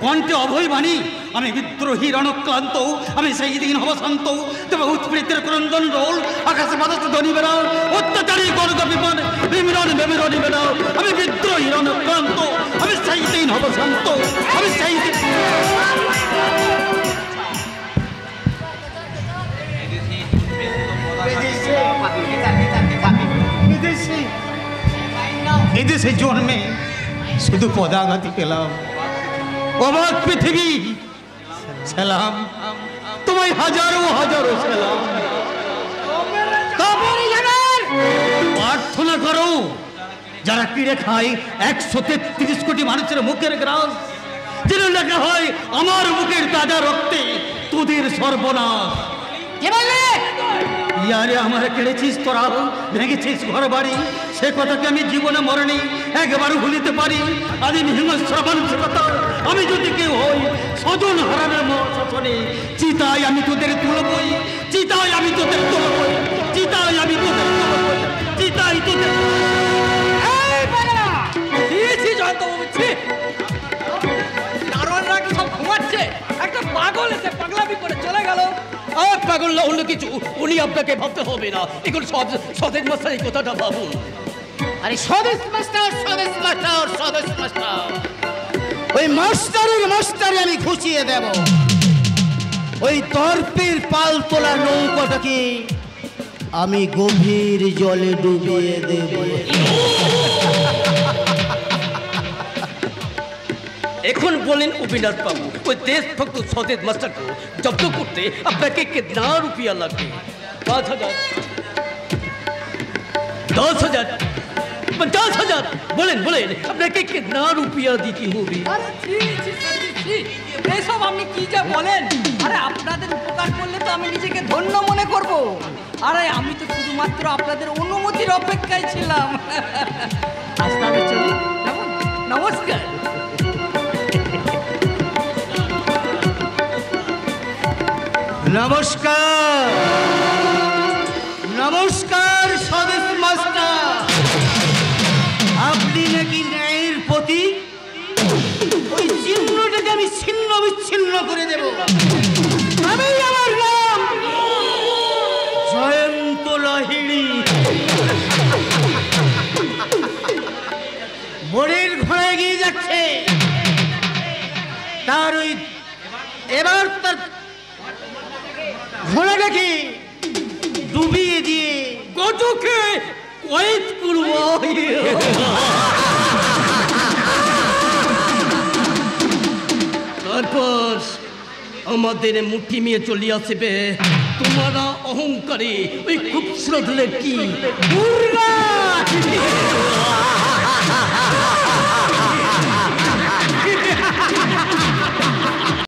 কণ্ঠে অভয় বাণী। আমি বিদ্রোহী রণক্লান্ত, আমি সেই দিন হব শান্ত, তবে উৎপীড়িতের ক্রন্দন রোল আকাশে বাতাস ধ্বনি বেড়াও, অত্যাচারী গর্গ বিমান বিমিরণ বেমিরণী বেড়াও। আমি বিদ্রোহী রণক্লান্ত, আমি সেই দিন হব শান্ত, আমি সেই দিন। এদেশে জন্মে শুধু পদাঘাতি পেলাম। অবাক পৃথিবী ছিলাম, তোমায় হাজারো হাজারো ছিলাম। প্রার্থনা করো যারা কিড়ে খায় 133 কোটি মানুষের মুখের গ্রাস, যেন লেখা হয় আমার মুখের তাজা রক্তে তোদের সর্বনাশ। কে বললে? ইয়ারে আমার কেড়েছিস তোরা, ভেঙেছিস ঘর বাড়ি, সে কথাকে আমি জীবনে মরণি একবারও ভুলিতে পারি। আদিম হিংস্র মানসিকতা আমি যদি কেউ হই, স্বজন হারানোর মহাশাসনে চিতায় আমি তোদের তুলবই, চিতায় আমি তোদের তুলবই, চিতায় আমি তোদের তুলবই, চিতায় তোদের। দারোয়ানরা কি সব ঘুমাচ্ছে? একটা পাগল এসে পাগলামি করে চলে গেল। পাগল না অন্য কিছু, উনি আপনাকে ভাবতে হবে না, এগুলো সব সতেজ মাস্টার এই কথাটা ভাবুন। আরে স্বদেশ মাস্টার, স্বদেশ মাস্টার, স্বদেশ মাস্টার, ওই মাস্টারের মাস্টারে আমি খুশিয়ে দেব। ওই তর্পের পাল তোলা নৌকাটাকে আমি গভীর জলে ডুবিয়ে দেব। এখন বলেন অবিনাশ বাবু, ওই দেশভক্ত সতেজ মাস্টারকে জব্দ করতে আপনাকে কিতনা রুপিয়া লাগবে? 5,000, 10,000, 50,000? বলেন বলেন আপনাকে কিতনা রুপিয়া দিতে হবে? আরে ছি ছি ছি, ছি, এসব আপনি কি যে বলেন? আরে আপনাদের উপকার করলে তো আমি নিজেকে ধন্য মনে করব। আরে আমি তো শুধুমাত্র আপনাদের অনুমতির অপেক্ষায় ছিলাম। আজ তাহলে চলি। নমস্কার। নমস্কার, নমস্কার স্বদেশ মাস্টার। আপনি নাকি ন্যায়ের প্রতি? ওই চিহ্নটাকে আমি ছিন্ন বিচ্ছিন্ন করে দেব। আমি, আমার নাম জয়ন্ত লাহিড়ী। বোনের ঘোড়ায় এগিয়ে যাচ্ছে, তার ওই এবার তার ঘোড়াটাকে ডুবিয়ে দিয়ে কতকে কয়েদ করব। তারপর আমাদের মুঠি নিয়ে চলে আসবে তোমারা অহংকারী ওই খুবসুরত লড়কি।